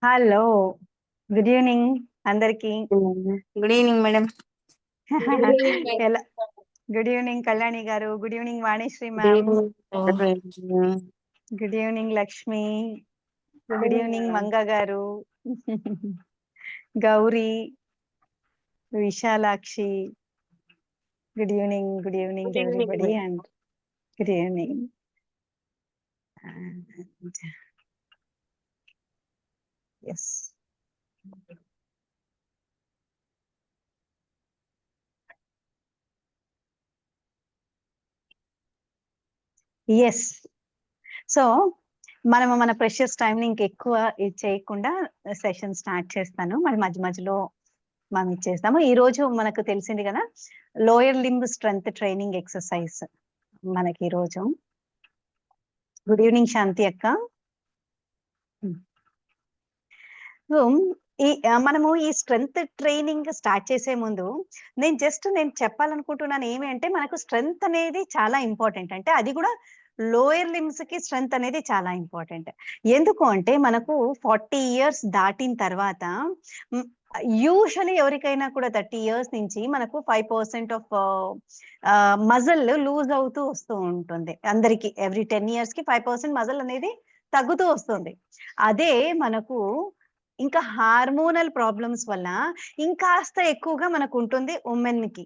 Hello, good evening అందరికి. Good evening madam. ఎలా good evening Kalyani garu, good evening Vanishree ma'am, good evening Lakshmi, good evening Manga garu, Gauri, Vishalakshi, good evening everybody and good evening. Yes, yes. So మనము మన precious టైంని ఇంకెక్కువ ఇది చేయకుండా session start చేస్తాను. మరి మధ్య మధ్యలో మనం ఇచ్చేస్తాము. ఈ రోజు మనకు తెలిసింది కదా, lower limb strength training exercise మనకి ఈ రోజు. గుడ్ ఈవినింగ్ శాంతి అక్క. సో మనము ఈ స్ట్రెంగ్త్ ట్రైనింగ్ స్టార్ట్ చేసే ముందు నేను చెప్పాలనుకుంటున్నాను ఏమి అంటే, మనకు స్ట్రెంగ్త్ అనేది చాలా ఇంపార్టెంట్. అంటే అది కూడా లోయర్ లిమ్స్ కి స్ట్రెంగ్త్ అనేది చాలా ఇంపార్టెంట్. ఎందుకు అంటే మనకు 40 ఇయర్స్ దాటిన తర్వాత యూజువలీ ఎవరికైనా కూడా 30 ఇయర్స్ నుంచి మనకు 5% ఆఫ్ మజిల్ లూజ్ అవుతూ వస్తూ ఉంటుంది. అందరికి ఎవ్రీ 10 ఇయర్స్ కి 5% మజిల్ అనేది తగ్గుతూ వస్తుంది. అదే మనకు ఇంకా హార్మోనల్ ప్రాబ్లమ్స్ వల్ల ఇంకాస్త ఎక్కువగా మనకు ఉంటుంది ఉమెన్ కి.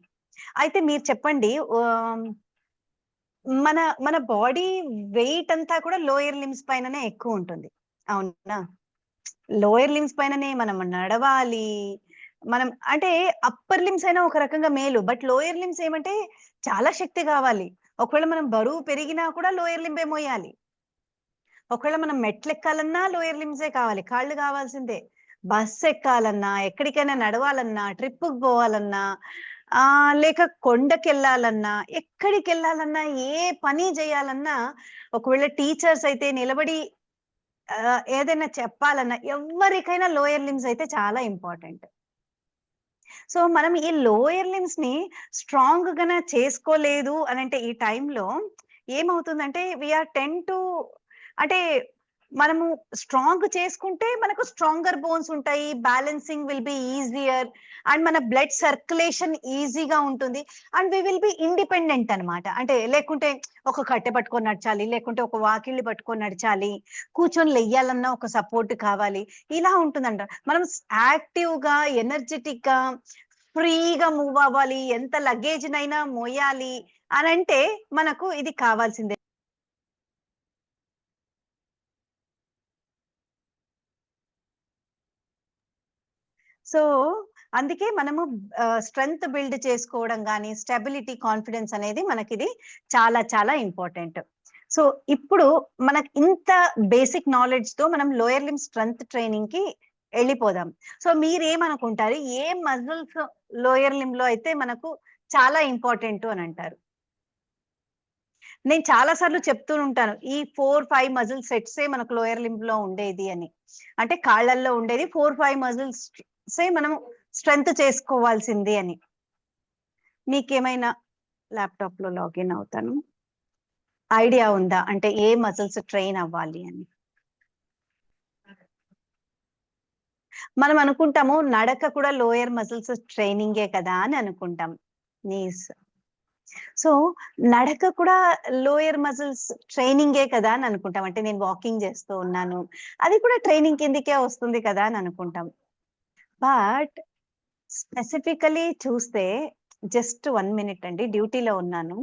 అయితే మీరు చెప్పండి, మన మన బాడీ వెయిట్ అంతా కూడా లోయర్ లిమ్స్ పైననే ఎక్కువ ఉంటుంది, అవునా? లోయర్ లిమ్స్ పైననే మనం నడవాలి. మనం అంటే అప్పర్ లిమ్స్ అయినా ఒక రకంగా మేలు, బట్ లోయర్ లిమ్స్ ఏమంటే చాలా శక్తి కావాలి. ఒకవేళ మనం బరువు పెరిగినా కూడా లోయర్ లింబే మోయాలి. ఒకవేళ మనం మెట్లు ఎక్కాలన్నా లోయర్ లిమ్సే కావాలి, కాళ్ళు కావాల్సిందే. బస్సు ఎక్కాలన్నా, ఎక్కడికైనా నడవాలన్నా, ట్రిప్కి పోవాలన్నా, లేక కొండకి వెళ్ళాలన్నా, ఎక్కడికి వెళ్ళాలన్నా, ఏ పని చేయాలన్నా, ఒకవేళ టీచర్స్ అయితే నిలబడి ఏదైనా చెప్పాలన్నా, ఎవరికైనా లోయర్ లిమ్స్ అయితే చాలా ఇంపార్టెంట్. సో మనం ఈ లోయర్ లిమ్స్ ని స్ట్రాంగ్ గానే చేసుకోలేదు అని అంటే ఈ టైంలో ఏమవుతుందంటే వీఆర్ టెన్ టు, అంటే మనము స్ట్రాంగ్ చేసుకుంటే మనకు స్ట్రాంగర్ బోన్స్ ఉంటాయి, balancing will be easier, and మన బ్లడ్ సర్క్యులేషన్ ఈజీగా ఉంటుంది, and we will be independent అనమాట. అంటే లేకుంటే ఒక కట్టె పట్టుకొని నడచాలి, లేకుంటే ఒక వాకిళ్ళు పట్టుకొని నడచాలి, కూర్చొని లెయ్యాలన్నా ఒక సపోర్ట్ కావాలి, ఇలా ఉంటుందంట. మనం యాక్టివ్ గా, ఎనర్జెటిక్ గా, ఫ్రీగా మూవ్ అవ్వాలి, ఎంత లగేజ్ నైనా మోయాలి అని అంటే మనకు ఇది కావాల్సిందే. సో అందుకే మనము స్ట్రెంగ్త్ బిల్డ్ చేసుకోవడం కానీ, స్టెబిలిటీ, కాన్ఫిడెన్స్ అనేది మనకిది చాలా చాలా ఇంపార్టెంట్. సో ఇప్పుడు మనకి ఇంత బేసిక్ నాలెడ్జ్ తో మనం లోయర్ లిమ్ స్ట్రెంగ్త్ ట్రైనింగ్ కి వెళ్ళిపోదాం. సో మీరేమనుకుంటారు, ఏ మజిల్స్ లోయర్ లిమ్ లో అయితే మనకు చాలా ఇంపార్టెంట్ అని అంటారు? నేను చాలా సార్లు చెప్తూ ఉంటాను, ఈ 4-5 మజిల్ సెట్స్ ఏ మనకు లోయర్ లింబ్ లో ఉండేది అని. అంటే కాళ్ళల్లో ఉండేది 4-5 మజిల్స్ సే మనం స్ట్రెంగ్త్ చేసుకోవాల్సింది అని. మీకేమైనా ల్యాప్టాప్ లో లాగిన్ అవుతాను, ఐడియా ఉందా అంటే ఏ మజిల్స్ ట్రైన్ అవ్వాలి అని? మనం అనుకుంటాము నడక కూడా లోయర్ మజిల్స్ ట్రైనింగే కదా అని అనుకుంటాం, నీస్. సో నడక కూడా లోయర్ మజిల్స్ ట్రైనింగే కదా అని అనుకుంటాం. అంటే నేను వాకింగ్ చేస్తూ ఉన్నాను, అది కూడా ట్రైనింగ్ కిందకే వస్తుంది కదా అని అనుకుంటాం. బట్ స్పెసిఫికలీ చూస్తే, జస్ట్ 1 మినిట్ అండి, డ్యూటీలో ఉన్నాను.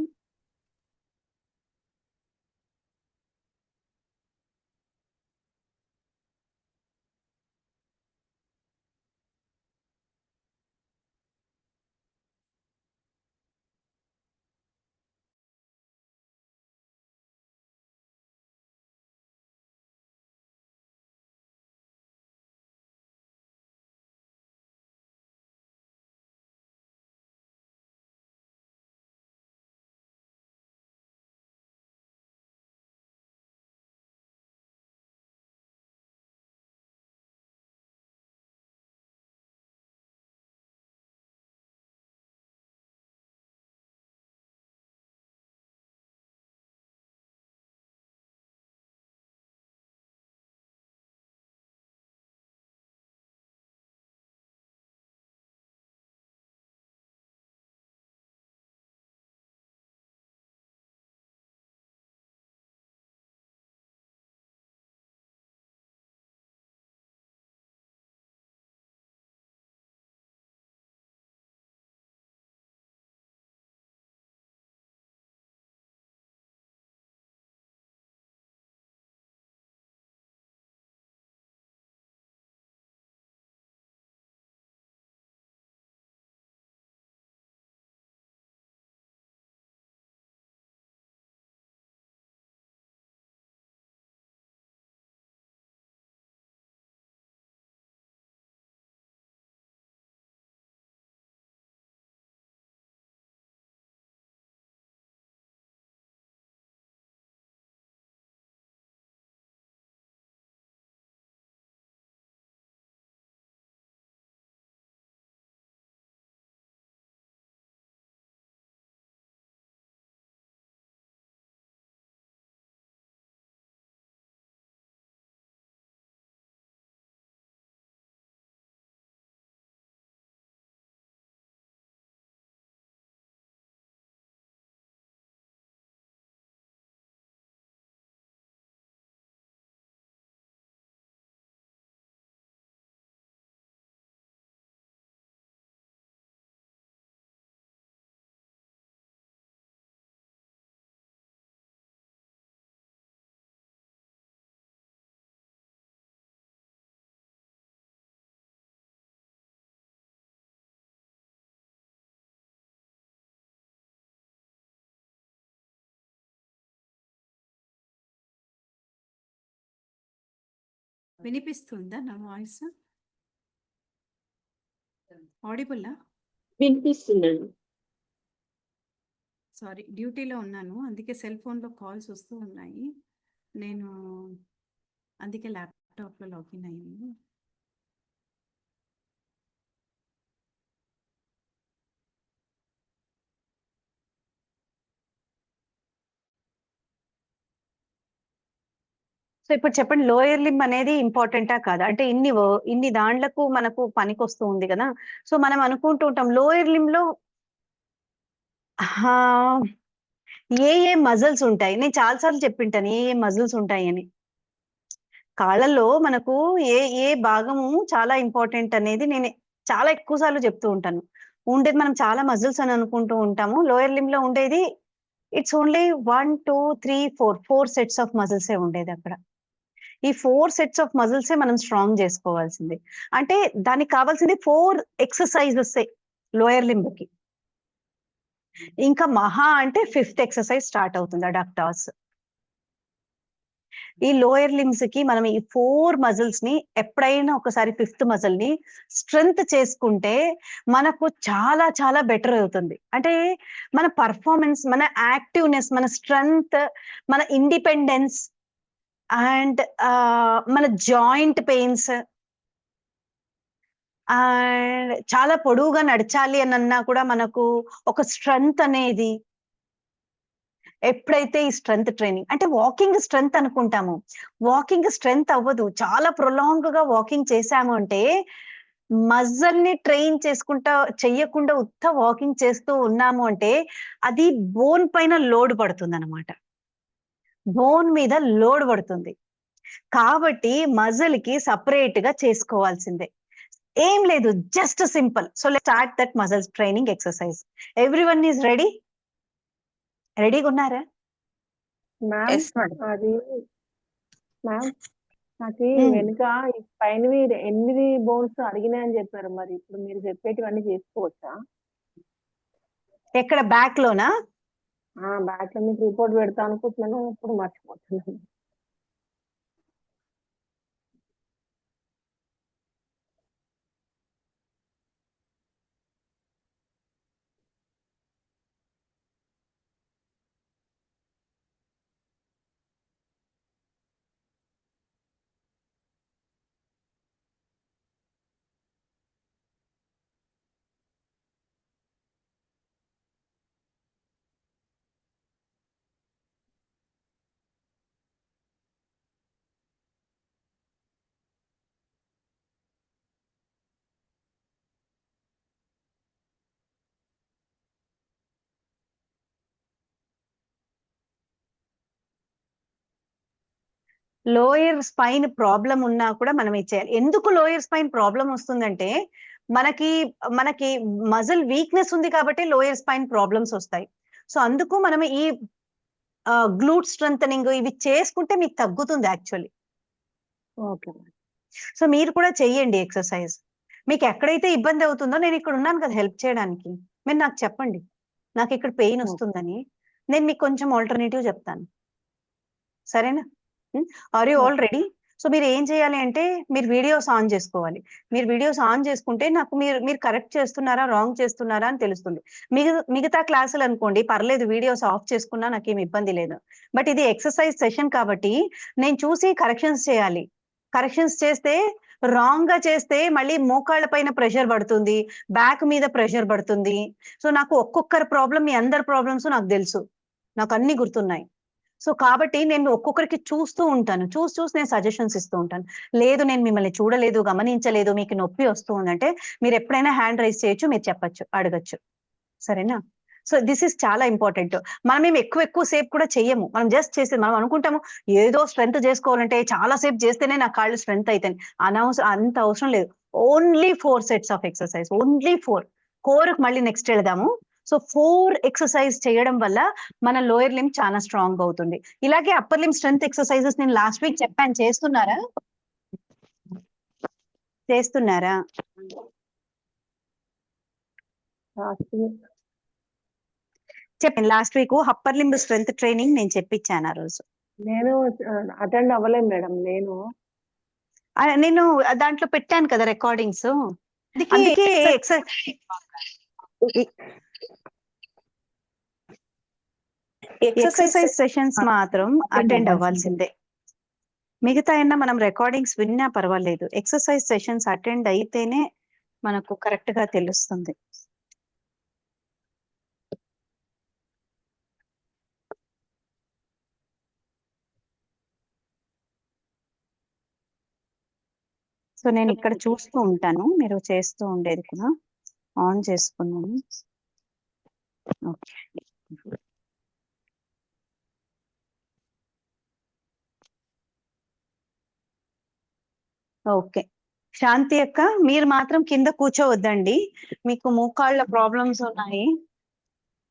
వినిపిస్తుందా నా వాయిస్? ఆడిబుల్లా? వినిపిస్తుందండి. సారీ, డ్యూటీలో ఉన్నాను, అందుకే సెల్ ఫోన్లో కాల్స్ వస్తూ ఉన్నాయి. నేను అందుకే ల్యాప్టాప్లో లాగిన్ అయ్యాను. సో ఇప్పుడు చెప్పండి, లోయర్ లింబ్ అనేది ఇంపార్టెంటా కాదా? అంటే ఇన్ని దాండ్లకు మనకు పనికి వస్తూ ఉంది కదా. సో మనం అనుకుంటూ ఉంటాం లోయర్ లింబ్ లో ఏ ఏ మజిల్స్ ఉంటాయి. నేను చాలాసార్లు చెప్పింటాను ఏ ఏ మజిల్స్ ఉంటాయి అని. కాళ్ళల్లో మనకు ఏ ఏ భాగము చాలా ఇంపార్టెంట్ అనేది నేను చాలా ఎక్కువ సార్లు చెప్తూ ఉంటాను. ఉండేది మనం చాలా మజిల్స్ అని అనుకుంటూ ఉంటాము. లోయర్ లింబ్ లో ఉండేది ఇట్స్ ఓన్లీ 1 2 3 4 సెట్స్ ఆఫ్ మజిల్సే ఉండేది అక్కడ. ఈ 4 సెట్స్ ఆఫ్ మజిల్సే మనం స్ట్రాంగ్ చేసుకోవాల్సింది. అంటే దానికి కావాల్సింది 4 ఎక్సర్సైజెస్ లోయర్ లింబ్ కి. ఇంకా మహా అంటే 5th ఎక్సర్సైజ్ స్టార్ట్ అవుతుంది అడాప్టాస్. ఈ లోయర్ లిమ్స్ కి మనం ఈ 4 మజిల్స్ ని ఎప్పుడైనా ఒకసారి 5th మజిల్ ని స్ట్రెంగ్త్ చేసుకుంటే మనకు చాలా చాలా బెటర్ అవుతుంది. అంటే మన పర్ఫార్మెన్స్, మన యాక్టివ్నెస్, మన స్ట్రెంగ్త్, మన ఇండిపెండెన్స్ అండ్ మన జాయింట్ పెయిన్స్ అండ్ చాలా పొడువుగా నడచాలి అని అన్నా కూడా మనకు ఒక స్ట్రెంగ్త్ అనేది ఎప్పుడైతే ఈ స్ట్రెంగ్త్ ట్రైనింగ్ అంటే వాకింగ్ స్ట్రెంగ్త్ అనుకుంటాము, వాకింగ్ స్ట్రెంగ్త్ అవ్వదు. చాలా ప్రొలాంగ్ గా వాకింగ్ చేసాము అంటే మజిల్ ని ట్రైన్ చేసుకుంటా చెయ్యకుండా ఉత్త వాకింగ్ చేస్తూ ఉన్నాము అంటే అది బోన్ పైన లోడ్ పడుతుంది అనమాట. బోన్ మీద లోడ్ పడుతుంది కాబట్టి మజిల్ కి సపరేట్ గా చేసుకోవాల్సిందే. ఏం లేదు, just simple. So let's start that muscles training exercise. Everyone is ready? రెడీగా ఉన్నారా? Ma'am yes madam. అది మ్యామ్ నాకు మ్మ్. వెనుక ఈ పైనవి 8 బోన్స్ అడిగినాయని చెప్పారు. మరి ఇప్పుడు మీరు చెప్పేటివన్నీ చేసుకోవచ్చా? ఎక్కడ బ్యాక్ లోనా? బ్యాక్ లో మీకు రిపోర్ట్ పెడతా అనుకుంటున్నాను, ఇప్పుడు మర్చిపోతున్నాను. లోయర్ స్పైన్ ప్రాబ్లం ఉన్నా కూడా మనం ఇచ్చేయాలి. ఎందుకు లోయర్ స్పైన్ ప్రాబ్లం వస్తుందంటే మనకి మనకి మజిల్ వీక్నెస్ ఉంది కాబట్టి లోయర్ స్పైన్ ప్రాబ్లమ్స్ వస్తాయి. సో అందుకు మనం ఈ గ్లూట్ స్ట్రెంథనింగ్ ఇవి చేసుకుంటే మీకు తగ్గుతుంది యాక్చువల్లీ. ఓకే. సో మీరు కూడా చెయ్యండి ఎక్సర్సైజ్. మీకు ఎక్కడైతే ఇబ్బంది అవుతుందో నేను ఇక్కడ ఉన్నాను కదా హెల్ప్ చేయడానికి. మీరు నాకు చెప్పండి, నాకు ఇక్కడ పెయిన్ వస్తుందని, నేను మీకు కొంచెం ఆల్టర్నేటివ్ చెప్తాను. సరేనా? Are you all ready? So మీరు ఏం చేయాలి అంటే మీరు వీడియోస్ ఆన్ చేసుకోవాలి. మీరు వీడియోస్ ఆన్ చేసుకుంటే నాకు మీరు కరెక్ట్ చేస్తున్నారా రాంగ్ చేస్తున్నారా అని తెలుస్తుంది. మిగతా క్లాసులు అనుకోండి పర్లేదు, వీడియోస్ ఆఫ్ చేసుకున్నా నాకేం ఇబ్బంది లేదు. బట్ ఇది ఎక్సర్సైజ్ సెషన్ కాబట్టి నేను చూసి కరెక్షన్స్ చేయాలి. కరెక్షన్స్ చేస్తే రాంగ్ గా చేస్తే మళ్ళీ మోకాళ్ళ పైన ప్రెషర్ పడుతుంది, బ్యాక్ మీద ప్రెషర్ పడుతుంది. సో నాకు ఒక్కొక్కరి ప్రాబ్లం, మీ అందరి ప్రాబ్లమ్స్ నాకు తెలుసు, నాకు అన్ని గుర్తున్నాయి. సో కాబట్టి నేను ఒక్కొక్కరికి చూస్తూ ఉంటాను, చూసి నేను సజెషన్స్ ఇస్తూ ఉంటాను. లేదు నేను మిమ్మల్ని చూడలేదు, గమనించలేదు, మీకు నొప్పి వస్తూ ఉందంటే మీరు ఎప్పుడైనా హ్యాండ్ రైజ్ చేయొచ్చు, మీరు చెప్పచ్చు, అడగచ్చు. సరేనా? సో దిస్ ఇస్ చాలా ఇంపార్టెంట్. మనం ఏం ఎక్కువ సేపు కూడా చెయ్యము, మనం జస్ట్ చేసేది. మనం అనుకుంటాము ఏదో స్ట్రెంత్ చేసుకోవాలంటే చాలా సేపు చేస్తేనే నా కాళ్ళు స్ట్రెంత్ అవుతాయి. అంత అవసరం లేదు. Only 4 sets of exercise, only 4. కోర్కి మళ్ళీ నెక్స్ట్ వెళదాము. సో 4 ఎక్సర్సైజ్ చేయడం వల్ల మన లోయర్ లింబ్ చాలా స్ట్రాంగ్ అవుతుంది. ఇలాగే అప్పర్ లింబ్ స్ట్రెంత్ ఎక్సర్సైజెస్ నేను లాస్ట్ వీక్ చెప్పాను, చేస్తున్నారా? చెప్పండి. Last week upper limb strength training నేను చెప్పించాను ఆ రోజు. నేను అటెండ్ అవ్వలేదు మేడం. నేను నేను దాంట్లో పెట్టాను కదా రికార్డింగ్స్, అందుకే ఎక్సర్సైజ్ సెషన్స్ మాత్రం అటెండ్ అవ్వాల్సిందే. మిగతా అయినా మనం రికార్డింగ్స్ విన్నా పర్వాలేదు, ఎక్సర్సైజ్ సెషన్స్ అటెండ్ అయితేనే మనకు కరెక్ట్ గా తెలుస్తుంది. సో నేను ఇక్కడ చూస్తూ ఉంటాను, మీరు చేస్తూ ఉండేది కూడా ఆన్ చేసుకున్నాను. Okay, okay. శాంతి అక్క, మీరు మాత్రం కింద కూర్చోవద్దండి, మీకు మోకాళ్ళ ప్రాబ్లమ్స్ ఉన్నాయి.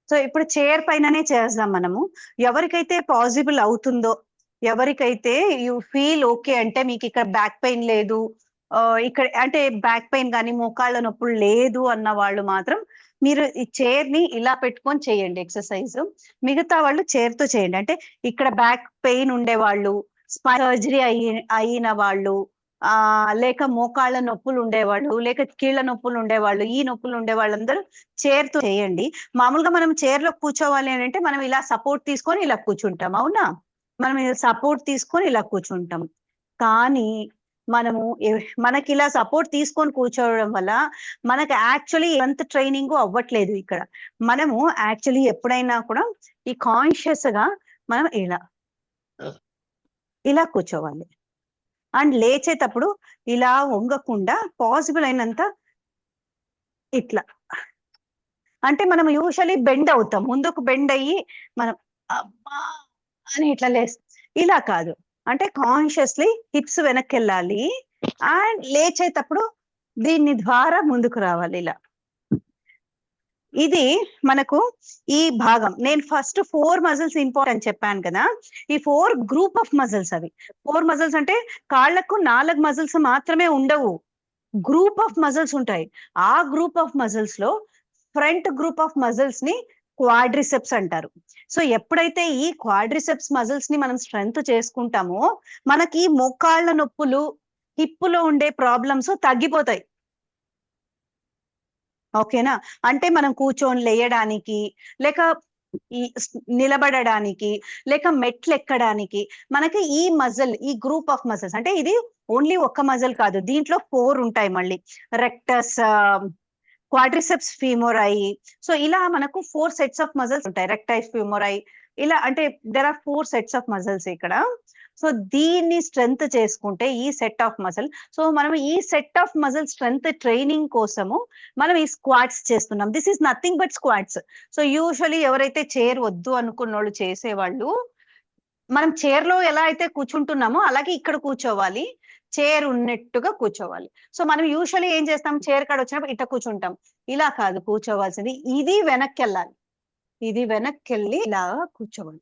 సో ఇప్పుడు చైర్ పైననే చేద్దాం మనము. ఎవరికైతే పాసిబుల్ అవుతుందో, ఎవరికైతే యు ఫీల్ ఓకే అంటే మీకు ఇక్కడ బ్యాక్ పెయిన్ లేదు, ఇక్కడ అంటే బ్యాక్ పెయిన్ కానీ మోకాళ్ళ నొప్పులు లేదు అన్న వాళ్ళు మాత్రం మీరు ఈ చైర్ ని ఇలా పెట్టుకొని చేయండి ఎక్సర్సైజ్. మిగతా వాళ్ళు చైర్ తో చేయండి. అంటే ఇక్కడ బ్యాక్ పెయిన్ ఉండే వాళ్ళు, స్పైన్ సర్జరీ అయిన వాళ్ళు, లేక మోకాళ్ళ నొప్పులు ఉండేవాళ్ళు, లేక కీళ్ళ నొప్పులు ఉండేవాళ్ళు, ఈ నొప్పులు ఉండే వాళ్ళందరూ చైర్ తో చేయండి. మామూలుగా మనం చైర్ లో కూర్చోవాలి అని అంటే మనం ఇలా సపోర్ట్ తీసుకొని ఇలా కూర్చుంటాం, అవునా? మనం సపోర్ట్ తీసుకొని ఇలా కూర్చుంటాం. కానీ మనము మనకి ఇలా సపోర్ట్ తీసుకొని కూర్చోవడం వల్ల మనకి యాక్చువల్లీ ఎంత ట్రైనింగ్ అవ్వట్లేదు ఇక్కడ. మనము యాక్చువల్లీ ఎప్పుడైనా కూడా ఈ కాన్షియస్ గా మనం ఇలా కూర్చోవాలి. అండ్ లేచేటప్పుడు ఇలా వంగకుండా పాసిబుల్ అయినంత ఇట్లా. అంటే మనం యూజువల్లీ బెండ్ అవుతాం, ముందుకు బెండ్ అయ్యి మనం అబ్బా అని ఇట్లా ఇలా కాదు. అంటే కాన్షియస్లీ హిప్స్ వెనక్కి వెళ్ళాలి అండ్ లేచేటప్పుడు దీని ద్వారా ముందుకు రావాలి ఇలా. ఇది మనకు ఈ భాగం. నేను ఫస్ట్ 4 మజిల్స్ ఇంపార్టెంట్ చెప్పాను కదా, ఈ 4 గ్రూప్ ఆఫ్ మజిల్స్. అవి 4 మజిల్స్ అంటే కాళ్లకు 4 మజిల్స్ మాత్రమే ఉండవు, గ్రూప్ ఆఫ్ మజిల్స్ ఉంటాయి. ఆ గ్రూప్ ఆఫ్ మజిల్స్ లో ఫ్రంట్ గ్రూప్ ఆఫ్ మజిల్స్ ని క్వాడ్రిసెప్స్ అంటారు. సో ఎప్పుడైతే ఈ క్వాడ్రిసెప్స్ మజిల్స్ ని మనం స్ట్రెంగ్త్ చేసుకుంటామో మనకి మోకాళ్ళ నొప్పులు, హిప్పులో ఉండే ప్రాబ్లమ్స్ తగ్గిపోతాయి. ఓకేనా? అంటే మనం కూర్చొని లేయడానికి, లేక ఈ నిలబడడానికి, లేక మెట్లు ఎక్కడానికి మనకి ఈ మజిల్, ఈ గ్రూప్ ఆఫ్ మజిల్స్, అంటే ఇది ఓన్లీ ఒక్క మజిల్ కాదు, దీంట్లో 4 ఉంటాయి మళ్ళీ. Rectus, quadriceps ఫీమోరై. సో ఇలా మనకు 4 సెట్స్ ఆఫ్ మజిల్స్ ఉంటాయి. రెక్టైస్, ఫీమోరై, ఇలా అంటే there are 4 sets of muscles ఇక్కడ. సో దీన్ని స్ట్రెంగ్త్ చేసుకుంటే ఈ సెట్ ఆఫ్ మజిల్, సో మనం ఈ set of muscle strength training కోసము మనం ఈ స్క్వాట్స్ చేస్తున్నాం. This is nothing but squats. So usually ఎవరైతే చైర్ వద్దు అనుకున్న వాళ్ళు చేసేవాళ్ళు, మనం చైర్ లో ఎలా అయితే కూర్చుంటున్నామో అలాగే ఇక్కడ కూర్చోవాలి, చైర్ ఉన్నట్టుగా కూర్చోవాలి. సో మనం యూజువల్లీ ఏం చేస్తాం, చైర్ కాడ వచ్చినప్పుడు ఇట్లా కూర్చుంటాం. ఇలా కాదు కూర్చోవాల్సింది, ఇది వెనక్కి వెళ్ళాలి, ఇది వెనక్కి వెళ్ళి ఇలా కూర్చోవాలి.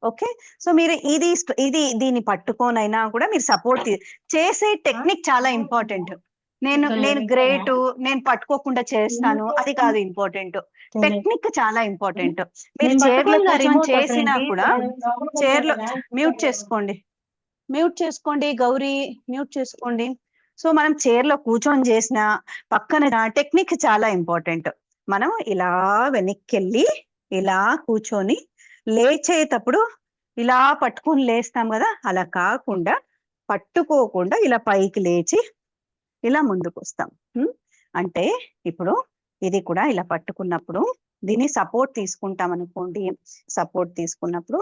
ఓకే, సో మీరు ఇది దీన్ని పట్టుకోనైనా కూడా మీరు సపోర్ట్ చేసే టెక్నిక్ చాలా ఇంపార్టెంట్. నేను గ్రేట్, నేను పట్టుకోకుండా చేస్తాను అది కాదు ఇంపార్టెంట్, టెక్నిక్ చాలా ఇంపార్టెంట్. మీరు చైర్ లో కూర్చొని చేసినా కూడా, చైర్ లో మ్యూట్ చేసుకోండి గౌరీ, మ్యూట్ చేసుకోండి. సో మనం చైర్ లో కూర్చొని చేసిన పక్కన టెక్నిక్ చాలా ఇంపార్టెంట్. మనం ఇలా వెనక్కి వెళ్ళి ఇలా కూర్చొని లేచేటప్పుడు ఇలా పట్టుకొని లేస్తాం కదా, అలా కాకుండా పట్టుకోకుండా ఇలా పైకి లేచి ఇలా ముందుకు వస్తాం. అంటే ఇప్పుడు ఇది కూడా ఇలా పట్టుకున్నప్పుడు దీన్ని సపోర్ట్ తీసుకుంటాం అనుకోండి, సపోర్ట్ తీసుకున్నప్పుడు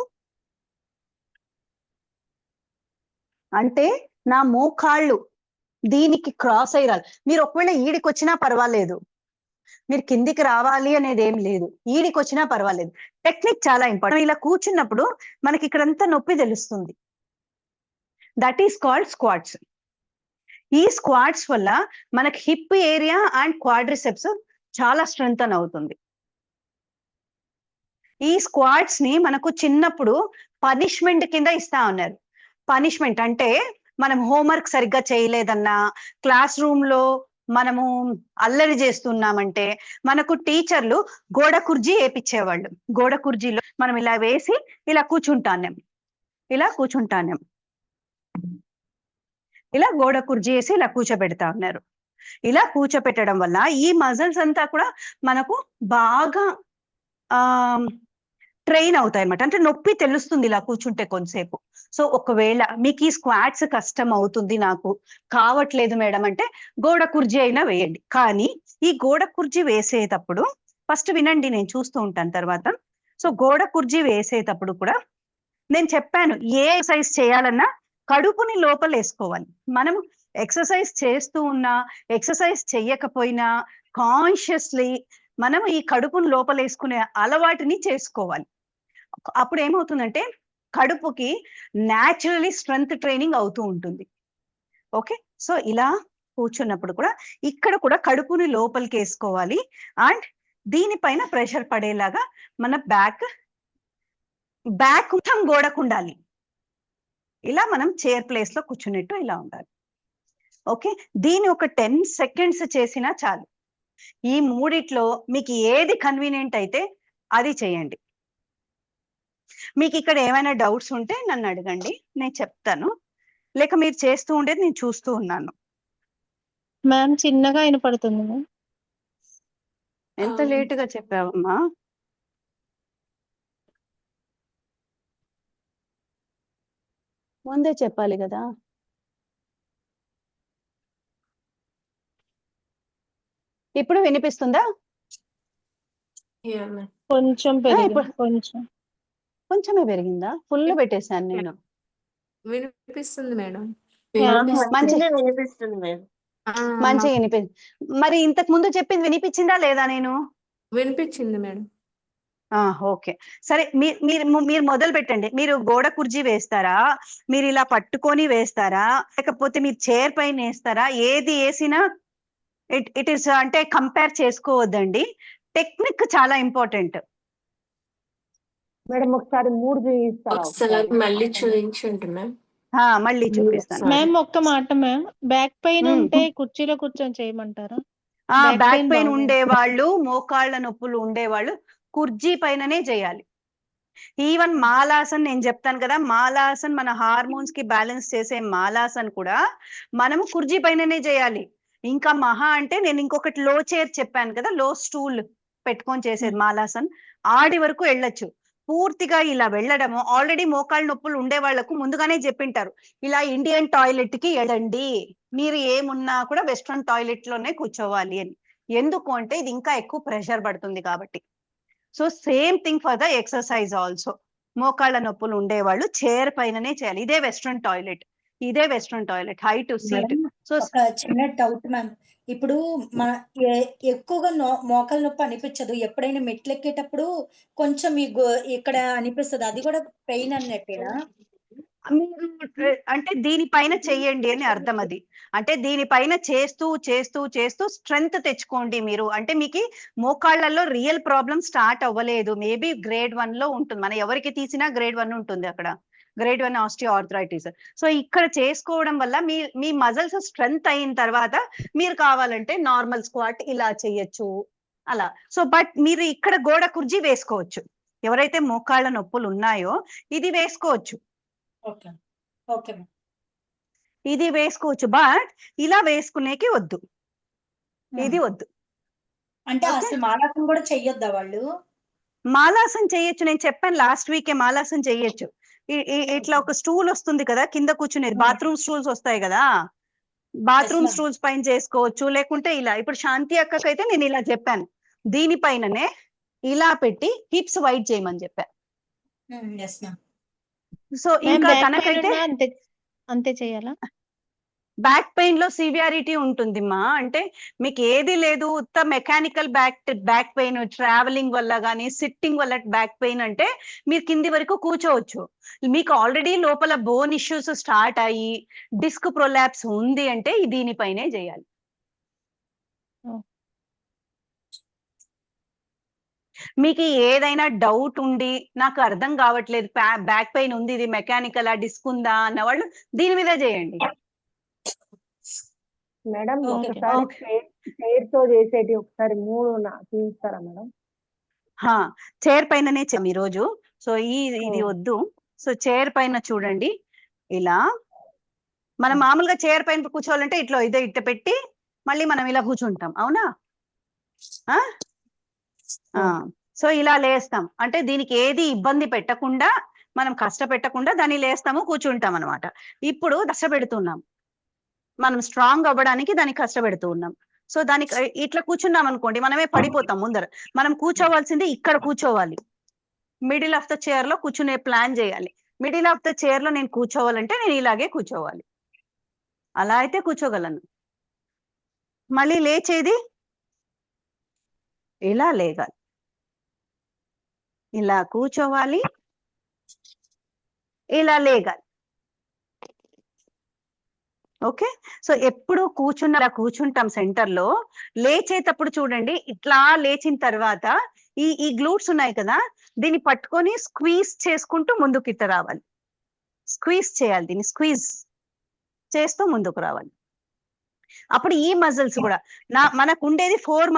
అంటే నా మోకాళ్ళు దీనికి క్రాస్ అయ్యాలి. మీరు ఒకవేళ ఈడికి వచ్చినా పర్వాలేదు, మీరు కిందికి రావాలి అనేది ఏం లేదు, ఈడికి వచ్చినా పర్వాలేదు. టెక్నిక్ చాలా ఇంపార్టెంట్. ఇలా కూర్చున్నప్పుడు మనకి ఇక్కడంతా నొప్పి తెలుస్తుంది, దట్ ఈస్ కాల్డ్ స్క్వాట్స్. ఈ స్క్వాట్స్ వల్ల మనకి హిప్ ఏరియా అండ్ క్వాడ్రిసెప్స్ చాలా స్ట్రెంగ్తన్ అవుతుంది. ఈ స్క్వాట్స్ ని మనకు చిన్నప్పుడు పనిష్మెంట్ కింద ఇస్తా ఉన్నారు. పనిష్మెంట్ అంటే మనం హోంవర్క్ సరిగ్గా చేయలేదన్నా, క్లాస్ రూమ్ లో మనము అల్లరి చేస్తున్నామంటే మనకు టీచర్లు గోడ కుర్జీ వేపించేవాళ్ళు. గోడ కుర్జీలో మనం ఇలా వేసి ఇలా కూర్చుంటాం. ఇలా గోడ కుర్చీ వేసి ఇలా కూర్చోబెడతా ఉన్నారు. ఇలా కూర్చోపెట్టడం వల్ల ఈ మజిల్స్ అంతా కూడా మనకు బాగా ట్రైన్ అవుతాయి అన్నమాట. అంటే నొప్పి తెలుస్తుంది ఇలా కూర్చుంటే కొంతసేపు. సో ఒకవేళ మీకు ఈ స్క్వాట్స్ కష్టం అవుతుంది, నాకు కావట్లేదు మేడం అంటే గోడ కుర్చీ అయినా వేయండి. కానీ ఈ గోడ కుర్చీ వేసేటప్పుడు ఫస్ట్ వినండి, నేను చూస్తూ ఉంటాను తర్వాత. సో గోడ కుర్చీ వేసేటప్పుడు కూడా నేను చెప్పాను, ఏ ఎక్సర్సైజ్ చేయాలన్నా కడుపుని లోపల వేసుకోవాలి. మనం ఎక్సర్సైజ్ చేస్తూ ఉన్నా, ఎక్సర్సైజ్ చెయ్యకపోయినా కాన్షియస్లీ మనం ఈ కడుపుని లోపల వేసుకునే అలవాటుని చేసుకోవాలి. అప్పుడు ఏమవుతుందంటే కడుపుకి న్యాచురలీ స్ట్రెంగ్త్ ట్రైనింగ్ అవుతూ ఉంటుంది. ఓకే, సో ఇలా కూర్చున్నప్పుడు కూడా ఇక్కడ కూడా కడుపుని లోపలికి వేసుకోవాలి. అండ్ దీనిపైన ప్రెషర్ పడేలాగా మన బ్యాక్ మొత్తం గోడకు ఉండాలి. ఇలా మనం చైర్ ప్లేస్ లో కూర్చున్నట్టు ఇలా ఉండాలి. ఓకే, దీని ఒక 10 సెకండ్స్ చేసినా చాలు. ఈ మూడిట్లో మీకు ఏది కన్వీనియంట్ అయితే అది చేయండి. మీకు ఇక్కడ ఏమైనా డౌట్స్ ఉంటే నన్ను అడగండి, నేను చెప్తాను. లేక మీరు చేస్తూ ఉండేది నేను చూస్తూ ఉన్నాను. మ్యామ్ చిన్నగా వినపడుతుంది మ్యామ్. ఎంత లేటుగా చెప్పావమ్మా? ముందే చెప్పాలి కదా. ఇప్పుడు వినిపిస్తుందా? కొంచెం పెరిగింది, ఇప్పుడు కొంచెమే పెరిగిందా? ఫుల్ పెట్టేశాను నేను. వినిపిస్తుంది మేడం. మంచి వినిపిస్తుంది మేడం. మంచిగా వినిపింది. మరి ఇంతకు ముందు చెప్పింది వినిపించిందా లేదా? నేను వినిపించింది మేడం. ఓకే, సరే. మీరు మొదలు పెట్టండి. మీరు గోడ కుర్చీ వేస్తారా, మీరు ఇలా పట్టుకొని వేస్తారా, లేకపోతే మీరు చైర్ పైన వేస్తారా? ఏది వేసినా ఇట్ ఈస్ అంటే కంపేర్ చేసుకోవద్దండి. టెక్నిక్ చాలా ఇంపార్టెంట్. మేడం ఒకసారి 3 చూపిస్తారా? మళ్ళీ చూపించండి మ్యామ్. మళ్ళీ చూపిస్తాను. మ్యామ్ ఒక్క మాట మ్యామ్, బ్యాక్ పెయిన్ మ్మ్. ఉంటే కుర్చీలో కూర్చొని చేయమంటారా? బ్యాక్ పెయిన్ బాగా ఉండేవాళ్ళు, మోకాళ్ళ నొప్పులు ఉండేవాళ్ళు కుర్చీ పైననే చేయాలి. ఈవెన్ మాలాసన్ నేను చెప్తాను కదా, మాలాసన్ మన హార్మోన్స్ కి బ్యాలెన్స్ చేసే మాలాసన్ కూడా మనము కుర్చీ పైననే చేయాలి. ఇంకా మహా అంటే నేను ఇంకొకటి లో చైర్ చెప్పాను కదా, లో స్టూల్ పెట్టుకొని చేసేది మాలాసన్, ఆడి వరకు వెళ్ళొచ్చు. పూర్తిగా ఇలా వెళ్ళడము, ఆల్రెడీ మోకాళ్ళ నొప్పులు ఉండే వాళ్లకు ముందుగానే చెప్పింటారు, ఇలా ఇండియన్ టాయిలెట్ కి వెళ్ళండి, మీరు ఏమున్నా కూడా వెస్ట్రన్ టాయిలెట్ లోనే కూర్చోవాలి అని. ఎందుకు అంటే ఇది ఇంకా ఎక్కువ ప్రెషర్ పడుతుంది కాబట్టి. So same thing for the exercise also. మోకాళ్ళ నొప్పులు ఉండేవాళ్ళు చైర్ పైననే చేయాలి. ఇదే western toilet, high to seat. So ఒక చిన్న డౌట్ మ్యామ్, ఇప్పుడు మన ఎక్కువగా మోకాలు నొప్పి అనిపించదు, ఎప్పుడైనా మెట్లు ఎక్కేటప్పుడు కొంచెం ఇక్కడ అనిపిస్తుంది, అది కూడా పెయిన్ అన్నట్టేనా? మీరు అంటే దీనిపైన చెయ్యండి అని అర్థం. అది అంటే దీనిపైన చేస్తూ చేస్తూ చేస్తూ స్ట్రెంగ్త్ తెచ్చుకోండి మీరు. అంటే మీకు మోకాళ్ళల్లో రియల్ ప్రాబ్లం స్టార్ట్ అవ్వలేదు, మేబీ గ్రేడ్ 1 లో ఉంటుంది. మన ఎవరికి తీసినా గ్రేడ్ 1 ఉంటుంది అక్కడ, గ్రేడ్ 1 ఆస్టియో ఆర్థరైటిస్. సో ఇక్కడ చేసుకోవడం వల్ల మీ మజిల్స్ స్ట్రెంగ్త్ అయిన తర్వాత మీరు కావాలంటే నార్మల్ స్క్వాట్ ఇలా చేయొచ్చు అలా. సో బట్ మీరు ఇక్కడ గోడ కుర్చీ వేసుకోవచ్చు, ఎవరైతే మోకాళ్ళ నొప్పులు ఉన్నాయో ఇది వేసుకోవచ్చు, ఓకే ఓకే మ్యామ్. ఇది వేసుకోవచ్చు. బట్ ఇలా వేసుకునేకి వద్దు, ఇది వద్దు. అంటే అసలు మాలాసం కూడా చెయ్యొద్దా వాళ్ళు? మాలాసం చెయ్యొచ్చు, నేను చెప్పాను లాస్ట్ వీకే మాలాసం చెయ్యొచ్చు. ఇట్లా ఒక స్టూల్ వస్తుంది కదా కింద కూర్చునేది, బాత్రూమ్ స్టూల్స్ వస్తాయి కదా, బాత్రూమ్ ma'am. స్టూల్స్ పైన చేసుకోవచ్చు. లేకుంటే ఇలా, ఇప్పుడు శాంతి అక్కకైతే నేను ఇలా చెప్పాను, దీనిపైననే ఇలా పెట్టి హిప్స్ వైడ్ చేయమని చెప్పాను. Yes ma'am. సో మ్యామ్ ఇంకా బ్యాక్ పెయిన్ తనకైతే ఉన్నా అంతే చేయాలా? బ్యాక్ పెయిన్ లో సివియారిటీ ఉంటుంది మా, అంటే మీకు ఏది లేదు, ఉత్త మెకానికల్ బ్యాక్ పెయిన్, ట్రావెలింగ్ వల్ల కానీ సిట్టింగ్ వల్ల బ్యాక్ పెయిన్ అంటే మీరు కింది వరకు కూర్చోవచ్చు. మీకు ఆల్రెడీ లోపల బోన్ ఇష్యూస్ స్టార్ట్ అయ్యి డిస్క్ ప్రొలాప్స్ ఉంది అంటే దీనిపైనే చేయాలి. మీకు ఏదైనా డౌట్ ఉండి నాకు అర్థం కావట్లేదు, బ్యాక్ పెయిన్ ఉంది, ఇది మెకానికల్ డిస్క్ ఉందా అన్న వాళ్ళు దీని మీద చేయండి. మేడం ఓకే ఒకసారి చైర్ తో చేసేటి ఒకసారి 3 చూపిస్తారా మేడం? చైర్ పైననే ఈ రోజు. సో ఇది వద్దు. సో చైర్ పైన చూడండి, ఇలా మనం మామూలుగా చైర్ పైన కూర్చోవాలంటే ఇట్లా ఇట్ట పెట్టి మళ్ళీ మనం ఇలా కూర్చుంటాం, అవునా? సో ఇలా లేస్తాం అంటే దీనికి ఏది ఇబ్బంది పెట్టకుండా, మనం కష్టపెట్టకుండా దాన్ని లేస్తాము, కూర్చుంటాం అనమాట. ఇప్పుడు కష్టపెడుతున్నాం, మనం స్ట్రాంగ్ అవ్వడానికి దానికి కష్టపెడుతూ ఉన్నాం. సో దానికి ఇట్లా కూర్చున్నాం అనుకోండి, మనమే పడిపోతాం ముందర. మనం కూర్చోవాల్సింది ఇక్కడ కూర్చోవాలి, మిడిల్ ఆఫ్ ద చైర్ లో కూర్చునే ప్లాన్ చేయాలి. మిడిల్ ఆఫ్ ద చైర్ లో నేను కూర్చోవాలంటే నేను ఇలాగే కూర్చోవాలి, అలా అయితే కూర్చోగలను. మళ్ళీ లేచేది ఇలా లేగాలి, ఇలా కూర్చోవాలి, ఇలా లేగాలి. ఓకే, సో ఎప్పుడు కూర్చుంటాం సెంటర్ లో. లేచేటప్పుడు చూడండి, ఇట్లా లేచిన తర్వాత ఈ గ్లూట్స్ ఉన్నాయి కదా, దీన్ని పట్టుకొని స్క్వీజ్ చేసుకుంటూ ముందుకు ఇట్ట రావాలి. స్క్వీజ్ చేయాలి, దీన్ని స్క్వీజ్ చేస్తూ ముందుకు రావాలి. అప్పుడు ఈ మజిల్స్ కూడా మనకు ఉండేది 4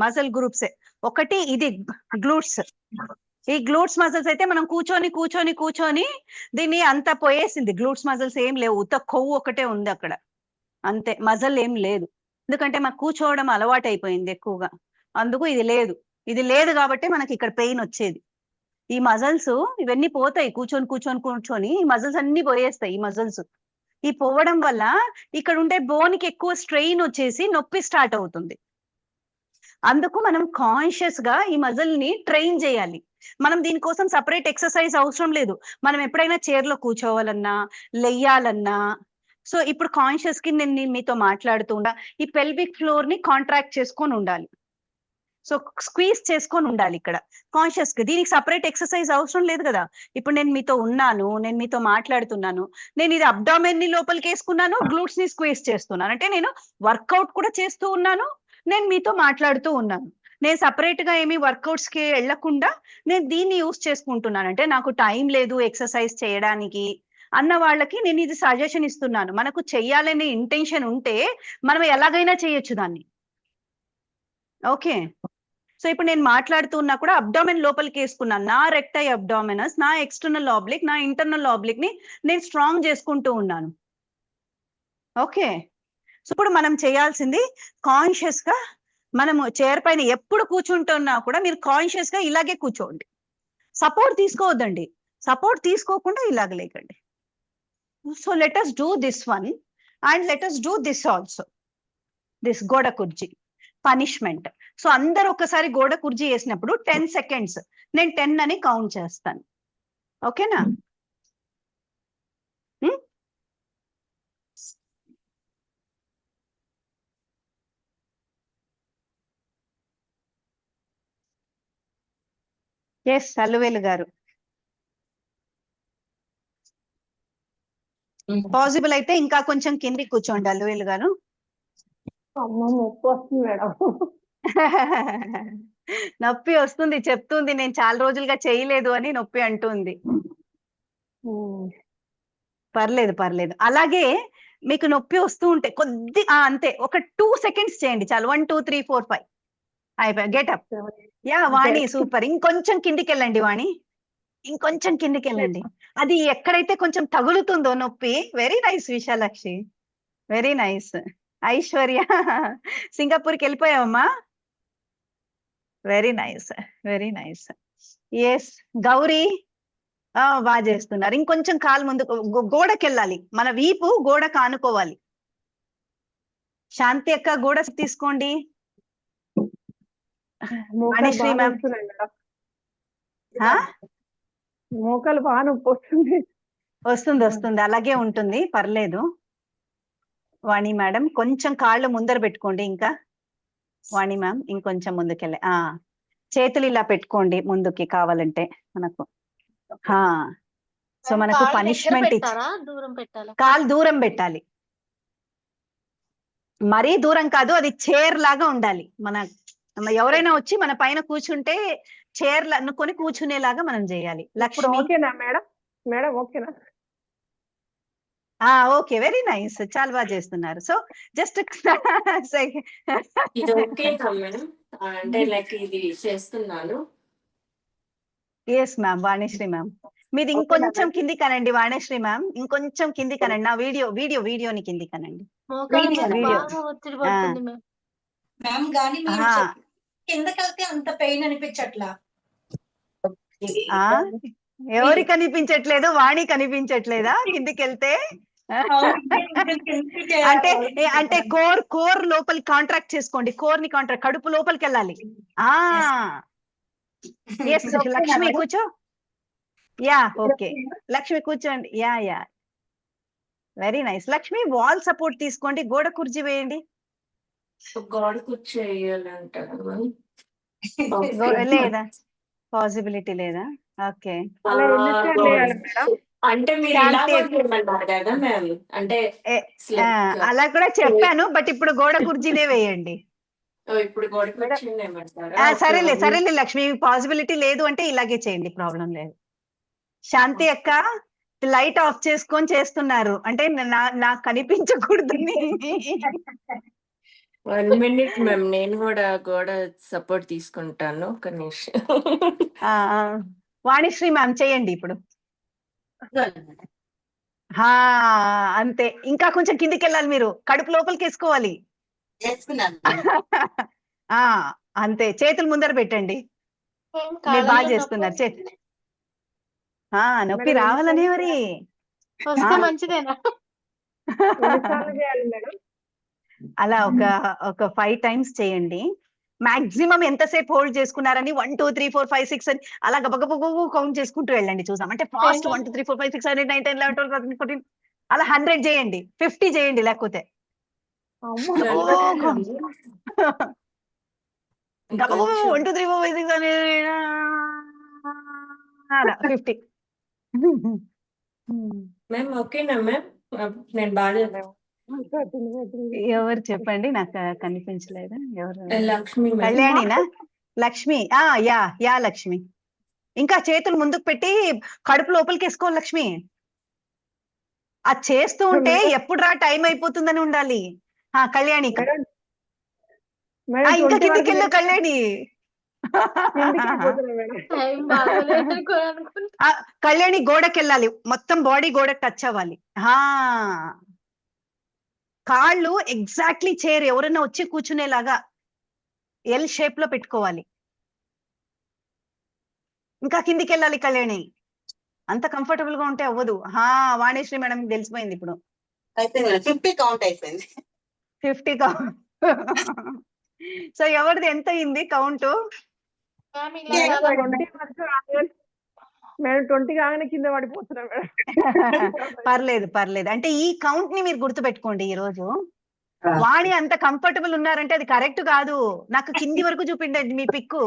మజిల్ గ్రూప్సే. ఒకటి ఇది గ్లూట్స్. ఈ గ్లూట్స్ మజిల్స్ అయితే మనం కూర్చొని దీన్ని అంతా పోయేసింది. గ్లూట్స్ మజిల్స్ ఏం లేవు, ఉత్త కొవ్వు ఒకటే ఉంది అక్కడ, అంతే. మజిల్ ఏం లేదు, ఎందుకంటే మాకు కూర్చోవడం అలవాటు అయిపోయింది ఎక్కువగా, అందుకు ఇది లేదు కాబట్టి మనకి ఇక్కడ పెయిన్ వచ్చేది. ఈ మజిల్స్ ఇవన్నీ పోతాయి, కూర్చొని ఈ మజిల్స్ అన్ని పోయేస్తాయి. ఈ మజిల్స్ ఈ పోవడం వల్ల ఇక్కడ ఉండే బోన్కి ఎక్కువ స్ట్రెయిన్ వచ్చేసి నొప్పి స్టార్ట్ అవుతుంది. అందుకు మనం కాన్షియస్ గా ఈ మజిల్ ని ట్రైన్ చేయాలి. మనం దీనికోసం సపరేట్ ఎక్సర్సైజ్ అవసరం లేదు. మనం ఎప్పుడైనా చైర్ లో కూర్చోవాలన్నా, లెయ్యాలన్నా, సో ఇప్పుడు కాన్షియస్ కి నేను మీతో మాట్లాడుతూ ఉండా, ఈ పెల్విక్ ఫ్లోర్ ని కాంట్రాక్ట్ చేసుకొని ఉండాలి. సో స్క్వీజ్ చేసుకొని ఉండాలి ఇక్కడ కాన్షియస్ గా. దీనికి సపరేట్ ఎక్సర్సైజ్ అవసరం లేదు కదా. ఇప్పుడు నేను మీతో ఉన్నాను, నేను మీతో మాట్లాడుతున్నాను, నేను ఇది అబ్డామెన్ ని లోపలికి వేసుకున్నాను, గ్లూట్స్ ని స్క్వీజ్ చేస్తున్నాను అంటే నేను వర్కౌట్ కూడా చేస్తూ ఉన్నాను, నేను మీతో మాట్లాడుతూ ఉన్నాను. నేను సపరేట్ గా ఏమి వర్కౌట్స్ కి వెళ్లకుండా నేను దీన్ని యూస్ చేసుకుంటున్నాను. అంటే నాకు టైం లేదు ఎక్సర్సైజ్ చేయడానికి అన్న వాళ్ళకి నేను ఇది సజెషన్ ఇస్తున్నాను. మనకు చెయ్యాలనే ఇంటెన్షన్ ఉంటే మనం ఎలాగైనా చేయొచ్చు దాన్ని. ఓకే, సో ఇప్పుడు నేను మాట్లాడుతున్నా కూడా అబ్డామెన్ లోపలికి వేసుకున్నాను. నా రెక్టై అబ్డామినస్, నా ఎక్స్టర్నల్ ఆబ్లిక్, నా ఇంటర్నల్ ఆబ్లిక్ ని నేను స్ట్రాంగ్ చేసుకుంటూ ఉన్నాను. ఓకే, సో ఇప్పుడు మనం చేయాల్సింది కాన్షియస్ గా, మనము చైర్ పైన ఎప్పుడు కూర్చుంటున్నా కూడా మీరు కాన్షియస్ గా ఇలాగే కూర్చోండి. సపోర్ట్ తీసుకోవద్దండి, సపోర్ట్ తీసుకోకుండా ఇలాగ లేకండి. So let us do this one and let us do this also, this గోడ కుర్చీ పనిష్మెంట్. సో అందరు ఒకసారి గోడ కుర్చీ వేసినప్పుడు 10 seconds నేను 10 అని కౌంట్ చేస్తాను. ఓకేనా? ఎస్ అల్లువేలు గారు, పాసిబుల్ అయితే ఇంకా కొంచెం కిందికి కూర్చోండి అల్లువేలు గారు. అమ్మ నొప్పి వస్తుంది మేడం. నొప్పి వస్తుంది చెప్తుంది, నేను చాలా రోజులుగా చేయలేదు అని నొప్పి అంటుంది. పర్లేదు. అలాగే మీకు నొప్పి వస్తూ ఉంటే కొద్ది అంతే, ఒక 2 seconds చేయండి చాలు. 1 2 3 4 5 అయిపోయి గెటప్. యా వాణి సూపర్. ఇంకొంచెం కిందికి వెళ్ళండి వాణి, ఇంకొంచెం కిందికి వెళ్ళండి. అది ఎక్కడైతే కొంచెం తగులుతుందో నొప్పి. Very nice Vishalakshi, very nice. Aishwarya సింగపూర్కి వెళ్ళిపోయావమ్మా, వెరీ నైస్. ఎస్ గౌరీ బాగా చేస్తున్నారు. ఇంకొంచెం కాలు ముందు, గోడకి వెళ్ళాలి, మన వీపు గోడ కానుకోవాలి. శాంతి అక్క గోడ తీసుకోండి. వాణిశ్రీ మ్యామ్ మోకాలు బాగా నొప్పి వస్తుంది, అలాగే ఉంటుంది, పర్లేదు. వాణి మేడం కొంచెం కాళ్ళు ముందర పెట్టుకోండి. ఇంకా వాణి మ్యామ్ ఇంకొంచెం ముందుకెళ్ళి చేతులు ఇలా పెట్టుకోండి ముందుకి కావాలంటే మనకు. సో మనకు పనిష్మెంట్ కాలు దూరం పెట్టాలి, మరీ దూరం కాదు, అది చైర్ లాగా ఉండాలి. ఎవరైనా వచ్చి మన పైన కూర్చుంటే చైర్ అనుకొని కూర్చునేలాగా మనం చేయాలి. లక్ష్మి ఓకేనా మేడం? ఓకేనా? ఓకే, వెరీ నైస్, చాలా బాగా చేస్తున్నారు. సో జస్ట్ ఇది ఓకే మేడం, అంటే లైక్ ఇది చేస్తున్నాను. ఎస్ మ్యామ్, వాణిశ్రీ మ్యామ్ మీది ఓకేనా ఇంకొంచెం మేడం? కింది కనండి వాణిశ్రీ మ్యామ్, ఇంకొంచెం కింది కనండి. నా వీడియోని కింది కనండి. మోకాళ్ళ వీడియో నొప్పి వీడియో బాగా ఒత్తిడి ఆ పడుతుంది మ్యామ్. మ్యామ్ గాని మీరు ఆ కిందకి వెళ్తే అంత పెయిన్ అనిపించట్లా. ఆ ఎవరి కనిపించట్లేదు? వాణి కనిపించట్లేదా కిందికి వెళ్తే? అవును, ఇంకా కిందకి అంటే కోర్ లోపలి కాంట్రాక్ట్ చేసుకోండి. కోర్ ని కాంట్రాక్ట్, కడుపు లోపలికి వెళ్ళాలి. ఆ ఎస్ ఇప్పుడు ఓకేనా లక్ష్మి మేడం? కూర్చో. యా ఇప్పుడు ఓకే ఓకేనా? లక్ష్మి కూర్చోండి. Yeah very nice. Lakshmi wall support తీసుకోండి, గోడ కుర్చీ వేయండి. గోడ కూర్చోయాలంటారు మ్యామ్. ఓకే. లేదా పాసిబిలిటీ లేదా? ఓకే అలా ఎందుకు గోడ చేయాలి మేడం? అంటే మీరు ఇలా శాంతి కూడా చేయమన్నారు కదా మ్యామ్. అంటే అలా కూడా చెప్పాను, బట్ ఇప్పుడు గోడ కుర్చీనే వేయండి. ఇప్పుడు గోడ మేడం కూర్చోనేమంటారా? ఓకే సరేలే మ్యామ్. లక్ష్మి, పాసిబిలిటీ లేదు అంటే ఇలాగే చేయండి, ప్రాబ్లం లేదు. శాంతి అక్క లైట్ ఆఫ్ చేసుకొని చేస్తున్నారు అంటే నాకు కనిపించకూడదని. 1 minute మ్యామ్, నేను కూడా గోడ సపోర్ట్ తీసుకుంటాను. ఒక నిమిషం. ఆ, ఆ. వాణిశ్రీ మ్యామ్ చేయండి ఇప్పుడు. హా అంతే, ఇంకా కొంచెం కిందికి వెళ్ళాలి, మీరు కడుపు లోపలికి వేసుకోవాలి. ఆ అంతే, చేతులు ముందర పెట్టండి. మీరు బాగా కాళ్ళలో నొప్పి చేస్తున్నారు. నొప్పి మేడం రావాలనే మరి. వస్తే ఆ మంచిదేనా? ఎన్నిసార్లు చేయాలి మేడం? అలా ఒక 5 times చేయండి. మాక్సిమం ఎంతసేపు హోల్డ్ చేసుకున్నారని 1 2 3 4 5 6 అని అలా గబగబ కౌంట్ చేసుకుంటూ వెళ్ళండి, చూసాం అంటే ఫాస్ట్. 1 2 3 4 5 6 7 8 9 10 11 12 13 14 అలా 100 చేయండి, 50 చేయండి, లేకపోతే అమ్మో గబగబ గబగబ ఇంకొంచెం 1 2 3 4 5 6 అని అలా 50. మ్యామ్ ఓకేనా మ్యామ్? నేను బాగా ఎవరు చెప్పండి, నాకు కనిపించలేదు. ఎవరు? లక్ష్మి మ్యామ్. కళ్యాణినా? లక్ష్మి. యా లక్ష్మి. ఇంకా చేతులు ముందుకు పెట్టి కడుపు లోపలికి వేసుకోవాలి లక్ష్మి. అది చేస్తూ ఉంటే మేడం ఎప్పుడు రా టైం అయిపోతుందని ఉండాలి. కళ్యాణి మేడం మేడం ఇంకా 20 కిందికి వరకు వెళ్ళు కళ్యాణి. కిందికి వెళ్ళిపోతున్నా మేడం. టైం బాగోలేదు అనుకుంటా. కళ్యాణి గోడకి వెళ్ళాలి, మొత్తం బాడీ గోడకి టచ్ అవ్వాలి. కాళ్ళు ఎగ్జాక్ట్లీ చైర్ ఎవరైనా వచ్చి కూర్చునేలాగా ఎల్ షేప్ లో పెట్టుకోవాలి. ఇంకా కిందికి వెళ్ళాలి కళ్యాణి, అంత కంఫర్టబుల్ గా ఉంటే అవ్వదు. వాణిశ్రీ మేడం తెలిసిపోయింది ఇప్పుడు. 50 కౌంట్ అయిపోయింది. 50 కౌంట్. సో ఎవరిది ఎంత అయింది కౌంట్? మ్యామ్ ఇలా చాలా 20 వరకు మేడం 20 కాగానే కింద పడిపోతున్నా మేడం. పర్లేదు. అంటే ఈ కౌంట్ ని మీరు గుర్తు పెట్టుకోండి ఈ రోజు. వాణి అంత కంఫర్టబుల్ ఉన్నారంటే అది కరెక్ట్ కాదు. నాకు కింది వరకు చూపించండి మీ పిక్కు.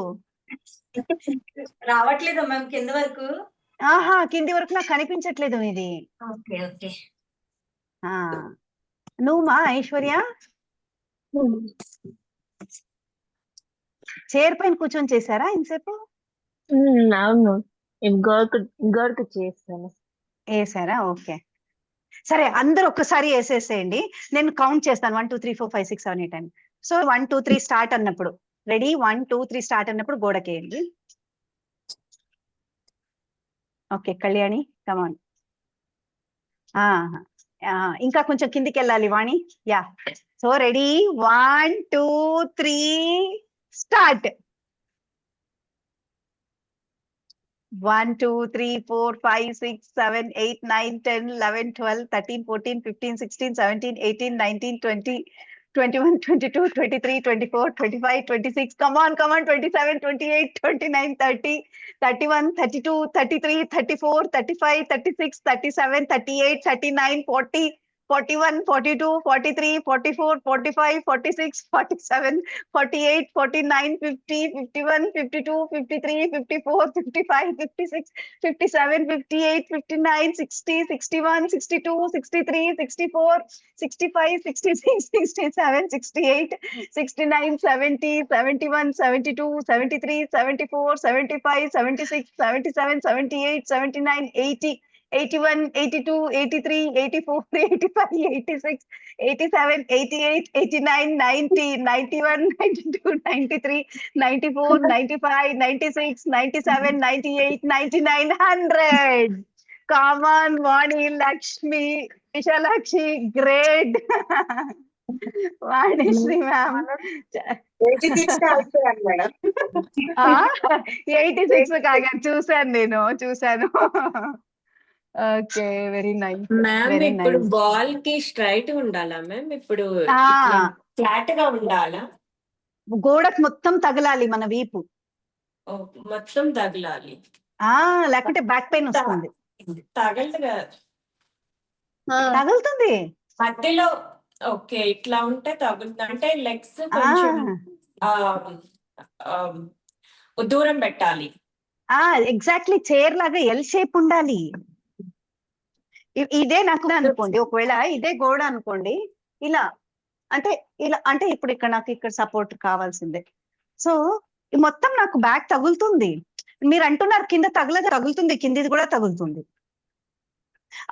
రావట్లేదా మ్యామ్ కింద వరకు? కింది వరకు నాకు కనిపించట్లేదు ఇది. Okay okay. నువ్వు మా ఐశ్వర్య చైర్ పైన కూర్చొని చేశారా ఇంతసేపు? అవును, గోడకు చేస్తాను. వేసారా? ఓకే సరే, అందరు ఒక్కసారి వేసేసేయండి, నేను కౌంట్ చేస్తాను. 1 2 3 4 5 6 7 8 9. సో 1 2 3 స్టార్ట్ అన్నప్పుడు రెడీ, 1 2 3 స్టార్ట్ అన్నప్పుడు గోడకేయండి. Okay Kalyani come on. ఇంకా కొంచెం కిందికి వెళ్ళాలి Vani. Yeah so ready, 1 2 3 start. 1 2 3 4 5 6 7 8 9 10 11 12 13 14 15 16 17 18 19 20 21 22 23 24 25 26 come on 27 28 29 30 31 32 33 34 35 36 37 38 39 40 41 42 43 44 45 46 47 48 49 50 51 52 53 54 55 56 57 58 59 60 61 62 63 64 65 66 67 68 69 70 71 72 73 74 75 76 77 78 79 80 81, 82, 83, 84, 85, 86, 87, 88, 89, 90, 91, 92, 93, 94, 95, 96, 97, 98, 99, 100. Come on, Vani, Lakshmi, Vishalakshi, great. Vanishri ma'am. 86 అయిపోయాను మేడం. 86 కాగా చూసాను. Okay, very nice, ma'am very ఇప్పుడు నైస్. బాల్ కి స్ట్రైట్ ఉండాలా మ్యామ్? ఇప్పుడు ఇట్లా ఫ్లాట్ గా ఉండాలా? గోడకు మొత్తం తగలాలి మన వీపు. ఓ, మొత్తం తగలాలి. లేకుంటే బ్యాక్ పెయిన్ వస్తుంది. తగలదుగా, తగులుతుంది. మధ్యలో ఓకే ఇట్లా ఉంటే తగులుతుంది. అంటే లెగ్స్ కొంచెం దూరం పెట్టాలి. ఎగ్జాక్ట్లీ చైర్ లాగా ఎల్ షేప్ ఉండాలి. ఇదే నాకు అనుకోండి, ఒకవేళ ఇదే గోడ అనుకోండి, ఇలా అంటే ఇప్పుడు ఇక్కడ నాకు ఇక్కడ సపోర్ట్ కావాల్సిందే. సో మొత్తం నాకు బ్యాక్ తగులుతుంది. మీరు అంటున్నారు కింద తగులుతుంది, కిందిది కూడా తగులుతుంది.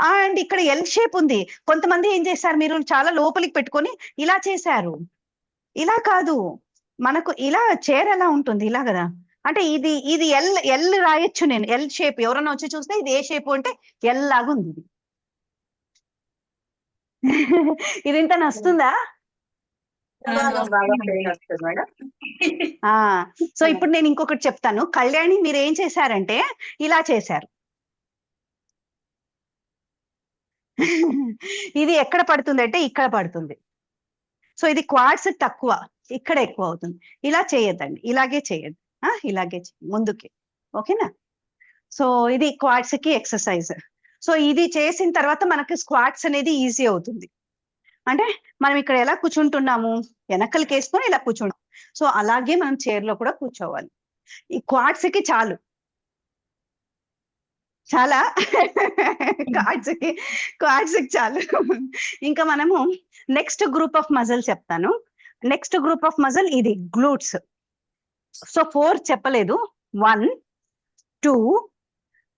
అండ్ ఇక్కడ ఎల్ షేప్ ఉంది. కొంతమంది ఏం చేశారు, మీరు చాలా లోపలికి పెట్టుకొని ఇలా చేశారు. ఇలా కాదు, మనకు ఇలా చైర్ ఎలా ఉంటుంది, ఇలా కదా. అంటే ఇది ఎల్ రాయొచ్చు నేను, ఎల్ షేప్. ఎవరైనా వచ్చి చూస్తే ఇది ఏ షేప్ అంటే ఎల్ లాగా ఉంది ఇది. ఇది ఇంత నస్తుందా? బాగా పెయిన్ వస్తుంది మేడం. సో ఇప్పుడు నేను ఇంకొకటి చెప్తాను. కళ్యాణి మీరు ఏం చేశారంటే ఇలా చేశారు. ఇది ఎక్కడ పడుతుంది అంటే ఇక్కడ పడుతుంది. సో ఇది క్వాడ్స్ తక్కువ, ఇక్కడ ఎక్కువ అవుతుంది. ఇలా చేయొద్దండి, ఇలాగే చేయండి, ఇలాగే ముందుకి. ఓకేనా? సో ఇది క్వాడ్స్ కి ఎక్సర్సైజ్. సో ఇది చేసిన తర్వాత మనకి స్క్వాట్స్ అనేది ఈజీ అవుతుంది. అంటే మనం ఇక్కడ ఎలా కూర్చుంటున్నాము, వెనకలకి వేసుకొని ఇలా కూర్చుంటాం. సో అలాగే మనం చైర్ లో కూడా కూర్చోవాలి. ఈ క్వాడ్స్ కి చాలా క్వాడ్స్ కి చాలు. ఇంకా మనము నెక్స్ట్ గ్రూప్ ఆఫ్ మజిల్ చెప్తాను. నెక్స్ట్ గ్రూప్ ఆఫ్ మజిల్ ఇది గ్లూట్స్. సో 4 చెప్పలేదు, 1, 2,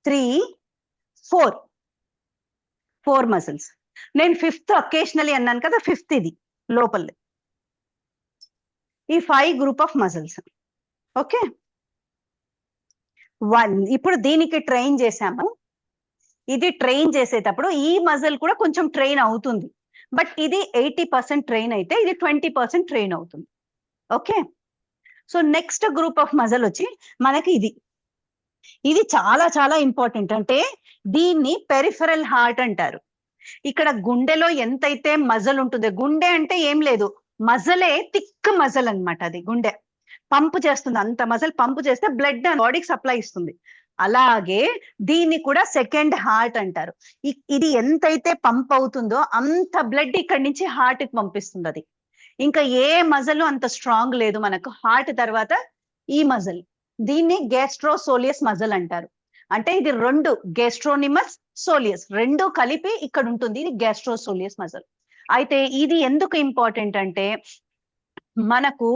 3, 4 మజిల్స్. నేను 5th అకేషనలీ అన్నాను కదా, 5th ఇది లోపల. ఈ 5 గ్రూప్ ఆఫ్ మజిల్స్. ఓకే, 1 ఇప్పుడు దీనికి ట్రైన్ చేసాము. ఇది ట్రైన్ చేసేటప్పుడు ఈ మజిల్ కూడా కొంచెం ట్రైన్ అవుతుంది. బట్ ఇది 80% ట్రైన్ అయితే ఇది 20% ట్రైన్ అవుతుంది. Okay, so next group of muscle వచ్చి మనకి ఇది చాలా చాలా ఇంపార్టెంట్. అంటే దీన్ని పెరిఫెరల్ హార్ట్ అంటారు. ఇక్కడ గుండెలో ఎంతైతే మజల్ ఉంటుందో, గుండె అంటే ఏం లేదు, మజలే థిక్ మజల్ అన్నమాట. అది గుండె పంపు చేస్తుంది, అంత మజల్ పంపు చేస్తే బ్లడ్ బాడీకి సప్లై ఇస్తుంది. అలాగే దీన్ని కూడా సెకండ్ హార్ట్ అంటారు. ఇది ఎంతైతే పంప్ అవుతుందో అంత బ్లడ్ ఇక్కడి నుంచి హార్ట్ కి పంపిస్తుంది. అది ఇంకా ఏ మజల్ అంత స్ట్రాంగ్ లేదు మనకు. హార్ట్ తర్వాత ఈ మజల్, దీన్ని గ్యాస్ట్రోసోలియస్ మజల్ అంటారు. అంటే ఇది 2 గ్యాస్ట్రోనిమస్ సోలియస్ 2 కలిపి ఇక్కడ ఉంటుంది. ఇది గ్యాస్ట్రోసోలియస్ మజల్. అయితే ఇది ఎందుకు ఇంపార్టెంట్ అంటే మనకు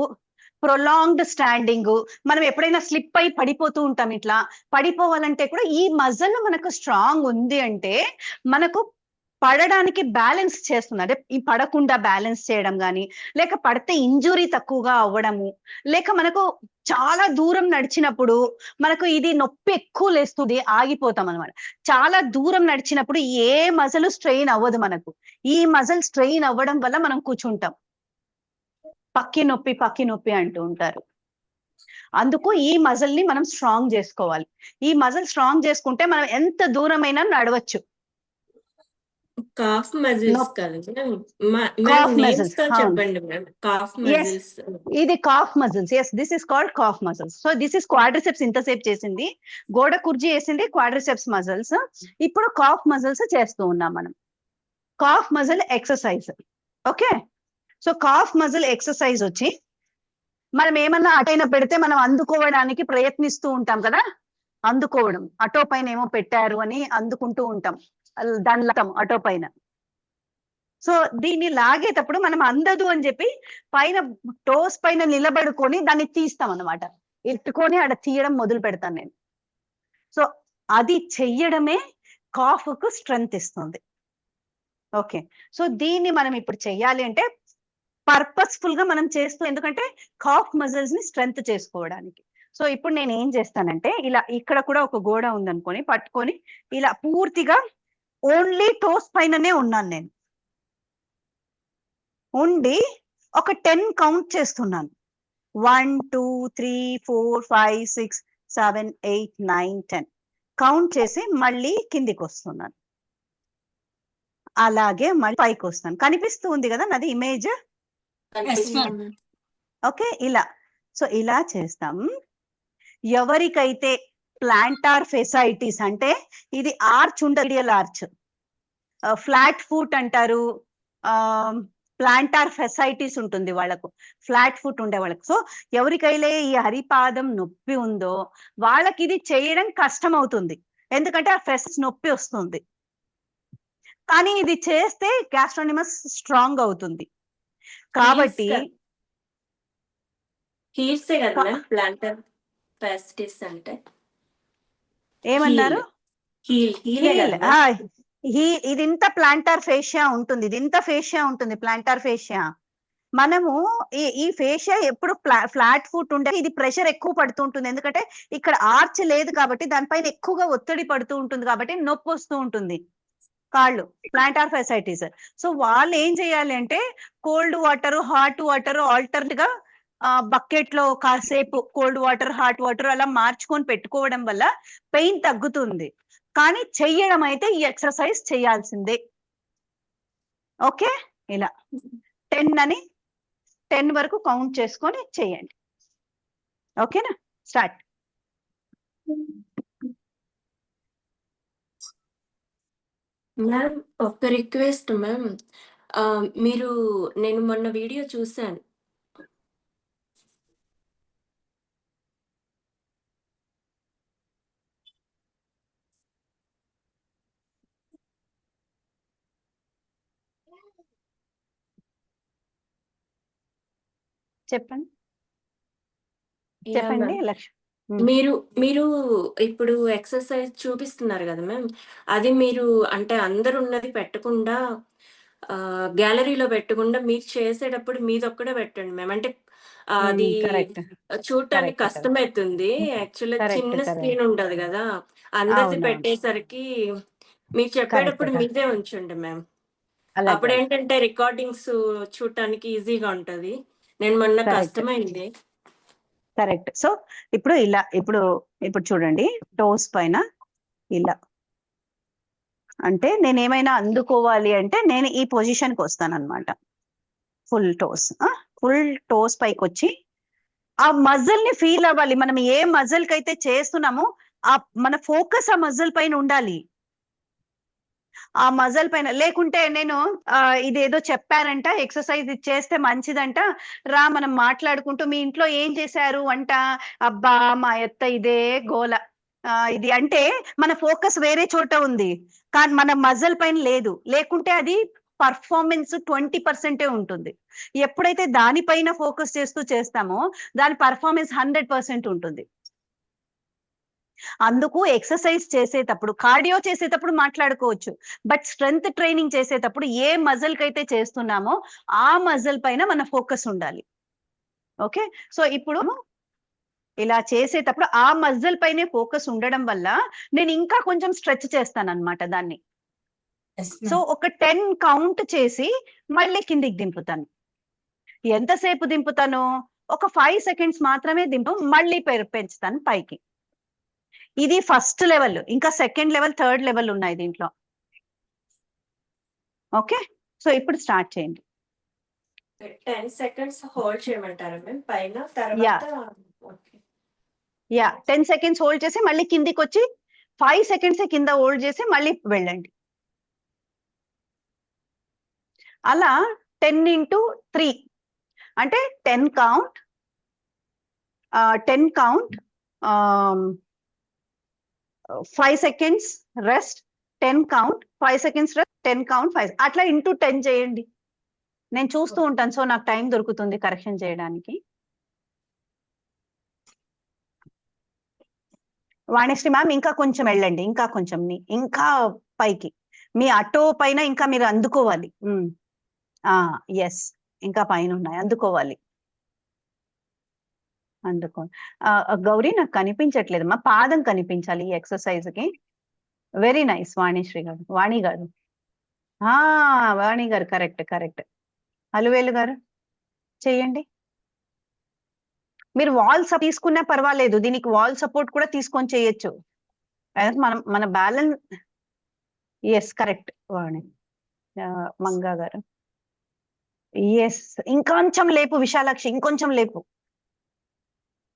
ప్రొలాంగ్డ్ స్టాండింగ్, మనం ఎప్పుడైనా స్లిప్ అయి పడిపోతూ ఉంటాం. ఇట్లా పడిపోవాలంటే కూడా ఈ మజల్ మనకు స్ట్రాంగ్ ఉంది అంటే మనకు పడడానికి బ్యాలెన్స్ చేస్తుంది. అంటే ఈ పడకుండా బ్యాలెన్స్ చేయడం కానీ, లేక పడితే ఇంజురీ తక్కువగా అవ్వడము, లేక మనకు చాలా దూరం నడిచినప్పుడు మనకు ఇది నొప్పి ఎక్కువ లేస్తుంది, ఆగిపోతాం అనమాట. చాలా దూరం నడిచినప్పుడు ఏ మజల్ స్ట్రెయిన్ అవ్వదు మనకు. ఈ మజల్ స్ట్రెయిన్ అవ్వడం వల్ల మనం కూర్చుంటాం. పక్కి నొప్పి అంటూ ఉంటారు. అందుకు ఈ మజల్ ని మనం స్ట్రాంగ్ చేసుకోవాలి. ఈ మజల్ స్ట్రాంగ్ చేసుకుంటే మనం ఎంత దూరమైనా నడవచ్చు. కాఫ్ మజిల్స్ కదా Calf muscles, చెప్పండి మ్యామ్. కాఫ్ మజిల్స్, ఇది calf muscles. Yes, this is called calf muscles. So this is quadriceps. ఇంతసేపు చేసింది గోడ కుర్జీ వేసింది క్వాడ్రిసెప్స్ మజిల్స్. ఇప్పుడు కాఫ్ మజిల్స్ చేస్తూ ఉన్నాం మనం. Calf muscle exercise. Okay, so calf muscle exercise వచ్చి మనం ఏమన్నా అటైనా పెడితే మనం అందుకోవడానికి ప్రయత్నిస్తూ ఉంటాం కదా. అందుకోవడం, అటో పైన ఏమో పెట్టారు అని అందుకుంటూ ఉంటాం, దాని అటో పైన. సో దీన్ని లాగేటప్పుడు మనం అందదు అని చెప్పి పైన టోస్ పైన నిలబడుకొని దాన్ని తీస్తాం అనమాట. ఎత్తుకొని ఆడ తీయడం మొదలు పెడతాను నేను. సో అది చెయ్యడమే కాఫ్ కు స్ట్రెంగ్త్ ఇస్తుంది. ఓకే, సో దీన్ని మనం ఇప్పుడు చెయ్యాలి అంటే పర్పస్ఫుల్ గా మనం చేస్తూ, ఎందుకంటే కాఫ్ మజిల్స్ ని స్ట్రెంగ్త్ చేసుకోవడానికి. సో ఇప్పుడు నేను ఏం చేస్తానంటే ఇలా ఇక్కడ కూడా ఒక గోడ ఉందనుకొని పట్టుకొని ఇలా పూర్తిగా ఓన్లీ టోస్ పైననే ఉన్నాను నేను. ఉండి ఒక 10 కౌంట్ చేస్తున్నాను. 1 2 3 4 5 6 7 8 9 10 కౌంట్ చేసి మళ్ళీ కిందికి వస్తున్నాను. అలాగే మళ్ళీ పైకి వస్తాను. కనిపిస్తూ ఉంది కదా నాది ఇమేజ్? ఓకే, ఇలా. సో ఇలా చేస్తాం. ఎవరికైతే ప్లాంటార్ ఫెసైటిస్ అంటే ఇది ఆర్చ్ ఉండదు, ఆర్చ్ ఫ్లాట్ ఫుట్ అంటారు, ప్లాంటార్ ఫెసైటిస్ ఉంటుంది వాళ్ళకు, ఫ్లాట్ ఫుట్ ఉండే వాళ్ళకు. సో ఎవరికైతే ఈ హరిపాదం నొప్పి ఉందో వాళ్ళకి ఇది చేయడం కష్టం అవుతుంది, ఎందుకంటే ఆ ఫెసైటిస్ నొప్పి వస్తుంది. కానీ ఇది చేస్తే గ్యాస్ట్రోనిమస్ స్ట్రాంగ్ అవుతుంది. కాబట్టి హీల్సే కదా మ్యామ్ ప్లాంటర్ ఫెసిటిస్ అంటే? ఏమన్నారు? హీలే హీల్, కదా ఇది ఇంత ప్లాంటార్ ఫేషియా ఉంటుంది, ఇది ఇంత ఫేషియా ఉంటుంది, ప్లాంటార్ ఫేషియా. మనము ఈ ఫేషియా ఎప్పుడు ఫ్లాట్ ఫుట్ ఉండే ఇది ప్రెషర్ ఎక్కువ పడుతూ ఉంటుంది, ఎందుకంటే ఇక్కడ ఆర్చ్ లేదు కాబట్టి దానిపైన ఎక్కువగా ఒత్తిడి పడుతూ ఉంటుంది కాబట్టి నొప్పి వస్తూ ఉంటుంది కాళ్ళు, ప్లాంటార్ ఫెసైటిస్. సో వాళ్ళు ఏం చేయాలి అంటే cold water hot water alternate గా బకెట్ లో కాసేపు కోల్డ్ వాటర్ హాట్ వాటర్ అలా మార్చుకొని పెట్టుకోవడం వల్ల పెయిన్ తగ్గుతుంది. కానీ చెయ్యడం అయితే ఈ ఎక్సర్సైజ్ చేయాల్సిందే. ఓకే, ఇలా 10 వరకు కౌంట్ చేసుకొని చేయండి. ఓకేనా, స్టార్ట్. మ్యామ్ ఒక రిక్వెస్ట్ మ్యామ్, మీరు నేను మొన్న వీడియో చూశాను. చెప్పండి Yeah, చెప్పండి ma'am. లక్ష్మి. మీరు ఇప్పుడు ఎక్సర్సైజ్ చూపిస్తున్నారు కదా మ్యామ్, అది మీరు అంటే అందరు ఉన్నది పెట్టకుండా గ్యాలరీలో పెట్టకుండా మీరు చేసేటప్పుడు మీదొక్కడే పెట్టండి మ్యామ్. అంటే అది కరెక్ట్, చూడటానికి correct. కష్టమవుతుంది. యాక్చువల్గా Correct, చిన్న correct. స్క్రీన్ ఉంటది కదా, అందరిది అవునవును. పెట్టేసరికి మీరు చెప్పేటప్పుడు correct. మీదే ఉంచండి మ్యామ్. అలాగే, అప్పుడు ఏంటంటే రికార్డింగ్స్ చూడటానికి ఈజీగా ఉంటది. నేను మొన్న Correct. కష్టమైంది. కరెక్ట్. సో ఇప్పుడు ఇలా, ఇప్పుడు చూడండి టోస్ పైన ఇలా, అంటే నేను ఏమైనా అందుకోవాలి అంటే నేను ఈ పొజిషన్ కి వస్తాను అనమాట. ఫుల్ టోస్ పైకి వచ్చి ఆ మజిల్ ని ఫీల్ అవ్వాలి. మనం ఏ మజిల్ కి అయితే చేస్తున్నామో ఆ మన ఫోకస్ ఆ మజిల్ పైన ఉండాలి, ఆ మజల్ పైన. లేకుంటే నేను ఇదేదో చెప్పారంట ఎక్సర్సైజ్ ఇది చేస్తే మంచిదంట, రా మనం మాట్లాడుకుంటూ మీ ఇంట్లో ఏం చేశారు అంట, అబ్బా మా అత్త ఇదే గోల, ఇది అంటే మన ఫోకస్ వేరే చోట ఉంది కానీ మన మజల్ పైన లేదు. లేకుంటే అది పర్ఫార్మెన్స్ 20% ఉంటుంది. ఎప్పుడైతే దానిపైన ఫోకస్ చేస్తూ చేస్తామో దాని పర్ఫార్మెన్స్ 100% ఉంటుంది. అందుకు ఎక్సర్సైజ్ చేసేటప్పుడు, కార్డియో చేసేటప్పుడు మాట్లాడుకోవచ్చు, బట్ స్ట్రెంగ్త్ ట్రైనింగ్ చేసేటప్పుడు ఏ మజిల్ కి అయితే చేస్తున్నామో ఆ మజిల్ పైన మన ఫోకస్ ఉండాలి. ఓకే, సో ఇప్పుడు ఇలా చేసేటప్పుడు ఆ మజిల్ పైనే ఫోకస్ ఉండడం వల్ల నేను ఇంకా కొంచెం స్ట్రెచ్ చేస్తాను అనమాట దాన్ని. సో ఒక 10 కౌంట్ చేసి మళ్ళీ కిందికి దింపుతాను. ఎంతసేపు దింపుతాను? ఒక 5 సెకండ్స్ మాత్రమే మళ్ళీ పెంచుతాను పైకి. ఇది ఫస్ట్ లెవెల్, ఇంకా సెకండ్ లెవెల్, థర్డ్ లెవెల్ ఉన్నాయి దీంట్లో. ఓకే, సో ఇప్పుడు స్టార్ట్ చేయండి. 10 సెకండ్స్ హోల్డ్ చేయమంటారా మ్యామ్ పైన? తర్వాత 10 సెకండ్స్ హోల్డ్ చేసి మళ్ళీ కిందికి వచ్చి 5 సెకండ్స్ కింద హోల్డ్ చేసి మళ్ళీ వెళ్ళండి. అలా 10 into 3 అంటే 10 count, 5 seconds rest, 10 count, 5 seconds rest, 10 count, 5 అట్లా ఇంటూ 10 చేయండి. నేను చూస్తూ ఉంటాను, సో నాకు టైం దొరుకుతుంది కరెక్షన్ చేయడానికి. వాణిశ్రీ మ్యామ్ ఇంకా కొంచెం వెళ్ళండి, ఇంకా కొంచెం ఇంకా పైకి, మీ అటో పైన ఇంకా మీరు అందుకోవాలి. ఎస్, ఇంకా పైన ఉన్నాయి, అందుకోవాలి. గౌరీ నాకు కనిపించట్లేదమ్మా, పాదం కనిపించాలి ఈ ఎక్సర్సైజ్ కి. వెరీ నైస్ వాణిశ్రీ గారు, వాణి గారు, వాణి గారు కరెక్ట్ కరెక్ట్. అలువేలు గారు చెయ్యండి. మీరు వాల్ తీసుకున్నా పర్వాలేదు, దీనికి వాల్ సపోర్ట్ కూడా తీసుకొని చేయొచ్చు. మన బ్యాలెన్స్. ఎస్ కరెక్ట్ వాణి. మంగా గారు ఎస్, ఇంకొంచెం లేపు విశాలాక్షి, ఇంకొంచెం లేపు,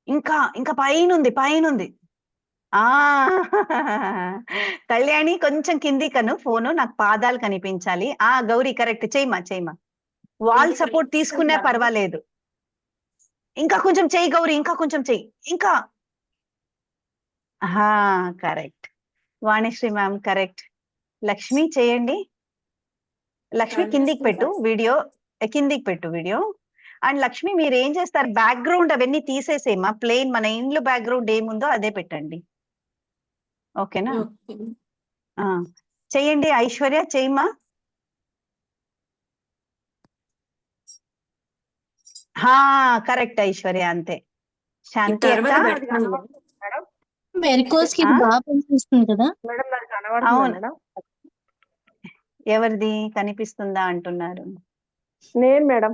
ఇంకా ఇంకా పైనుంది. కళ్యాణి కొంచెం కింది కను ఫోను, నాకు పాదాలు కనిపించాలి. గౌరీ కరెక్ట్, చేయమా. వాల్ సపోర్ట్ తీసుకున్నా పర్వాలేదు, ఇంకా కొంచెం చెయ్యి గౌరీ, ఇంకా కొంచెం చెయ్యి, ఇంకా. Correct Vanisri ma'am correct. Lakshmi చేయండి. లక్ష్మి కిందికి పెట్టు వీడియో, కిందికి పెట్టు వీడియో. అండ్ లక్ష్మి మీరు ఏం చేస్తారు, బ్యాక్గ్రౌండ్ అవన్నీ తీసేసేమా, ప్లెయిన్ మన ఇండ్లు బ్యాక్గ్రౌండ్ ఏముందో అదే పెట్టండి, ఓకేనా? చెయ్యండి. ఐశ్వర్య చేయమా. కరెక్ట్ ఐశ్వర్య, అంతే. శాంతి అక్క వెరికోస్ కి బాగా పనిచేస్తుంది కదా మేడం, నాకు కనబడుతుంది మేడం. ఎవరిది కనిపిస్తుందా అంటున్నారు? నేను మేడం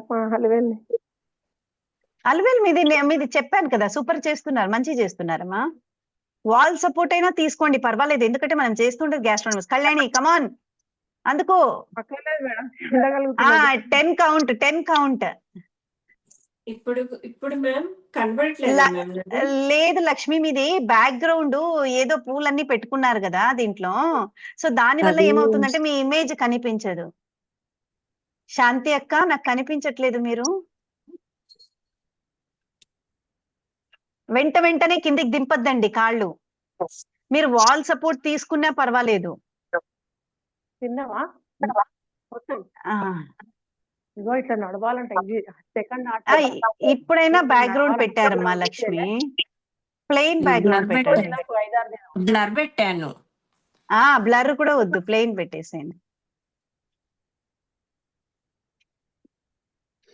అలివేల్ మీది చెప్పాను కదా, సూపర్ చేస్తున్నారు, మంచి చేస్తున్నారమ్మా. వాల్ సపోర్ట్ అయినా తీసుకోండి పర్వాలేదు, ఎందుకంటే మనం చేస్తుంటే గ్యాస్ట్రోనమస్. కళ్యాణి కమాన్, అందుకో. 10 కౌంట్. ఇప్పుడు మ్యామ్ కనబడట్లేదు. లేదు లక్ష్మి, మీది బ్యాక్గ్రౌండ్ ఏదో పూలన్నీ పెట్టుకున్నారు కదా దీంట్లో, సో దాని వల్ల ఏమవుతుందంటే మీ ఇమేజ్ కనిపించదు. శాంతి అక్క నాకు కనిపించట్లేదు, మీరు వెంటనే కిందికి దింపద్దండి కాళ్ళు, మీరు వాల్ సపోర్ట్ తీసుకున్నా పర్వాలేదు. తిన్నావా? ఇగో ఇట్లా నడవాలంటే సెకండ్ ఇప్పుడైనా బ్యాక్గ్రౌండ్ పెట్టారమ్మా లక్ష్మి, ప్లెయిన్ బ్యాక్గ్రౌండ్ పెట్టండి. బ్లర్ పెట్టాను. బ్లర్ కూడా వద్దు, ప్లెయిన్ పెట్టేసేయండి.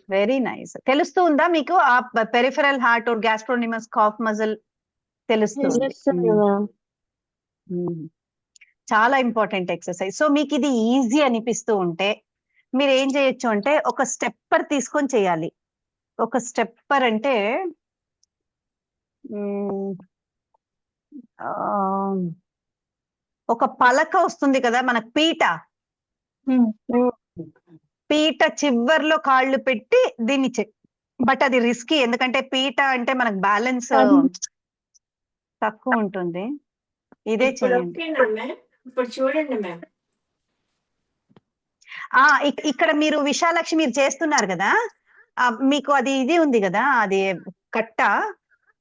Very nice. తెలుస్తూ ఉందా మీకు ఆ peripheral heart or gastrocnemius calf muscle తెలుస్తుంది? చాలా ఇంపార్టెంట్ ఎక్సర్సైజ్. సో మీకు ఇది ఈజీ అనిపిస్తూ ఉంటే మీరు ఏం చేయొచ్చు అంటే, ఒక స్టెప్పర్ తీసుకొని చేయాలి. ఒక స్టెప్పర్ అంటే ఒక పలక వస్తుంది కదా మనకు, పీట చివర్లో కాళ్ళు పెట్టి దీన్ని బట్ అది రిస్కీ, ఎందుకంటే పీట అంటే మనకు బ్యాలెన్స్ తక్కువ ఉంటుంది. ఇదే చేయండి. ఇప్పుడు చూడండి మ్యామ్, ఇక్కడ మీరు విశాలాక్షి మీరు చేస్తున్నారు కదా, మీకు అది ఇది ఉంది కదా, అది కట్ట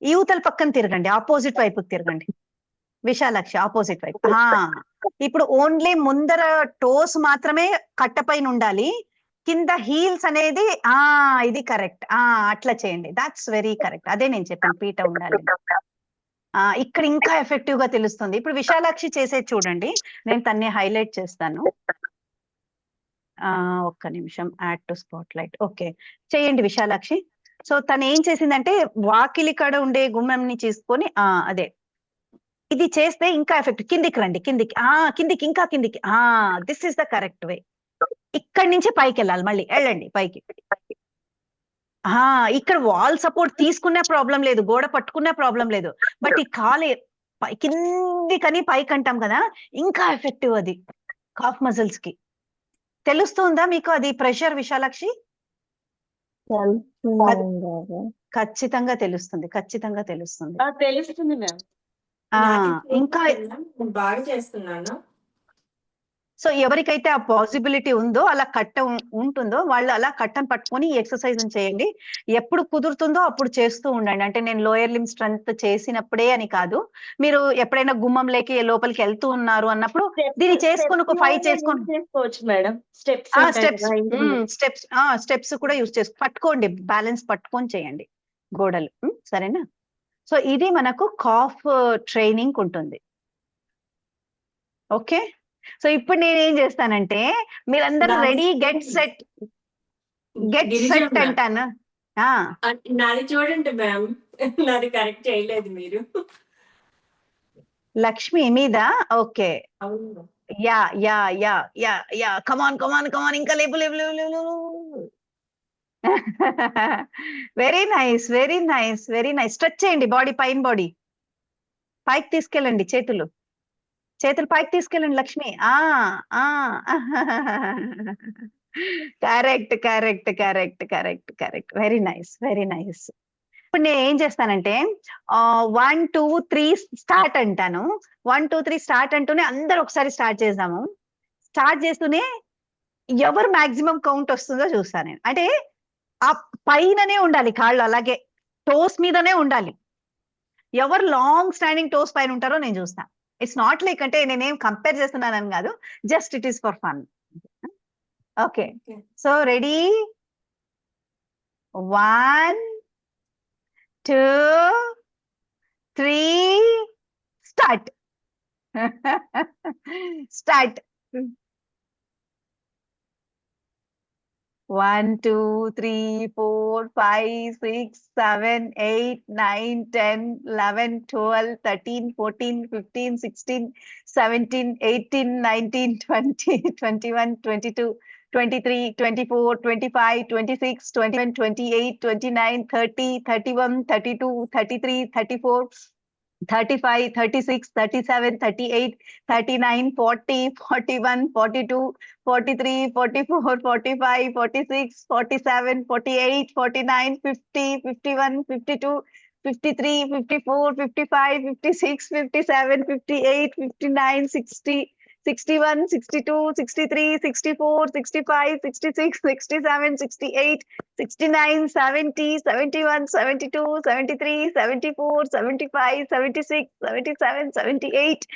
యువతల పక్కన తిరగండి, ఆపోజిట్ వైపు తిరగండి విశాలాక్షి, ఆపోజిట్ వైపు. ఇప్పుడు ఓన్లీ ముందర టోస్ మాత్రమే కట్ట పైన ఉండాలి, కింద హీల్స్ అనేది ఇది కరెక్ట్. అట్లా చేయండి, దాట్స్ వెరీ కరెక్ట్. అదే నేను చెప్పాను, పీట ఉండాలి. ఇక్కడ ఇంకా ఎఫెక్టివ్ గా తెలుస్తుంది. ఇప్పుడు విశాలాక్షి చేసేది చూడండి, నేను తన్ని హైలైట్ చేస్తాను. ఒక్క నిమిషం, add to spot light. Okay, చేయండి విశాలాక్షి. సో తను ఏం చేసిందంటే, వాకిలి కాడ ఉండే గుమ్మంని తీసుకొని అదే ఇది చేస్తే ఇంకా ఎఫెక్ట్. కిందికి రండి, కిందికి ఇంకా కిందికి. This is the correct way. ఇక్కడి నుంచి పైకి వెళ్ళాలి, మళ్ళీ వెళ్ళండి పైకి. ఇక్కడ వాల్ సపోర్ట్ తీసుకునే ప్రాబ్లం లేదు, గోడ పట్టుకునే ప్రాబ్లం లేదు, బట్ ఈ కాలు కిందికని పైకి అంటాం కదా, ఇంకా ఎఫెక్టివ్ అది కాఫ్ మజిల్స్ కి. తెలుస్తుందా మీకు అది ప్రెషర్ విశాలాక్షి? ఖచ్చితంగా తెలుస్తుంది, తెలుస్తుంది మ్యామ్. ఇంకా బాగా చేస్తున్నాను. సో ఎవరికైతే ఆ పాసిబిలిటీ ఉందో, అలా కట్ట ఉంటుందో, వాళ్ళు అలా కట్టను పట్టుకొని ఈ ఎక్సర్సైజ్ చేయండి. ఎప్పుడు కుదురుతుందో అప్పుడు చేస్తూ ఉండండి. అంటే నేను లోయర్ లిమ్ స్ట్రెంత్ చేసినప్పుడే అని కాదు, మీరు ఎప్పుడైనా గుమ్మం లేకి లోపలికి వెళ్తూ ఉన్నారు అన్నప్పుడు దీన్ని చేసుకొని ఒక 5 చేసుకోవచ్చు మేడం. స్టెప్స్ కూడా యూజ్ పట్టుకోండి, బ్యాలెన్స్ పట్టుకొని చేయండి గోడలు, సరేనా? సో ఇది మనకు కాఫ్ ట్రైనింగ్ ఉంటుంది. ఓకే, సో ఇప్పుడు నేను ఏం చేస్తానంటే మీరందరూ నాది ready get set Girija ma'am అంటాను. నాది చూడండి మ్యామ్, నాది కరెక్ట్ చేయలేదు మీరు. లక్ష్మి మీద ఓకే, అవును yeah yeah yeah yeah yeah come on come on come on, ఇంకా లేపు లేపు లేపు లేపు very nice very nice very nice. Stretch చేయండి బాడీ, పైన బాడీ పైకి తీసుకెళ్ళండి, చేతులు పైకి తీసుకెళ్ళండి Lakshmi. Correct correct correct correct correct, very nice very nice. ఇప్పుడు నేను ఏం చేస్తానంటే 1 2 3 స్టార్ట్ అంటాను. 1 2 3 స్టార్ట్ అంటూనే అందరు ఒకసారి స్టార్ట్ చేద్దాము. స్టార్ట్ చేస్తూనే ఎవరు మాక్సిమం కౌంట్ వస్తుందో చూస్తాను నేను. అంటే ఆ పైననే ఉండాలి కాళ్ళు, అలాగే టోస్ మీదనే ఉండాలి. ఎవరు లాంగ్ స్టాండింగ్ టోస్ పైన ఉంటారో నేను చూస్తాను. ఇట్స్ నాట్ లైక్ అంటే నేనేం కంపేర్ చేస్తున్నానని కాదు, just it is for fun. Okay, so ready, 1 2 3 start. Start. 1 2 3 4 5 6 7 8 9 10 11 12 13 14 15 16 17 18 19 20 21 22 23 24 25 26 27 28 29 30 31 32 33 34 35 36 37 38 39 40 41 42 43 44 45 46 47 48 49 50 51 52 53 54 55 56 57 58 59 60 61 62 63 64 65 66 67 68 69 70 71 72 73 74 75 76 77 78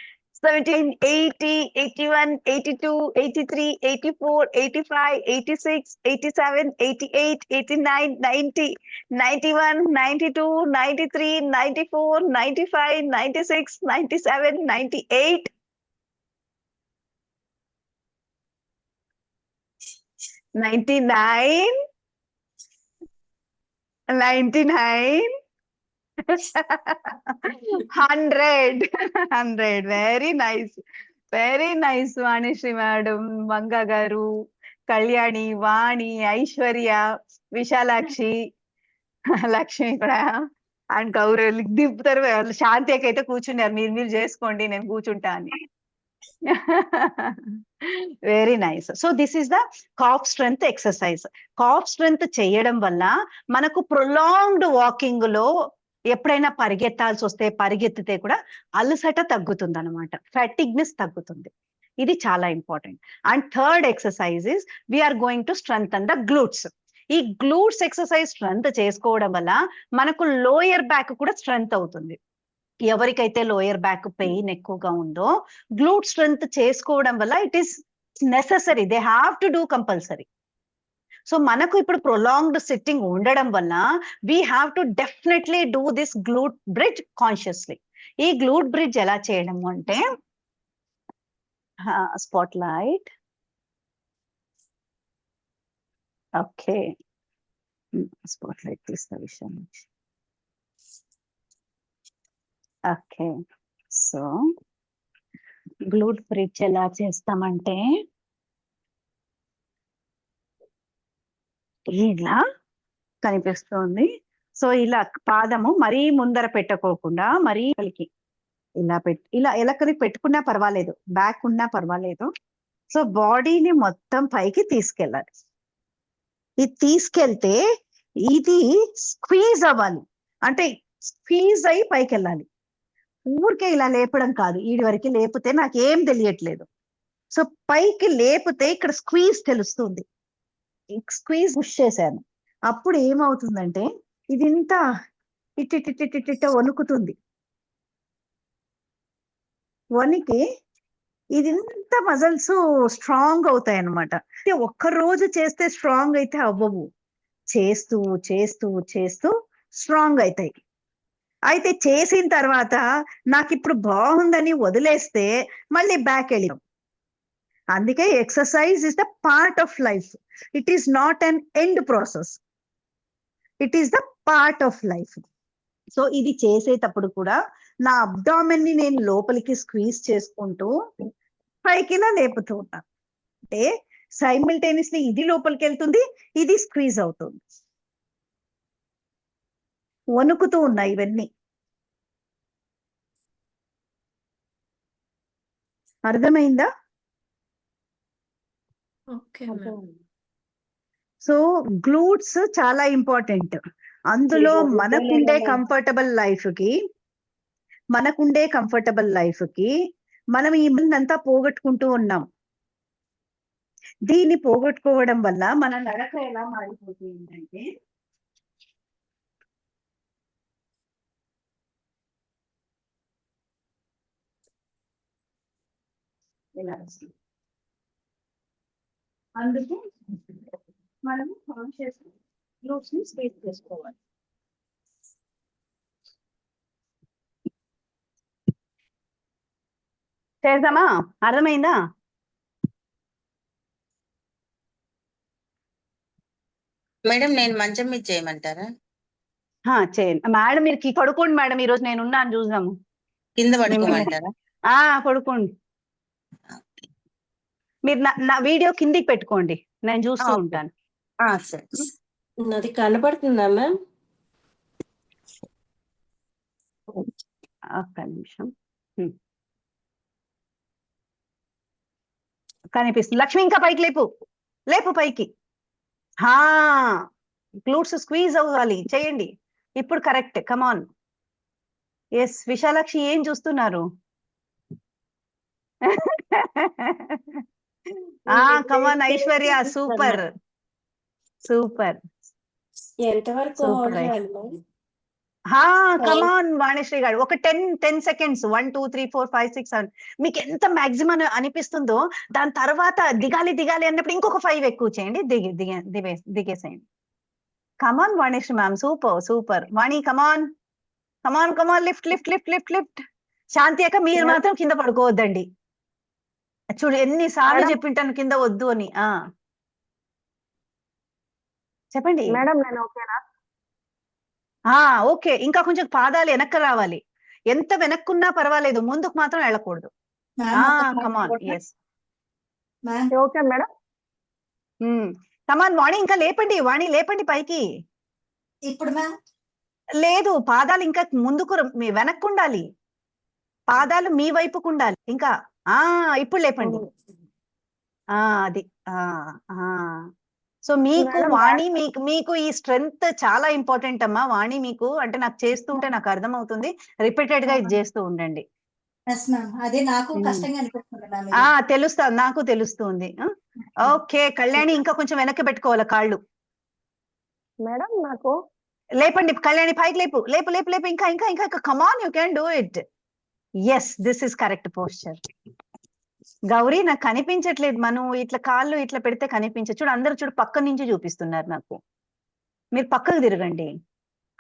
17 80 81 82 83 84 85 86 87 88 89 90 91 92 93 94 95 96 97 98 99 99 100 100. Very nice very nice. Vanisri madam, Manga గారు, కళ్యాణి, వాణి, ఐశ్వర్య, విశాలాక్షి, లక్ష్మి కూడా, అండ్ గౌరవ్ దింపుతారు. శాంతి అయితే కూర్చున్నారు, మీరు చేసుకోండి నేను కూర్చుంటా అని. Very nice. So this is the calf strength exercise. Calf strength చేయడం వల్ల మనకు ప్రొలాంగ్డ్ వాకింగ్ లో ఎప్పుడైనా పరిగెత్తాల్సి వస్తే పరిగెత్తితే కూడా అలసట తగ్గుతుంది అనమాట, ఫాటిగ్నెస్ తగ్గుతుంది. ఇది చాలా important. And third exercise is we're going to strengthen the glutes. ఈ గ్లూట్స్ ఎక్సర్సైజ్ స్ట్రెంగ్త్ చేసుకోవడం వల్ల మనకు లోయర్ బ్యాక్ కూడా స్ట్రెంగ్త్ అవుతుంది. ఎవరికైతే లోయర్ బ్యాక్ పెయిన్ ఎక్కువగా ఉందో గ్లూట్ స్ట్రెంగ్త్ చేసుకోవడం వల్ల it is necessary, they have to do compulsory. So మనకు ఇప్పుడు ప్రొలాంగ్డ్ సిట్టింగ్ ఉండడం వల్ల we have to definitely do this గ్లూట్ bridge consciously. ఈ గ్లూట్ బ్రిడ్జ్ ఎలా చేయడం అంటే, spot light, okay spot light తీస్తా విషయం. ఓకే, సో గ్లూట్ బ్రిడ్జ్ ఎలా చేస్తామంటే ఇలా కనిపిస్తుంది. సో ఇలా పాదము మరీ ముందర పెట్టకోకుండా మరీ పలికి ఇలా ఇలా ఎలకని పెట్టుకున్నా పర్వాలేదు, బ్యాక్ ఉన్నా పర్వాలేదు. సో బాడీని మొత్తం పైకి తీసుకెళ్ళాలి. ఇది తీసుకెళ్తే ఇది స్క్వీజ్ అవ్వాలి, అంటే స్క్వీజ్ అయి పైకి వెళ్ళాలి. ఊరికే ఇలా లేపడం కాదు, ఈడి వరకు లేపితే నాకేం తెలియట్లేదు. సో పైకి లేపితే ఇక్కడ స్క్వీజ్ తెలుస్తుంది. స్క్వీజ్ పుష్ చేశాను, అప్పుడు ఏమవుతుందంటే ఇది ఇంత ఇట్టిట్టిట్టిట్టిట్ట వణుకుతుంది. వణికి ఇది ఇంత మజిల్స్ స్ట్రాంగ్ అవుతాయి అన్నమాట. అంటే ఒక్కరోజు చేస్తే స్ట్రాంగ్ అయితే అవ్వవు, చేస్తూ చేస్తూ చేస్తూ స్ట్రాంగ్ అవుతాయి. అయితే చేసిన తర్వాత నాకు ఇప్పుడు బాగుందని వదిలేస్తే మళ్ళీ బ్యాక్ వెళ్ళాం. అందుకే exercise is the part of life. It is not an end process, it is the part of life. So ఇది చేసేటప్పుడు కూడా నా అబ్డామెన్ ని నేను లోపలికి స్క్వీజ్ చేసుకుంటూ పైకిలా లేపుతూ ఉంటాను. అంటే సైమిల్టేనియస్లీ ఇది లోపలికి వెళ్తుంది, ఇది స్క్వీజ్ అవుతుంది. వణుకుతూ ఉన్నాయి ఇవన్నీ. అర్థమైందా? Okay ma'am. సో గ్లూట్స్ చాలా ఇంపార్టెంట్. అందులో మనకుండే కంఫర్టబుల్ లైఫ్ కి మనం ఈ అంతా పోగొట్టుకుంటూ ఉన్నాం. దీన్ని పోగొట్టుకోవడం వల్ల మన నడక ఎలా మారిపోతుందంటే అందుకు మనము కాన్షియస్ గ్లూట్స్ ని స్పేస్ చేసుకోవాలి. చేద్దామా? అర్థమైందా? మేడం నేను మంచం మీద చేయమంటారా? చేయండి మేడం. మీరు పడుకోండి మేడం, ఈ రోజు నేను ఉన్నాను, చూద్దాము. కింద పడుకోమంటారా? పడుకోండి. మీరు నా వీడియో కిందికి పెట్టుకోండి, నేను చూస్తూ ఉంటాను. సరే. అది కనపడుతుందా మ్యామ్? ఒక్క నిమిషం. కనిపిస్తుంది. లక్ష్మి ఇంకా పైకి లేపు పైకి. గ్లూట్స్ స్క్వీజ్ అవ్వాలి, చేయండి. ఇప్పుడు కరెక్ట్. కమాన్. ఎస్ విశాలాక్షి, ఏం చూస్తున్నారు? కమాన్ ఐశ్వర్య, సూపర్. ఎంతవరకు హోల్డ్ చేయాలి మ్యామ్? కమాన్ వాణిశ్రీ గారు, ఒక 10 సెకండ్స్. 1 2 3 4 5 6 7 మీకు ఎంత మాక్సిమం అనిపిస్తుందో దాని తర్వాత దిగాలి అన్నప్పుడు ఇంకొక 5 ఎక్కువ చేయండి, దిగేసేయండి. కమాన్ వాణిశ్రీ మ్యామ్, సూపర్. వాణి కమాన్. లిఫ్ట్. శాంతి అక్క, మీరు మాత్రం కింద పడుకోవద్దండి. చూడు ఎన్నిసార్లు చెప్పింటాను కింద వద్దు అని. చెప్పండి మేడం. నేను ఓకేనా? ఓకే. ఇంకా కొంచెం పాదాలు వెనక్కి రావాలి. ఎంత వెనక్కున్నా పర్వాలేదు, ముందుకు మాత్రం వెళ్ళకూడదు. Come on. Yes okay madam. Come on Vani, ఇంకా లేపండి. వాణి లేపండి పైకి. ఇప్పుడు మ్యామ్ లేదు, పాదాలు ఇంకా ముందుకు వెనక్కు ఉండాలి, పాదాలు మీ వైపుకు ఉండాలి. ఇంకా ఇప్పుడు లేపండి. అది. సో మీకు వాణి, మీకు ఈ స్ట్రెంగ్త్ చాలా ఇంపార్టెంట్ అమ్మా. వాణి మీకు అంటే నాకు చేస్తుంటే నాకు అర్థం అవుతుంది. రిపీటెడ్ గా ఇది చేస్తూ ఉండండి. అదే నాకు కష్టంగా అనిపిస్తుంది. నాకు తెలుస్తుంది. ఓకే కళ్యాణి, ఇంకా కొంచెం వెనక్కి పెట్టుకోవాలి కాళ్ళు. మేడం నాకు లేపండి కళ్యాణి, పైకి లేపు. ఇంకా come on, you can do it. Yes, this is correct posture. Gauri, నాకు కనిపించట్లేదు. మనం ఇట్లా కాళ్ళు ఇట్లా పెడితే కనిపించదు. చూడు, అందరూ చూడు పక్క నుంచి చూపిస్తున్నారు నాకు. మీరు పక్కకు తిరగండి.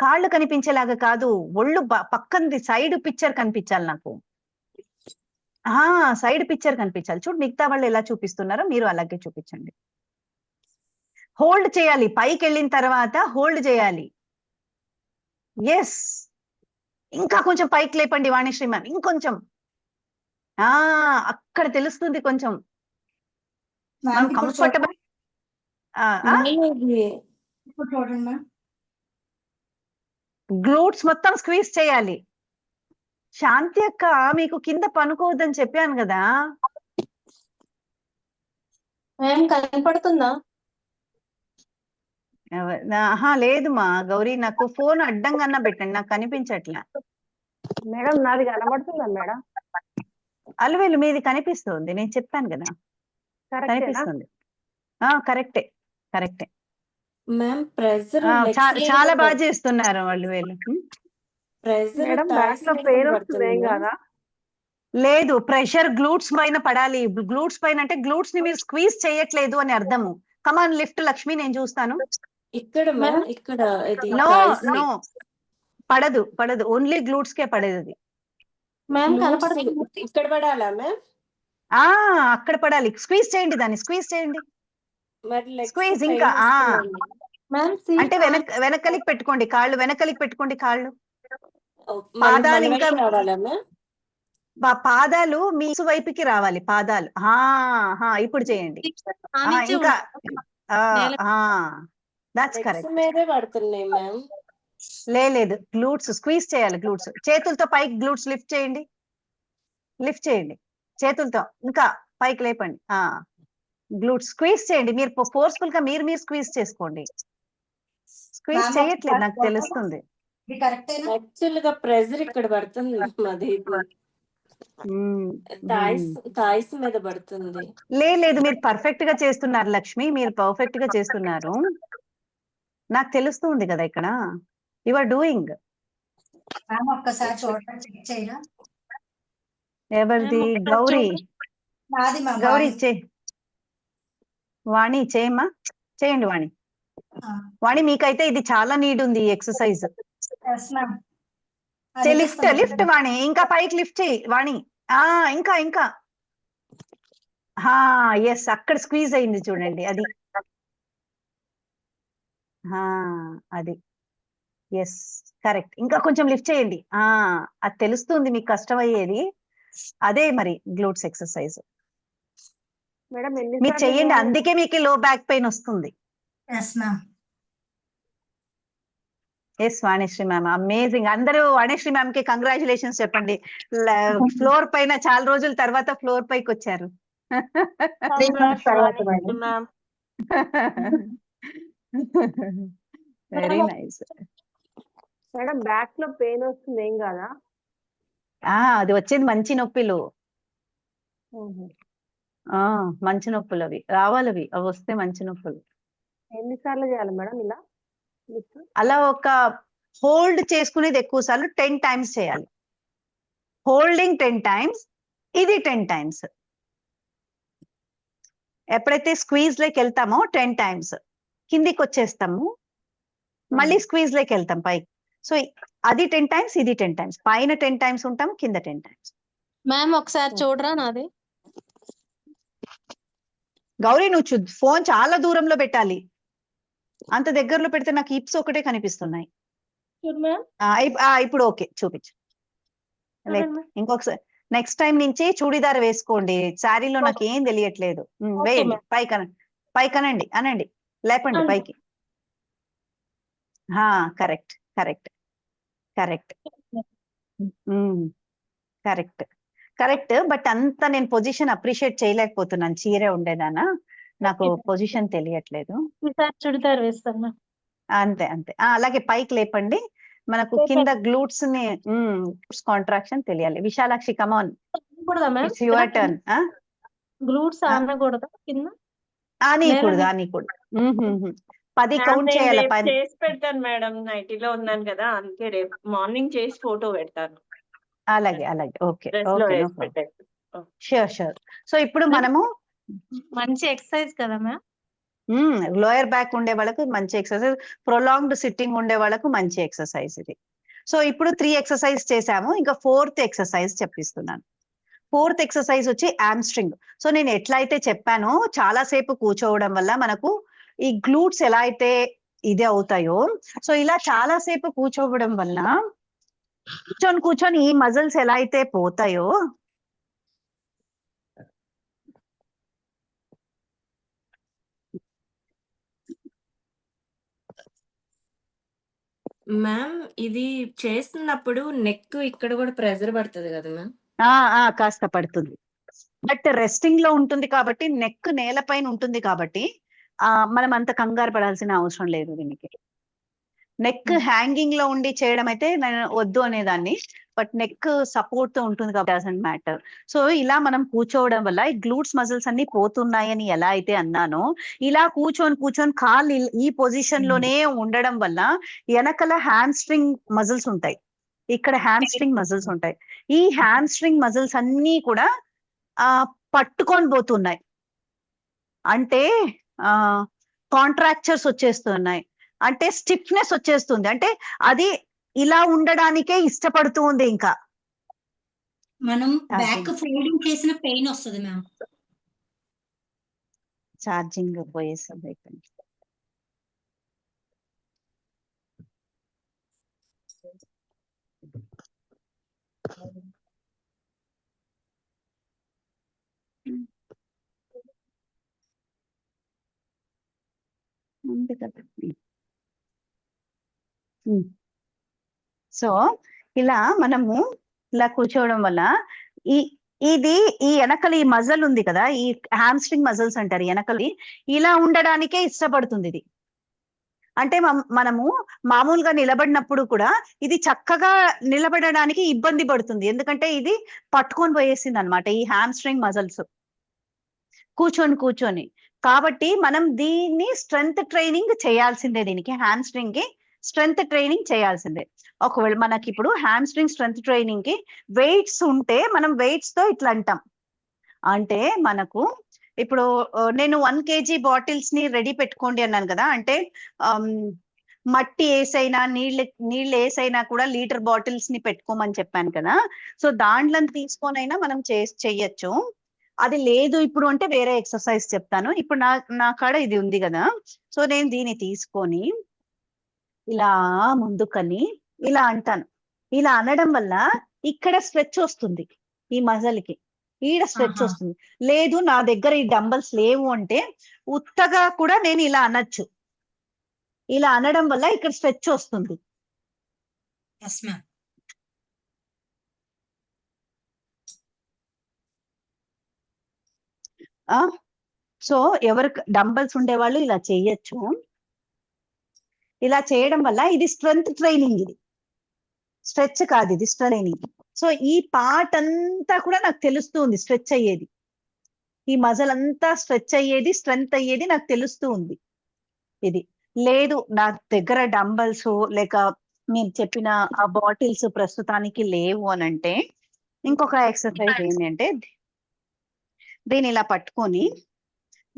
కాళ్ళు కనిపించేలాగా కాదు, ఒళ్ళు పక్కనది సైడ్ పిక్చర్ కనిపించాలి నాకు. సైడ్ పిక్చర్ కనిపించాలి. చూడు, మిగతా వాళ్ళు ఎలా చూపిస్తున్నారో మీరు అలాగే చూపించండి. హోల్డ్ చేయాలి, పైకి వెళ్ళిన తర్వాత హోల్డ్ చేయాలి. ఎస్, ఇంకా కొంచెం పైకి లేపండి వాణిశ్రీ మ్యామ్, ఇంకొంచెం. అక్కడ తెలుస్తుంది కొంచెం కంఫర్టబుల్. చూడండి మ్యామ్, గ్లూట్స్ మొత్తం స్క్వీజ్ చేయాలి. శాంతి అక్క, మీకు కింద పనుకోవద్దని చెప్పాను కదా. కనపడుతుందా? లేదు మా గౌరీ, నాకు ఫోన్ అడ్డంగా పెట్టండి, నాకు కనిపించట్లా. మేడం నాది కనబడుతుందా మేడం? అలవేలు మీది కనిపిస్తుంది, నేను చెప్పాను కదా, కనిపిస్తుంది. కరెక్టే. మ్యామ్ ప్రెజర్ చాలా బాగా చేస్తున్నారు వాళ్ళు వీళ్ళు. లేదు, ప్రెషర్ గ్లూట్స్ పైన పడాలి. గ్లూట్స్ పైన అంటే గ్లూట్స్ ని మీరు స్క్వీజ్ చేయట్లేదు అని అర్థము. కమాన్ లిఫ్ట్ లక్ష్మి, నేను చూస్తాను. ఇక్కడ మ్యామ్, ఇక్కడ నో పడదు పడదు, ఓన్లీ గ్లూట్స్ కే పడేది అది. మ్యామ్ Glutes కనపడుతుంది. ఇక్కడ పడాలా మ్యామ్? ఆ అక్కడ పడాలి, స్క్వీజ్ చేయండి దాన్ని, స్క్వీజ్ చేయండి, మరి లెగ్స్ స్క్వీజ్ పెయిన్ ఇంకా వస్తుందండి. మ్యామ్ అంటే వెనకలికి పెట్టుకోండి కాళ్ళు, వెనకలికి పెట్టుకోండి కాళ్ళు, మన ఇంకా వైపు రావాలా మ్యామ్? పాదాలు మీ వైపుకి రావాలి, పాదాలు. ఇప్పుడు చేయండి. ఇంకా దాట్స్ లెగ్స్ కరెక్ట్. మీదే పడుతున్నాయి మ్యామ్. లేదు, గ్లూట్స్ స్క్వీజ్ చేయాలి, గ్లూట్స్ చేతులతో పైకి గ్లూట్స్ లిఫ్ట్ చేయండి, లిఫ్ట్ చేయండి చేతులతో, ఇంకా పైకి లేపండి. గ్లూట్స్ స్క్వీజ్ చేయండి, మీరు ఫోర్స్ఫుల్ గా మీరు స్క్వీజ్ చేసుకోండి. స్క్వీజ్ చేయట్లేదు, నాకు తెలుస్తుంది. యాక్చువల్ గా ప్రెజర్ ఇక్కడ పడుతుంది మ్యామ్, అది థాయిస్ మీద పడుతుంది. లేదు, మీరు పర్ఫెక్ట్ గా చేస్తున్నారు లక్ష్మి, మీరు పర్ఫెక్ట్ గా చేస్తున్నారు, నాకు తెలుస్తుంది కదా ఇక్కడ. You are doing. ఒక్కసారి చూడండి, చెక్ చేయరా? ఎవరిది? గౌరీ, గౌరీ వాణి చేయమ్మా, చేయండి వాణి. వాణి మీకైతే ఇది చాలా నీడ్ ఉంది ఈ ఎక్సర్సైజ్. లిఫ్ట్ వాణి, ఇంకా పైకి లిఫ్ట్ చేయి వాణి. ఇంకా ఎస్, అక్కడ స్క్వీజ్ అయింది చూడండి, అది అది ఎస్ కరెక్ట్. ఇంకా కొంచెం లిఫ్ట్ చేయండి. అది తెలుస్తుంది మీకు కష్టం అయ్యేది, అదే మరి గ్లూట్స్ ఎక్సర్సైజ్ మేడం మీరు చెయ్యండి, అందుకే మీకు లో బ్యాక్ పెయిన్ వస్తుంది. Yes Vanishri ma'am, amazing. అందరూ వాణిశ్రీ మ్యామ్ కి కంగ్రాచులేషన్స్ చెప్పండి. ఫ్లోర్ పైన చాలా రోజుల తర్వాత ఫ్లోర్ పైకి వచ్చారు. Very nice. మేడం బ్యాక్ లో పెయిన్ వస్తుంది, ఏం కాదా? అది వచ్చేది మంచి నొప్పిలు, మంచి నొప్పులు అవి రావాలి, అవి వస్తే మంచి నొప్పులు. ఎన్నిసార్లు చేయాలి మేడం ఇలా? అలా ఒక హోల్డ్ చేసుకునేది ఎక్కువ సార్లు 10 times చేయాలి. హోల్డింగ్ 10 times, ఇది 10 times. ఎప్పుడైతే స్క్వీజ్ లోకి వెళ్తామో 10 times, కిందికి వచ్చేస్తాము, మళ్ళీ స్క్వీజ్ లోకి వెళ్తాం పైకి. సో అది 10 times, ఇది 10 times. పైన 10 times ఉంటాం, కింద 10 times. మ్యామ్ ఒకసారి చూడరా నాది? గౌరీ నువ్వు ఫోన్ చాలా దూరంలో పెట్టాలి, అంత దగ్గరలో పెడితే నాకు హిప్స్ ఒకటే కనిపిస్తున్నాయి. ఇప్పుడు ఓకే, చూపించు. ఇంకొకసారి నెక్స్ట్ టైం నుంచి చూడీదార్ వేసుకోండి, శారీలో నాకు ఏం తెలియట్లేదు. వేయండి, పైకి అనండి, లేపండి పైకి. Correct correct correct correct correct. But అంత నేను పొజిషన్ అప్రిషియేట్ చేయలేకపోతున్నాను, చీరే ఉండేదానా, నాకు పొజిషన్ తెలియట్లేదు. చుడిదార్ వేస్తాను. అంతే అలాగే పైకి లేపండి, మనకు కింద గ్లూట్స్ ని కాంట్రాక్షన్ తెలియాలి. విశాలాక్షి కమాన్, ఇట్స్ యువర్ టర్న్. గ్లూట్స్ ఆనకూడదా కింద? ఆనకూడదు 10 కౌంట్ చేయాలి. చేసి పెడతాను మేడం, నైటీలో ఉన్నాను కదా, అందుకే రేపు మార్నింగ్ చేసి ఫోటో పెడతాను. అలాగే ఓకే షూర్. సో ఇప్పుడు మనము మంచి ఎక్సర్సైజ్ కదా మ్యామ్, లోయర్ బ్యాక్ ఉండే వాళ్ళకు మంచి ఎక్సర్సైజ్, ప్రొలాంగ్డ్ సిట్టింగ్ ఉండే వాళ్ళకు మంచి ఎక్సర్సైజ్ ఇది. సో ఇప్పుడు 3 ఎక్సర్సైజ్ చేసాము, ఇంకా 4th ఎక్సర్సైజ్ చెప్పిస్తున్నాను. 4th ఎక్సర్సైజ్ వచ్చి హ్యామ్స్ట్రింగ్. సో నేను ఎట్లయితే చెప్పానో, చాలా సేపు కూర్చోవడం వల్ల మనకు ఈ గ్లూట్స్ ఎలా అయితే ఇది అవుతాయో, సో ఇలా చాలా సేపు కూర్చోవడం వల్ల కూర్చొని ఈ మజిల్స్ ఎలా అయితే పోతాయో, మ్యామ్ ఇది చేస్తున్నప్పుడు నెక్ ఇక్కడ కూడా ప్రెజర్ పడుతుంది కదా మ్యామ్? కాస్త పడుతుంది, బట్ రెస్టింగ్ లో ఉంటుంది కాబట్టి, నెక్ నేలపైన ఉంటుంది కాబట్టి మనం అంత కంగారు పడాల్సిన అవసరం లేదు దీనికి. నెక్ హ్యాంగింగ్ లో ఉండి చేయడం అయితే నేను వద్దు అనేదాన్ని, బట్ నెక్ సపోర్ట్ తో ఉంటుంది కాబట్టి డజంట్ మ్యాటర్. సో ఇలా మనం కూర్చోవడం వల్ల ఈ గ్లూట్స్ మజిల్స్ అన్ని పోతున్నాయని ఎలా అయితే అన్నానో, ఇలా కూర్చొని కాళ్ళు ఈ పొజిషన్ లోనే ఉండడం వల్ల వెనకల హ్యామ్స్ట్రింగ్ మజిల్స్ ఉంటాయి, ఇక్కడ హ్యామ్స్ట్రింగ్ మజిల్స్ ఉంటాయి. ఈ హ్యామ్స్ట్రింగ్ మజిల్స్ అన్ని కూడా పట్టుకొని పోతున్నాయి, అంటే కాంట్రాక్చర్స్ వచ్చేస్తున్నాయి, అంటే స్టిఫ్నెస్ వచ్చేస్తుంది. అంటే అది ఇలా ఉండడానికే ఇష్టపడుతూ ఉంది ఇంకా. మనం బ్యాక్ ఛార్జింగ్ ఫోల్డింగ్ చేసిన పెయిన్ వస్తుంది మ్యామ్. ఛార్జింగ్ పోయేసింది అయిపోయింది. ఉంది కదా. సో ఇలా మనము ఇలా కూర్చోవడం వల్ల ఈ ఈ వెనకలి ఈ మజల్ ఉంది కదా, ఈ హ్యామ్స్ట్రింగ్ మజల్స్ అంటారు వెనకలి, ఇలా ఉండడానికే ఇష్టపడుతుంది ఇది. అంటే మనము మామూలుగా నిలబడినప్పుడు కూడా ఇది చక్కగా నిలబడడానికి ఇబ్బంది పడుతుంది, ఎందుకంటే ఇది పట్టుకొని పోయేసింది అనమాట ఈ హ్యామ్స్ట్రింగ్ మజల్స్ కూర్చొని. కాబట్టి మనం దీన్ని స్ట్రెంగ్త్ ట్రైనింగ్ చేయాల్సిందే, దీనికి హ్యామ్స్ట్రింగ్ కి స్ట్రెంగ్త్ ట్రైనింగ్ చేయాల్సిందే. ఒకవేళ మనకి ఇప్పుడు హ్యామ్స్ట్రింగ్ స్ట్రెంగ్త్ ట్రైనింగ్ కి వెయిట్స్ ఉంటే మనం వెయిట్స్ తో ఇట్లా అంటాం. అంటే మనకు ఇప్పుడు నేను 1 kg బాటిల్స్ ని రెడీ పెట్టుకోండి అన్నాను కదా, అంటే మట్టి వేసైనా నీళ్ళు వేసైనా కూడా లీటర్ బాటిల్స్ ని పెట్టుకోమని చెప్పాను కదా. సో దాంట్లో తీసుకొనైనా మనం చెయ్యొచ్చు. అది లేదు ఇప్పుడు అంటే వేరే ఎక్సర్సైజ్ చెప్తాను. ఇప్పుడు నా కాడ ఇది ఉంది కదా, సో నేను దీన్ని తీసుకొని ఇలా ముందుకని ఇలా అంటాను. ఇలా అనడం వల్ల ఇక్కడ స్ట్రెచ్ వస్తుంది, ఈ మజల్ కి ఈడ స్ట్రెచ్ వస్తుంది. లేదు నా దగ్గర ఈ డంబల్స్ లేవు అంటే ఉత్తగా కూడా నేను ఇలా అనొచ్చు. ఇలా అనడం వల్ల ఇక్కడ స్ట్రెచ్ వస్తుంది. సో ఎవరికి డంబల్స్ ఉండేవాళ్ళు ఇలా చేయొచ్చు. ఇలా చేయడం వల్ల ఇది స్ట్రెంగ్త్ ట్రైనింగ్, ఇది స్ట్రెచ్ కాదు, ఇది ట్రైనింగ్. సో ఈ పార్ట్ అంతా కూడా నాకు తెలుస్తూ ఉంది స్ట్రెచ్ అయ్యేది, ఈ మజల్ అంతా స్ట్రెచ్ అయ్యేది, స్ట్రెంగ్త్ అయ్యేది నాకు తెలుస్తూ ఉంది. ఇది లేదు నా దగ్గర డంబల్స్ లేక మీరు చెప్పిన ఆ బాటిల్స్ ప్రస్తుతానికి లేవు అని అంటే ఇంకొక ఎక్సర్సైజ్ ఏంటంటే దీన్ని ఇలా పట్టుకొని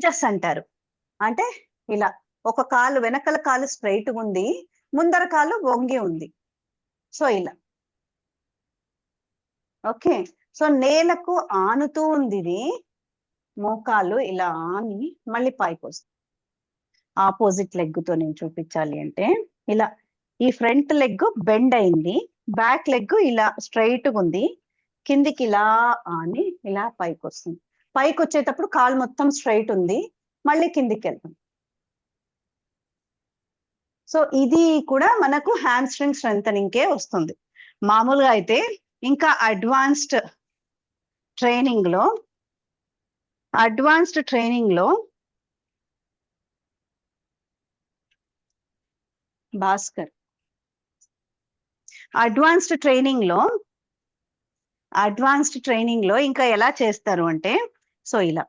జస్ట్ అంటారు. అంటే ఇలా ఒక కాలు వెనకల కాలు స్ట్రైట్ ఉంది, ముందర కాలు వంగి ఉంది. సో ఇలా ఓకే. సో నేలకు ఆనుతూ ఉంది ఇది, మోకాలు ఇలా ఆని మళ్ళీ పైకి వస్తుంది. ఆపోజిట్ లెగ్ తో నేను చూపించాలి అంటే ఇలా ఈ ఫ్రంట్ లెగ్ బెండ్ అయింది, బ్యాక్ లెగ్ ఇలా స్ట్రైట్ గా ఉంది, కిందికి ఇలా ఆని ఇలా పైకి వస్తుంది. పైకి వచ్చేటప్పుడు కాలు మొత్తం స్ట్రైట్ ఉంది, మళ్ళీ కిందికి వెళ్తుంది. సో ఇది కూడా మనకు హ్యామ్స్ట్రింగ్ స్ట్రెంథనింగ్ కే వస్తుంది. మామూలుగా అయితే ఇంకా అడ్వాన్స్డ్ ట్రైనింగ్ లో భాస్కర్ అడ్వాన్స్డ్ ట్రైనింగ్ లో ఇంకా ఎలా చేస్తారు అంటే, సో ఇలా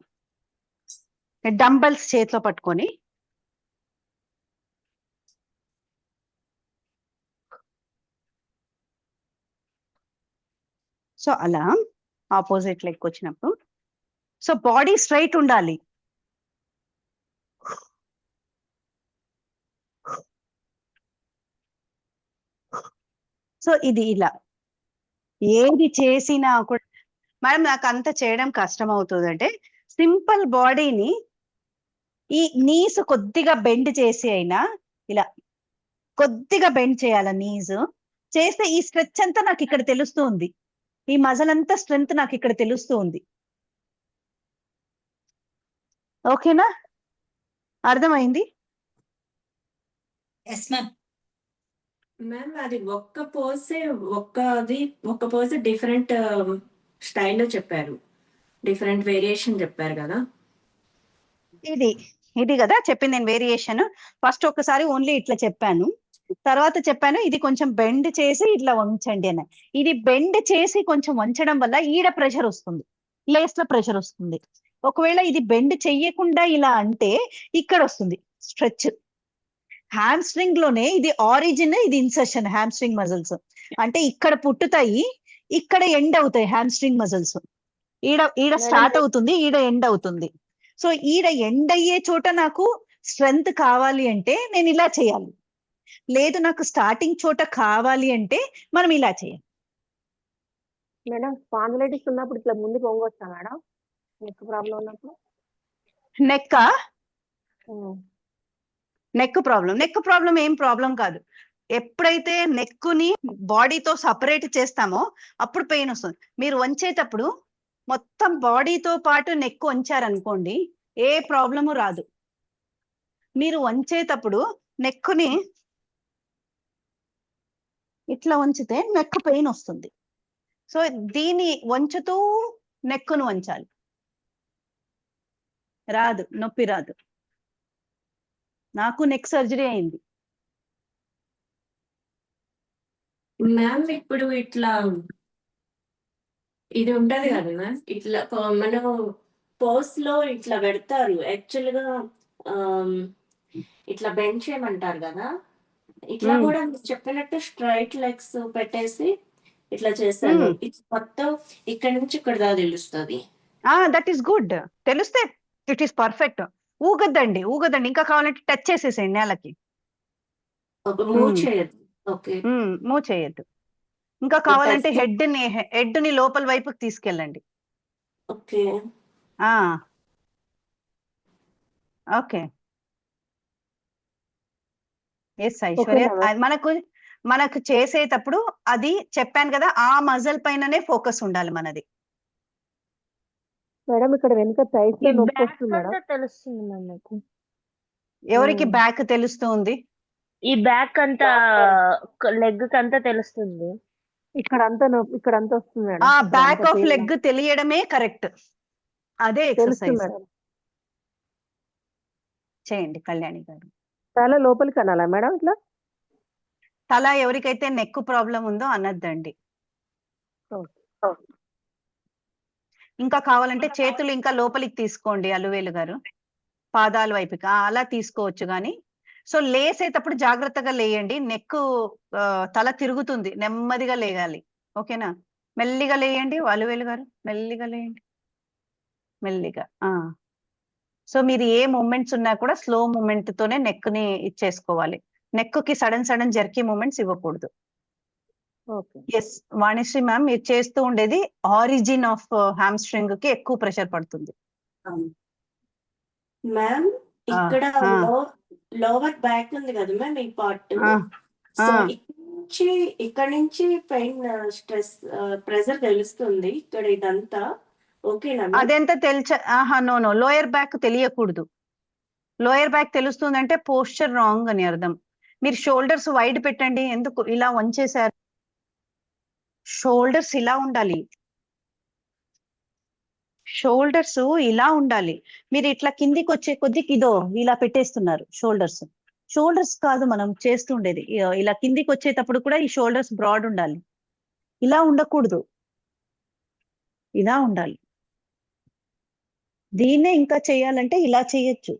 డంబల్స్ చేతిలో పట్టుకొని సో అలా ఆపోజిట్ లెగ్ వచ్చినప్పుడు సో బాడీ స్ట్రైట్ ఉండాలి. సో ఇది ఇలా ఏది చేసినా కూడా మేడం నాకు అంత చేయడం కష్టం అవుతుంది అంటే సింపుల్ బాడీని ఈ నీస్ కొద్దిగా బెండ్ చేసి అయినా ఇలా కొద్దిగా బెండ్ చేయాల, నీస్ చేస్తే ఈ స్ట్రెచ్ అంతా నాకు ఇక్కడ తెలుస్తూ ఉంది, ఈ మజల్ అంతా స్ట్రెంగ్త్ నాకు ఇక్కడ తెలుస్తూ ఉంది. ఓకేనా, అర్థమైంది? మ్యామ్ అది ఒక్క పోజే డిఫరెంట్ స్టైల్లో చెప్పారు, డిఫరెంట్ వేరియేషన్ చెప్పారు కదా. ఇది కదా చెప్పింది నేను వేరియేషన్. ఫస్ట్ ఒకసారి ఓన్లీ ఇట్లా చెప్పాను, తర్వాత చెప్పాను ఇది కొంచెం బెండ్ చేసి ఇట్లా వంచండి అని. ఇది బెండ్ చేసి కొంచెం వంచడం వల్ల ఈడ ప్రెషర్ వస్తుంది, లేస్ లో ప్రెషర్ వస్తుంది. ఒకవేళ ఇది బెండ్ చెయ్యకుండా ఇలా అంటే ఇక్కడ వస్తుంది స్ట్రెచ్. హ్యామ్స్ట్రింగ్ లోనే ఇది ఆరిజిన్, ఇది ఇన్సర్షన్. హ్యామ్స్ట్రింగ్ మజిల్స్ అంటే ఇక్కడ పుట్టుతాయి, ఇక్కడ ఎండ్ అవుతాయి హ్యామ్స్ట్రింగ్ మజిల్స్. ఈడ స్టార్ట్ అవుతుంది, ఈడ ఎండ్ అవుతుంది. సో ఈడ ఎండ్ అయ్యే చోట నాకు స్ట్రెంగ్త్ కావాలి అంటే నేను ఇలా చేయాలి. లేదు నాకు స్టార్టింగ్ చోట కావాలి అంటే మనం ఇలా చేయాలి. మేడం స్పాండిలైటిస్ ఉన్నప్పుడు ఇట్లా ముందుకు వంగొచ్చా మేడం నెక్ ప్రాబ్లం ఉన్నప్పుడు? నెక్ నెక్ ప్రాబ్లం ఏం ప్రాబ్లం కాదు. ఎప్పుడైతే నెక్కుని బాడీతో సపరేట్ చేస్తామో అప్పుడు పెయిన్ వస్తుంది. మీరు వంచేటప్పుడు మొత్తం బాడీతో పాటు నెక్ వంచారనుకోండి ఏ ప్రాబ్లము రాదు. మీరు వంచేటప్పుడు నెక్కుని ఇట్లా వంచితే నెక్ పెయిన్ వస్తుంది. సో దీన్ని వంచుతూ నెక్కును వంచాలి. రాదు, నొప్పి రాదు. నాకు నెక్ సర్జరీ అయింది. మ్యామ్ ఇప్పుడు ఇట్లా ఇది ఉంటది కదా మ్యామ్, ఇట్లా మనం పోస్ట్ లో ఇట్లా పెడతారు యాక్చువల్ గా ఇట్లా బెంచ్ చేయమంటారు కదా, ఇట్లా కూడా మీరు చెప్పినట్టు స్ట్రైట్ లెగ్స్ పెట్టేసి ఇట్లా చేశాను. ఇది మొత్తం ఇక్కడ నుంచి ఇక్కడ దాకా తెలుస్తుంది. That is good. తెలిస్తే ఇట్ ఈస్ పర్ఫెక్ట్. ఊగద్దండి. ఇంకా కావాలంటే టచ్ చేసేసేయండి నేలకి. మూవ్ చేయదు. ఓకే, మూవ్ చేయొద్దు. ఇంకా కావాలంటే హెడ్ ని లోపల వైపుకి తీసుకెళ్ళండి. Okay okay yes Aishwarya. మనకు చేసేటప్పుడు అది చెప్పాను కదా, ఆ మజల్ పైననే ఫోకస్ ఉండాలి మనది. మేడం ఇక్కడ వెనుక థైస్ లో నొప్పి వస్తుంది మేడం. తెలుస్తుంది మ్యామ్ నాకు. ఎవరికి బ్యాక్ తెలుస్తుంది? ఈ బ్యాక్ అంతా లెగ్ అంతా తెలుస్తుంది. ఇక్కడ అంతా వస్తుంది మేడం. బ్యాక్ ఆఫ్ లెగ్ తెలియడమే కరెక్ట్. అదే ఎక్సర్సైజ్ మేడం. చేయండి కళ్యాణి గారు. తల లోపలికి అనాలా మేడం ఇట్లా? తల ఎవరికైతే నెక్ ప్రాబ్లం ఉందో అనద్దండి. ఇంకా కావాలంటే చేతులు ఇంకా లోపలికి తీసుకోండి అలువేలు గారు, పాదాల వైపుకి అలా తీసుకోవచ్చు. కానీ సో లేసేటప్పుడు జాగ్రత్తగా లేయండి. నెక్ తల తిరుగుతుంది, నెమ్మదిగా లేయాలి. ఓకేనా? మెల్లిగా లేయండి అలువేలు గారు, మెల్లిగా లేయండి, మెల్లిగా. సో మీరు ఏ మూమెంట్స్ ఉన్నా కూడా స్లో మూమెంట్ తోనే నెక్ ని ఇచ్చేసుకోవాలి. నెక్ కి సడన్ జర్కీ మూమెంట్స్ ఇవ్వకూడదు. ఎస్ వాణిశ్రీ మ్యామ్, మీరు చేస్తూ ఉండేది ఆరిజిన్ ఆఫ్ హ్యామ్స్ట్రింగ్ కి ఎక్కువ ప్రెషర్ పడుతుంది. మ్యామ్ ఇక్కడ లోవర్ బ్యాక్ ఉంది కదా మ్యామ్, ఈ పార్ట్. సో ఇక్కడ నుంచి పెయిన్ స్ట్రెస్ ప్రెషర్ తెలుస్తుంది ఇక్కడ ఇదంతా. ఓకేనా? అదెంత నో లోయర్ బ్యాక్ తెలియకూడదు. లోయర్ బ్యాక్ తెలుస్తుందంటే పోస్చర్ రాంగ్ అని అర్థం. మీరు షోల్డర్స్ వైడ్ పెట్టండి. ఎందుకు ఇలా వంచేశారు? షోల్డర్స్ ఇలా ఉండాలి. షోల్డర్స్ ఇలా ఉండాలి. మీరు ఇట్లా కిందికి వచ్చే కొద్దికి ఇదో ఇలా పెట్టేస్తున్నారు షోల్డర్స్ కాదు మనం చేస్తుండేది. ఇలా కిందికి వచ్చేటప్పుడు కూడా ఈ షోల్డర్స్ బ్రాడ్ ఉండాలి. ఇలా ఉండకూడదు, ఇలా ఉండాలి. దీన్నే ఇంకా చేయాలంటే ఇలా చేయొచ్చు.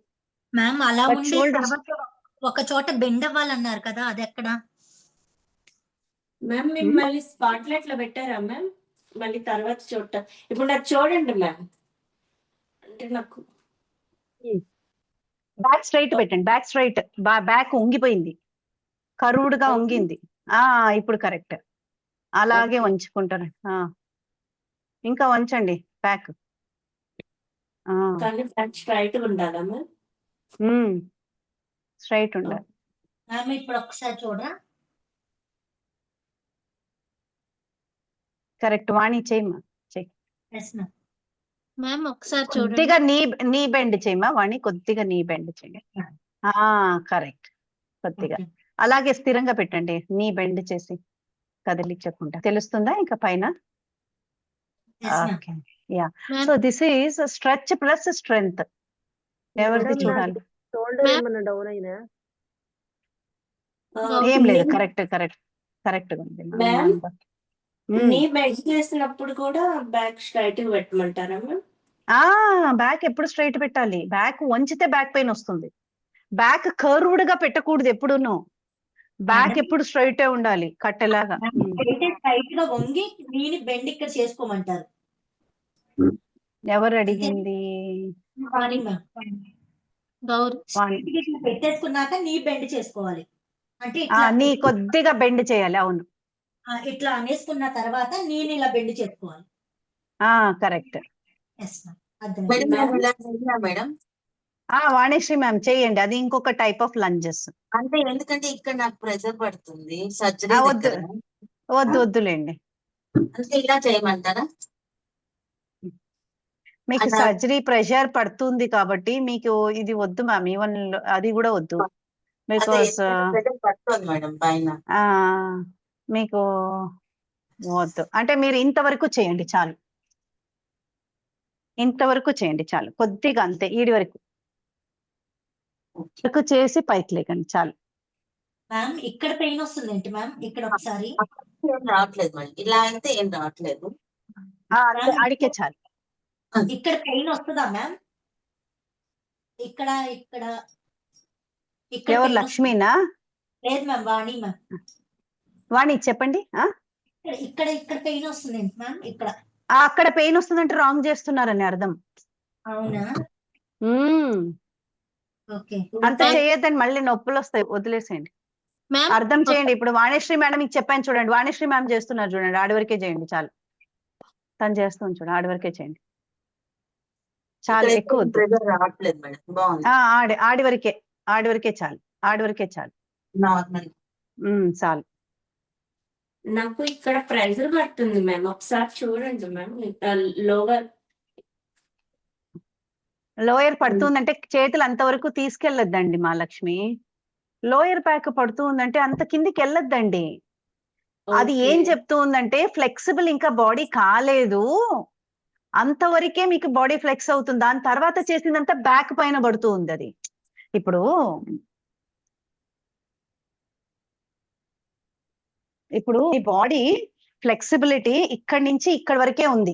మ్యామ్ అలా ఉండి ఒక చోట బెండ్ అవ్వాలన్నారు కదా, అది ఎక్కడ? మ్యామ్ మిమ్మల్ని స్పాట్ లైట్ లో పెట్టారా మ్యామ్? మళ్ళీ తర్వాత చూడ ఇప్పుడు నాకు చూడండి మ్యామ్, అంటే నాకు బ్యాక్ స్ట్రైట్ పెట్టండి. బ్యాక్ స్ట్రైట్, బ్యాక్ ఉంగిపోయింది, కరువుడుగా ఉంగింది. ఇప్పుడు కరెక్ట్. అలాగే వంచుకుంటారు. ఇంకా వంచండి బ్యాక్. కానీ బ్యాక్ స్ట్రైట్ ఉండాలా మ్యామ్? స్ట్రైట్ ఉండాలి. ఇప్పుడు ఒకసారి చూడరా. కరెక్ట్ వాణి, చేయమ్మా చెయ్యి. మ్యామ్ ఒకసారి కొద్దిగా నీ బెండ్ చేయమ్మా వాణి, కొద్దిగా నీ బెండ్ చేయండి. కరెక్ట్. కొద్దిగా అలాగే స్థిరంగా పెట్టండి, నీ బెండ్ చేసి కదిలించకుండా. తెలుస్తుందా ఇంకా పైన? Yeah. So this is stretch plus strength. ఎవరిది చూడాలి? షోల్డర్ ఏమన్నా డౌన్ అయినా? ఏం లేదు, కరెక్ట్ ఉంది. నీ బెండ్ చేసినప్పుడు కూడా బ్యాక్ స్ట్రైట్ పెట్టమంటారా మ్యామ్? బ్యాక్ ఎప్పుడు స్ట్రైట్ పెట్టాలి. బ్యాక్ వంచితే బ్యాక్ పెయిన్ వస్తుంది. బ్యాక్ కర్వ్డ్ గా పెట్టకూడదు ఎప్పుడును. బ్యాక్ ఎప్పుడు స్ట్రైట్ ఉండాలి, కట్టెలాగా. స్ట్రైట్ గా వంగి నీని బెండ్ ఇక్కడ చేసుకోమంటారు. ఎవరు అడిగింది? పెట్టేసుకున్నాక నీ బెండ్ చేసుకోవాలి. అంటే ఆ ఇట్లా నీ కొద్దిగా బెండ్ చేయాలి. అవును. ఇట్లా అనేసుకున్న తర్వాత నేను ఇలా బెండ్ చేసుకోవాలి. కరెక్ట్. ఎస్ మ్యామ్, మేడం అర్థమైంది. నేను ఇలా చేసినా మేడం. వాణిశ్రీ మ్యామ్ చేయండి, అది ఇంకొక టైప్ ఆఫ్ లంజెస్. అంటే ఎందుకంటే ఇక్కడ నాకు ప్రెషర్ పడుతుంది సర్జరీ వద్దు దగ్గర. వద్దులేండి. అంటే ఇలా చేయమంటారా? మీకు అలా సర్జరీ ప్రెషర్ పడుతుంది కాబట్టి మీకు ఇది వద్దు మ్యామ్, ఈవెన్ అది కూడా వద్దు. అదే బికాస్ ప్రెషర్ పడుతుంది మేడం పైన. మీకు వద్దు అంటే మీరు ఇంతవరకు చేయండి చాలు. ఇంతవరకు చేయండి చాలు, కొద్దిగా అంతే, ఈడి వరకు చేసి పైకి లేకండి చాలు. మ్యామ్ ఇక్కడ పెయిన్ వస్తుంది ఏంటి మ్యామ్? ఇక్కడ ఒకసారి ఏం రావట్లేదు మేడం, ఇలా అయితే ఏం రావట్లేదు. అంతే, ఆడికే చాలు. ఇక్కడ పెయిన్ వస్తుందా మ్యామ్? ఇక్కడ ఇక్కడ ఇక్కడ ఎవరు pain లక్ష్మీనా? లేదు మ్యామ్, వాణి మ్యామ్. వాణి చెప్పండి. ఇక్కడ ఇక్కడ పెయిన్ వస్తుంది ఏంటి మ్యామ్? ఇక్కడ అక్కడ పెయిన్ వస్తుందంటే రాంగ్ చేస్తున్నారని అర్థం. అవునా? ఓకే. అంత చేయొద్దని మళ్ళీ నొప్పులు వస్తాయి, వదిలేసేయండి. మ్యామ్ అర్థం చేయండి. ఇప్పుడు వాణిశ్రీ మేడం మీకు చెప్పాను చూడండి, వాణిశ్రీ మ్యామ్ చేస్తున్నారు చూడండి, ఆడి వరకే చేయండి చాలు. తను చేస్తుంది చూడండి, ఆడి వరకే చేయండి చాలు, ఎక్కువ వద్దు. ప్రెషర్ రావట్లేదు మేడం, బాగుంది. ఆడి వరకే చాలు, ఆడి వరకే చాలు. నార్మల్ చాలు. నాకు ఇక్కడ ప్రెషర్ పడుతుంది మ్యామ్, ఒకసారి చూడండి మ్యామ్. లోయర్ పడుతుందంటే చేతులు అంతవరకు తీసుకెళ్లొద్దండి మా లక్ష్మి. లోయర్ బ్యాక్ పడుతుందంటే అంత కిందికి వెళ్ళొద్దండి. అది ఏం చెప్తూ ఉందంటే ఫ్లెక్సిబుల్ ఇంకా బాడీ కాలేదు, అంతవరకే మీకు బాడీ ఫ్లెక్స్ అవుతుంది, దాని తర్వాత చేసిందంతా బ్యాక్ పైన పడుతూ ఉంది. అది ఇప్పుడు ఈ బాడీ ఫ్లెక్సిబిలిటీ ఇక్కడి నుంచి ఇక్కడ వరకే ఉంది,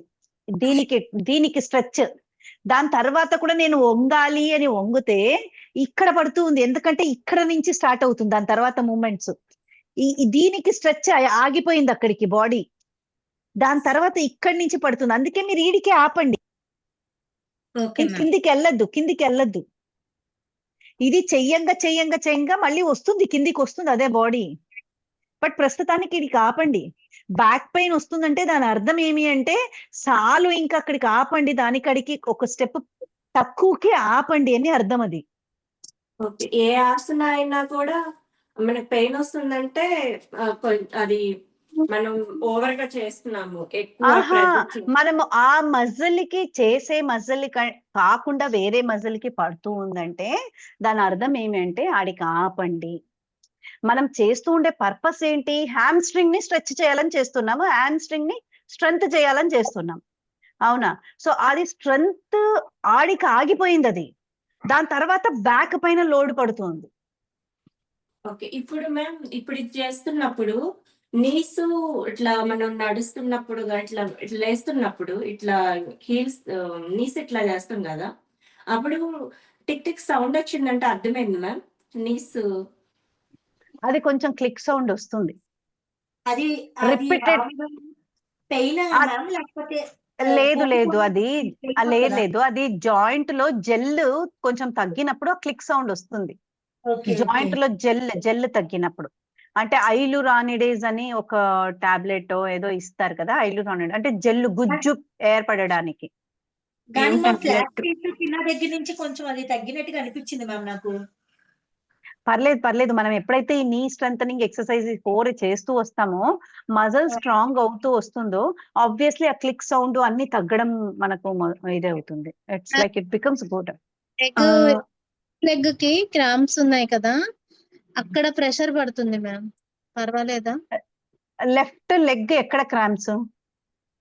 దీనికి స్ట్రెచ్. దాని తర్వాత కూడా నేను వంగాలి అని వంగితే ఇక్కడ పడుతూ ఉంది, ఎందుకంటే ఇక్కడ నుంచి స్టార్ట్ అవుతుంది దాని తర్వాత మూమెంట్స్. దీనికి స్ట్రెచ్ ఆగిపోయింది అక్కడికి బాడీ, దాని తర్వాత ఇక్కడి నుంచి పడుతుంది. అందుకే మీరు ఈడికే ఆపండి, కిందికి వెళ్ళొద్దు. ఇది చెయ్యంగా మళ్ళీ వస్తుంది, కిందికి వస్తుంది అదే బాడీ. బట్ ప్రస్తుతానికి ఇడికి ఆపండి. బ్యాక్ పెయిన్ వస్తుందంటే దాని అర్థం ఏమి అంటే సాలు ఇంకా అక్కడికి ఆపండి, దానికడికి ఒక స్టెప్ తక్కువకే ఆపండి అని అర్థం. అది ఏ ఆసన అయినా కూడా మనకి పెయిన్ వస్తుందంటే అది మనం ఓవర్ గా చేస్తున్నాము, మనము ఆ మజిల్ కి చేసే మజిల్ కాకుండా వేరే మజిల్ కి పడుతూ ఉందంటే దాని అర్థం ఏమి అంటే ఆడికి ఆపండి. మనం చేస్తూ ఉండే పర్పస్ ఏంటి? హ్యామ్ స్ట్రింగ్ ని స్ట్రెచ్ చేయాలని చేస్తున్నాము, హ్యామ్ స్ట్రింగ్ ని స్ట్రెంగ్త్ చేయాలని చేస్తున్నాం, అవునా? సో అది స్ట్రెంగ్త్ ఆడికి ఆగిపోయింది, అది దాని తర్వాత బ్యాక్ పైన లోడ్ పడుతుంది. ఓకే, ఇప్పుడు మ్యామ్ ఇప్పుడు ఇది చేస్తున్నప్పుడు నీసు ఇట్లా మనం నడుస్తున్నప్పుడు ఇట్లా ఇట్లా లేస్తున్నప్పుడు ఇట్లా హీల్స్ నీస్ ఇట్లా చేస్తాం కదా, అప్పుడు టిక్ టిక్ సౌండ్ వచ్చిందంటే అర్థమైంది మ్యామ్ నీసు అది కొంచెం క్లిక్ సౌండ్ వస్తుంది. అది రిపీటెడ్ పెయిన్ మ్యామ్ లేకపోతే లేదు అది జాయింట్ లో జెల్ కొంచెం తగ్గినప్పుడు క్లిక్ సౌండ్ వస్తుంది. జాయింట్ లో జెల్ తగ్గినప్పుడు, అంటే ఐలురానిడేస్ అని ఒక టాబ్లెట్ ఏదో ఇస్తారు కదా, ఐలురానిడ్ అంటే జెల్ గుజ్జు ఏర్పడడానికి. చిన్న దగ్గర నుంచి కొంచెం అది తగ్గినట్టుగా అనిపించింది మ్యామ్ నాకు. పర్లేదు, మనం ఎప్పుడైతే ఈ నీ స్ట్రెంథనింగ్ ఎక్సర్సైజ్ 4 చేస్తూ వస్తామో, మజిల్ స్ట్రాంగ్ అవుతూ వస్తుందో, ఆబ్వియస్లీ ఆ క్లిక్ సౌండ్ అన్ని తగ్గడం మనకు ఇదే అవుతుంది. It's like it becomes good. Leg కి క్రాంప్స్ ఉన్నాయి కదా, అక్కడ ప్రెషర్ పడుతుంది మ్యామ్, పర్వాలేదా? లెఫ్ట్ లెగ్ ఎక్కడ క్రాంప్స్?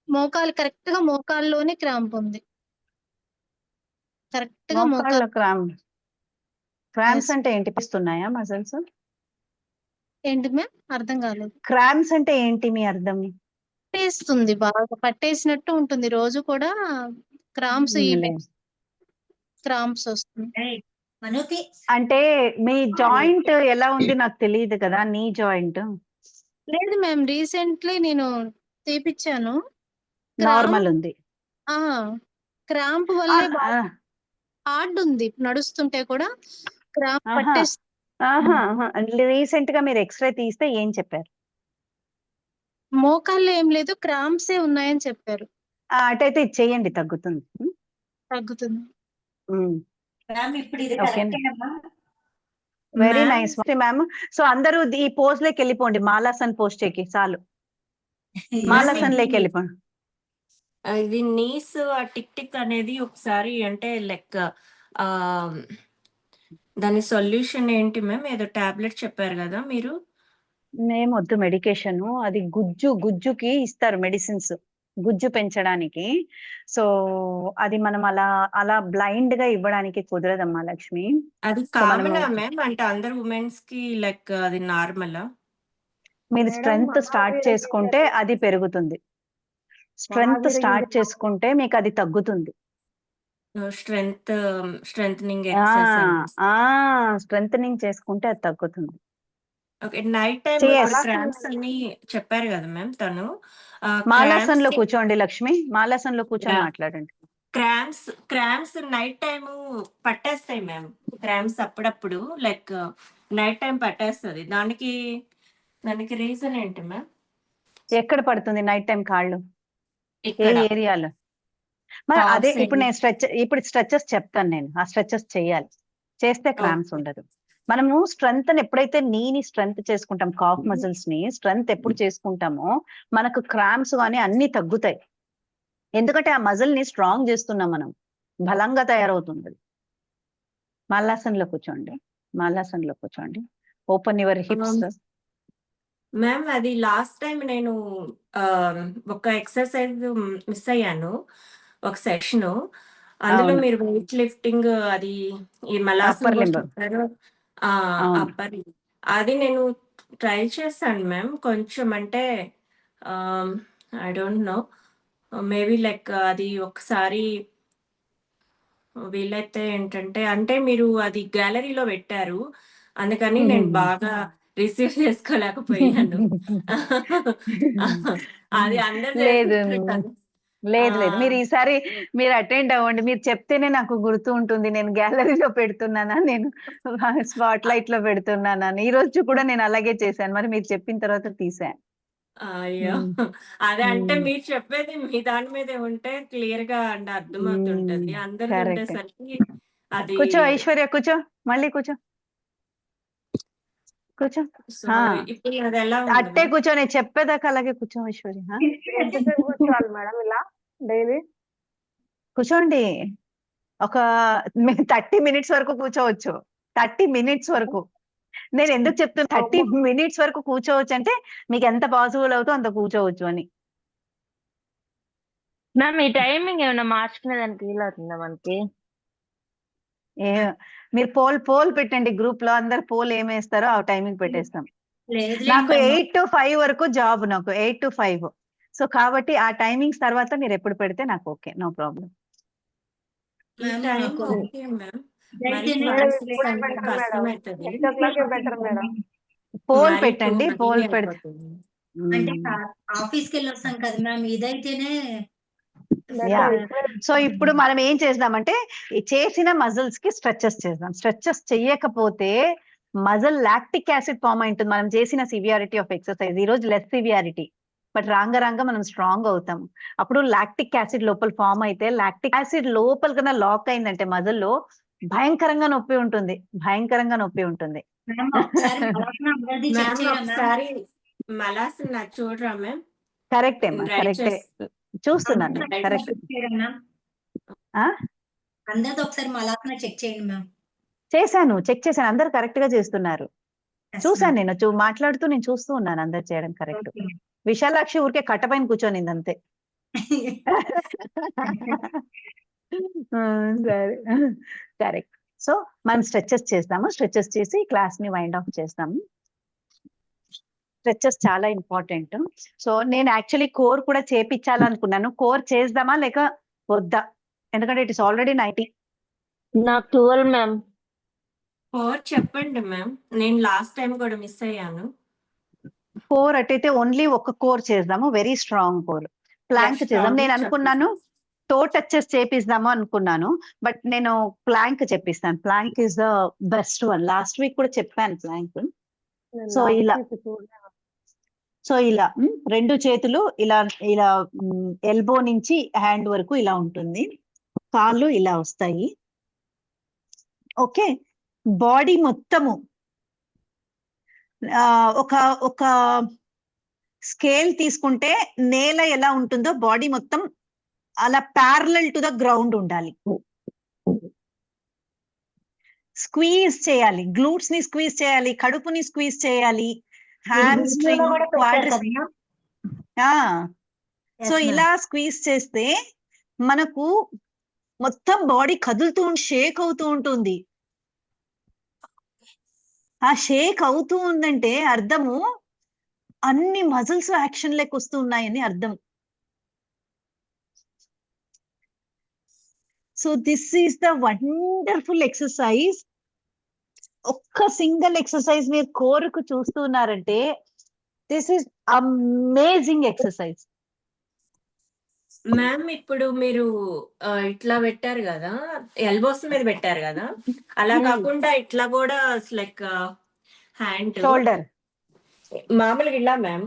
మోకాలు కరెక్ట్ గా మోకాల్లోనే క్రాంప్ ఉంది, కరెక్ట్ గా మోకాళ్ళలో క్రాంప్స్ అంటే ఏంటి? పిస్తున్నాయా మజిల్స్? ఏంటి మ్యామ్? అర్థం కాలేదు. క్రాంప్స్ అంటే ఏంటి మీ అర్థం? పట్టేస్తుంది, బాగా పట్టేసినట్టు ఉంటుంది, రోజు కూడా క్రాంప్స్ వస్తుంది. అంటే మీ జాయింట్ ఎలా ఉంది నాకు తెలియదు కదా, నీ జాయింట్. లేదు మ్యామ్, రీసెంట్లీ నేను తీపిచ్చాను, నార్మల్ ఉంది. క్రాంప్ వల్లే హార్డ్ ఉంది, నడుస్తుంటే కూడా క్రాంప్ పట్టేస్తుంది. రీసెంట్ గా మీరు ఎక్స్రే తీస్తే ఏం చెప్పారు? మోకాల్లో ఏం లేదు, క్రాంప్సే ఉన్నాయని చెప్పారు. అటైతే ఇది చెయ్యండి, తగ్గుతుంది. తగ్గుతుంది. మ్యామ్ ఇప్పుడు ఇది ఓకే, కరెక్టేనమ్మా? Very ma'am nice ma'am. So అందరూ ఈ పోజ్ లోకి వెళ్ళిపోండి, మాలాసన్ పోస్ట్ కి చాలు, మ్యామ్ మాలాసన్ లేకి ఇది వెళ్ళిపోండి. ఇది నీస్ ఆ టిక్ టిక్ అనేది ఒకసారి అంటే లైక్ దాని సొల్యూషన్ ఏంటి మ్యామ్? ఏదో టాబ్లెట్ చెప్పారు కదా మీరు. మేము వద్దు మెడికేషన్, అది గుజ్జుకి ఇస్తారు మెడిసిన్స్, గుజ్జు పెంచడానికి. సో అది మనం అలా అలా బ్లైండ్ గా ఇవ్వడానికి కుదరదమ్మా లక్ష్మి. అది సో మనము కామనా మ్యామ్? అంటే అందరు ఉమెన్స్ కి లైక్ అది నార్మలా? మీరు మేడం స్ట్రెంగ్త్ స్టార్ట్ మహావీర చేసుకుంటే అది పెరుగుతుంది, స్ట్రెంగ్త్ మహావీర స్టార్ట్ చేసుకుంటే మీకు అది తగ్గుతుంది. Strengthening exercise. స్ట్రెంగ్ చేసుకుంటే అది తగ్గుతుంది. ఓకే. నైట్ టైం చేయాలి. ఇప్పుడు క్రాంప్స్ అని చెప్పారు కదా మ్యామ్ తను. మాలాసన్ లో క్రాంప్స్ కూర్చోండి లక్ష్మి, మాలాసన్ లో కూర్చొని మాట్లాడండి. క్రాంప్స్ నైట్ టైం పట్టేస్తాయి మ్యామ్. క్రాంప్స్ అప్పుడప్పుడు లైక్ నైట్ టైం పట్టేస్తుంది. దానికి రీజన్ ఏంటి మ్యామ్? ఎక్కడ పడుతుంది నైట్ టైం కాళ్ళు? ఏ ఇక్కడ ఏరియాలో? మరి అదే కాఫ్స్ ఇప్పుడు నేను స్ట్రెచెస్ చెప్తాను, నేను ఆ స్ట్రెచెస్ చేయాలి, చేస్తే క్రాంప్స్ ఓకే. ఉండదు. మనము స్ట్రెంగ్త్ ఎప్పుడైతే నీని స్ట్రెంగ్త్ చేసుకుంటాం, కాఫ్ మజిల్స్ ని స్ట్రెంగ్త్ ఎప్పుడు చేసుకుంటామో మనకు క్రాంప్స్ కానీ అన్ని తగ్గుతాయి. ఎందుకంటే ఆ మజిల్ ని స్ట్రాంగ్ చేస్తున్నాం మనం, బలంగా తయారవుతుంది. మాలాసన్ లో కూర్చోండి, మాలాసన్ లో కూర్చోండి, ఓపెన్ యువర్ హిప్స్. మ్యామ్ అది లాస్ట్ టైం నేను ఒక ఎక్సర్సైజ్ మిస్ అయ్యాను, ఒక సెక్షన్. అందులో అవును, మీరు వెయిట్ లిఫ్టింగ్ అది ఈ మలాసన్ అప్పర్ కూడా లింబ్. చెప్పారు. అవును, అప్పర్ అది నేను ట్రై చేశాను మ్యామ్. కొంచెం అంటే I don't know, maybe like అది ఒకసారి వీలైతే ఏంటంటే అంటే మీరు అది గ్యాలరీలో పెట్టారు, అందుకని నేను బాగా రిసీవ్ చేసుకోలేకపోయాను. అది అందరు లేదు చేసుకుంటుంటారు. లేదు లేదు, మీరు ఈసారి మీరు అటెండ్ అవ్వండి, మీరు చెప్తేనే నాకు గుర్తు ఉంటుంది. నేను గ్యాలరీలో పెడుతున్నానా, నేను స్పాట్ లైట్ లో పెడుతున్నానా. ఈ రోజు కూడా నేను అలాగే చేశాను, మరి మీరు చెప్పిన తర్వాత తీసాను. అయ్యో, అదే అంటే మీరు చెప్పేది మీ దాని మీదే ఉంటే క్లియర్ గా అంటే అర్థమవుతుంటది. అందరిది కరెక్ట్. ఉండేసరికి అది కూర్చో ఐశ్వర్య, కూర్చో, మళ్ళీ కూర్చో, కూర్చో. సో ఇప్పుడు అది ఎలా ఉంది అట్టే మ్యామ్? కూర్చో, నేను చెప్పేదాకా అలాగే కూర్చో ఐశ్వర్య. ఎంతసేపు కూర్చోవాలి మేడం ఇలా డైలీ? కూర్చోండి, ఒక 30 minutes వరకు కూర్చోవచ్చు, 30 minutes వరకు. నేను ఎందుకు చెప్తున్నా 30 minutes వరకు కూర్చోవచ్చు అంటే మీకు ఎంత పాసిబుల్ అవుతుందో అంత కూర్చోవచ్చు అని. మ్యామ్ ఈ టైమింగ్ ఏమైనా మార్చుకునే దానికి వీలవుతుందా మనకి? మీరు పోల్ పెట్టండి గ్రూప్ లో, అందరు పోల్ ఏమేస్తారో ఆ టైమింగ్ పెట్టేస్తాం. లేదు నాకు 8 to 5 వరకు జాబ్, నాకు 8 to 5. సో కాబట్టి ఆ టైమింగ్స్ తర్వాత మీరు ఎప్పుడు పెడితే నాకు ఓకే, నో ప్రాబ్లం. ఈ టైం ఓకే మ్యామ్. మరి మేడం 5, 6 ఇప్పుడే అంటే బెటర్ కష్టం మేడం, అవుతుంది. 8 o'clock బెటర్ మేడం. పోల్ మరి పెట్టండి, అది పోల్ పెడితే అయిపోతుంది. అంటే ఆఫీస్కి వెళ్ళి వస్తాం కదా మ్యామ్, ఇదైతేనే యా. బెటర్. సో ఇప్పుడు మనం ఏం చేద్దామంటే ఈ చేసిన మజిల్స్ కి స్ట్రెచెస్ చేద్దాం. స్ట్రెచెస్ చెయ్యకపోతే మజిల్ లాక్టిక్ యాసిడ్ ఫామ్ అయింటుంది. మనం చేసిన సివియారిటీ ఆఫ్ ఎక్సర్సైజ్ ఈ రోజు లెస్ సివియారిటీ, బట్ రాంగ మనం స్ట్రాంగ్ అవుతాం. అప్పుడు లాక్టిక్ యాసిడ్ లోపల ఫామ్ అయితే, లాక్టిక్ యాసిడ్ లోపల కన్నా లాక్ అయిందంటే మజిల్ లో భయంకరంగా నొప్పి ఉంటుంది, భయంకరంగా నొప్పి ఉంటుంది. మ్యామ్ ఒకసారి మలాసన అందరిది చెక్ మ్యామ్ చేయరా మ్యామ్? ఒకసారి మలాసన్ నాకు చూడరా మ్యామ్? కరెక్టే అమ్మా, రైట్ కరెక్టే, చూస్తున్నాను, కరెక్ట్. చెక్ చేయరా మ్యామ్? అందరిది ఒకసారి మలాసన చెక్ చేయండి మ్యామ్. చేశాను, చెక్ చేశాను, అందరు కరెక్ట్ గా చేస్తున్నారు. చూసాను, నేను మాట్లాడుతూ నేను చూస్తూ ఉన్నాను, అందరు చేయడం కరెక్ట్. విశాలాక్షి ఊరికే కట్టపైన కూర్చొనింది అంతే. సరే, కరెక్ట్. సో మనం స్ట్రెచెస్ చేస్తాము, స్ట్రెచెస్ చేసి క్లాస్ ని వైండ్ ఆఫ్ చేస్తాము. స్ట్రెచెస్ చాలా ఇంపార్టెంట్. సో నేను యాక్చువల్లీ కోర్ కూడా చేపించాలనుకున్నాను. కోర్ చేద్దామా లేక వద్దా? ఎందుకంటే ఇట్ ఇస్ ఆల్రెడీ 90. నాకు 12 మ్యామ్. 4 చెప్పండి మ్యామ్, నేను లాస్ట్ టైం కూడా మిస్ అయ్యాను. 4 అటైతే ఓన్లీ ఒక కోర్ చేద్దాము, వెరీ స్ట్రాంగ్ కోర్. ప్లాంక్ చేద్దాం. నేను అనుకున్నాను టో టచెస్ చేపిద్దాము అనుకున్నాను, బట్ నేను ప్లాంక్ చెప్పిస్తాను. Plank is the best one. Last week కూడా చెప్పాను ప్లాంక్. సో ఇలా ఇలా 2 చేతులు ఇలా ఇలా ఎల్బో నుంచి హ్యాండ్ వరకు ఇలా ఉంటుంది. కాళ్ళు ఇలా వస్తాయి. ఓకే, బాడీ మొత్తము ఒక స్కేల్ తీసుకుంటే నేల ఎలా ఉంటుందో బాడీ మొత్తం అలా ప్యారలల్ టు ద గ్రౌండ్ ఉండాలి. స్క్వీజ్ చేయాలి, గ్లూట్స్ ని స్క్వీజ్ చేయాలి, కడుపుని స్క్వీజ్ చేయాలి, హ్యామ్ స్ట్రింగ్, సో ఇలా స్క్వీజ్ చేస్తే మనకు మొత్తం బాడీ కదులుతూ షేక్ అవుతూ ఉంటుంది. ఆ షేక్ అవుతూ ఉందంటే అర్థము అన్ని మజిల్స్ యాక్షన్ లెక్క వస్తూ ఉన్నాయని అర్థం. So this is the wonderful exercise. ఒక్క సింగిల్ ఎక్సర్సైజ్ మీరు కోరుకు చూస్తున్నారంటే this is amazing exercise. Ma'am ఇప్పుడు మీరు ఇట్లా పెట్టారు కదా, ఎల్బోస్ మీద పెట్టారు కదా, అలా కాకుండా ఇట్లా కూడా లైక్ హ్యాండ్ షోల్డర్ మామూలుగా ఇలా మ్యామ్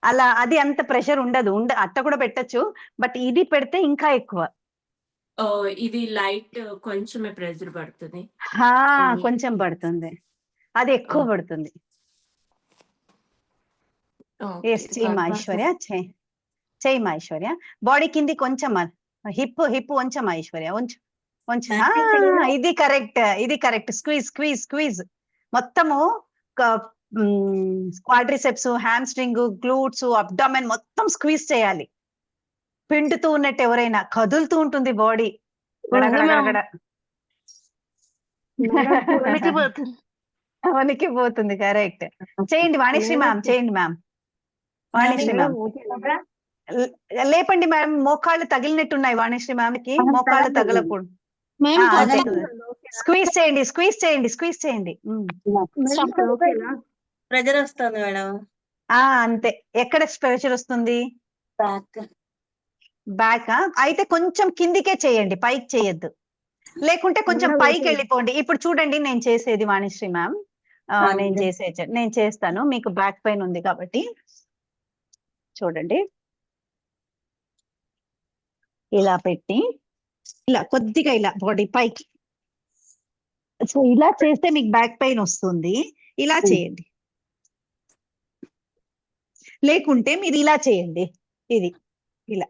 అలా అది అంత ప్రెషర్ ఉండదు. అట్ట కూడా పెట్టచ్చు, బట్ ఇది పెడితే ఇంకా ఎక్కువ. ఇది లైట్ కొంచెమే ప్రెషర్ పడుతుంది. కొంచెం పడుతుంది, అది ఎక్కువ పడుతుంది. చెయ్యమ్మా ఐశ్వర్య, చెయ్యమ్మా ఐశ్వర్య. బాడీ కింది కొంచెం హిప్ కొంచెం ఐశ్వర్య కొంచెం. ఇది కరెక్ట్. స్క్వీజ్ మొత్తము quadriceps, hamstring, glutes, abdomen మొత్తం స్క్వీజ్ చేయాలి. పిండుతూ ఉన్నట్టు ఎవరైనా కదులుతూ ఉంటుంది బాడీ. వణికిపోతుంది. కరెక్ట్. చేయండి వాణిశ్రీ మ్యామ్, చేయండి మ్యామ్. వాణిశ్రీ మ్యామ్ లేపండి మ్యామ్. మోకాళ్ళు తగిలినట్టున్నాయి వాణిశ్రీ మ్యామ్ కి. మోకాళ్ళు తగలకూడదు. స్క్వీజ్ చేయండి. ప్రెజర్ వస్తుంది మేడం. అంతే. ఎక్కడ ప్రెషర్ వస్తుంది? బ్యాక్. అయితే కొంచెం కిందికే చేయండి, పైకి చేయొద్దు. లేకుంటే కొంచెం పైకి వెళ్ళిపోండి. ఇప్పుడు చూడండి నేను చేసేది వాణిశ్రీ మ్యామ్, నేను చేస్తాను. మీకు బ్యాక్ పెయిన్ ఉంది కాబట్టి చూడండి. ఇలా పెట్టి ఇలా కొద్దిగా ఇలా బాడీ పైకి. సో ఇలా చేస్తే మీకు బ్యాక్ పెయిన్ వస్తుంది. ఇలా చేయండి. లేకుంటే మీరు ఇలా చేయండి, ఇది ఇలా.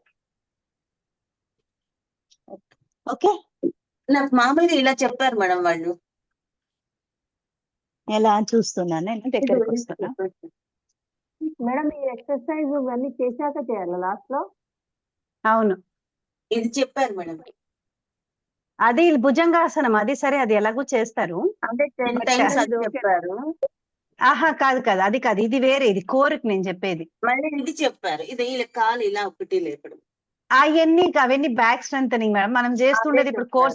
ఓకే, నాకు మామూలుగా ఇలా చెప్పారు మేడం వాళ్ళు. ఎలా చూస్తున్నాను నేను, దగ్గరికి వస్తున్నా. మేడం ఈ ఎక్సర్సైజ్ ఇవన్నీ చేశాక చేయాలి లాస్ట్ లో? అవును, ఇది చెప్పారు మేడం. అది భుజంగాసనం. అది సరే, అది ఎలాగో చేస్తారు. అంటే 10 times అది చెప్పారు. కాదు, అది కాదు, ఇది వేరే. ఇది కోరుకు నేను చెప్పేది. మళ్ళీ ఇది చెప్పారు. ఇది కాలు ఇలా ఒకటి లేపడం. అవన్నీ బ్యాక్ స్ట్రెంగ్ మేడం. మనం చేస్తుండేది ఇప్పుడు కోర్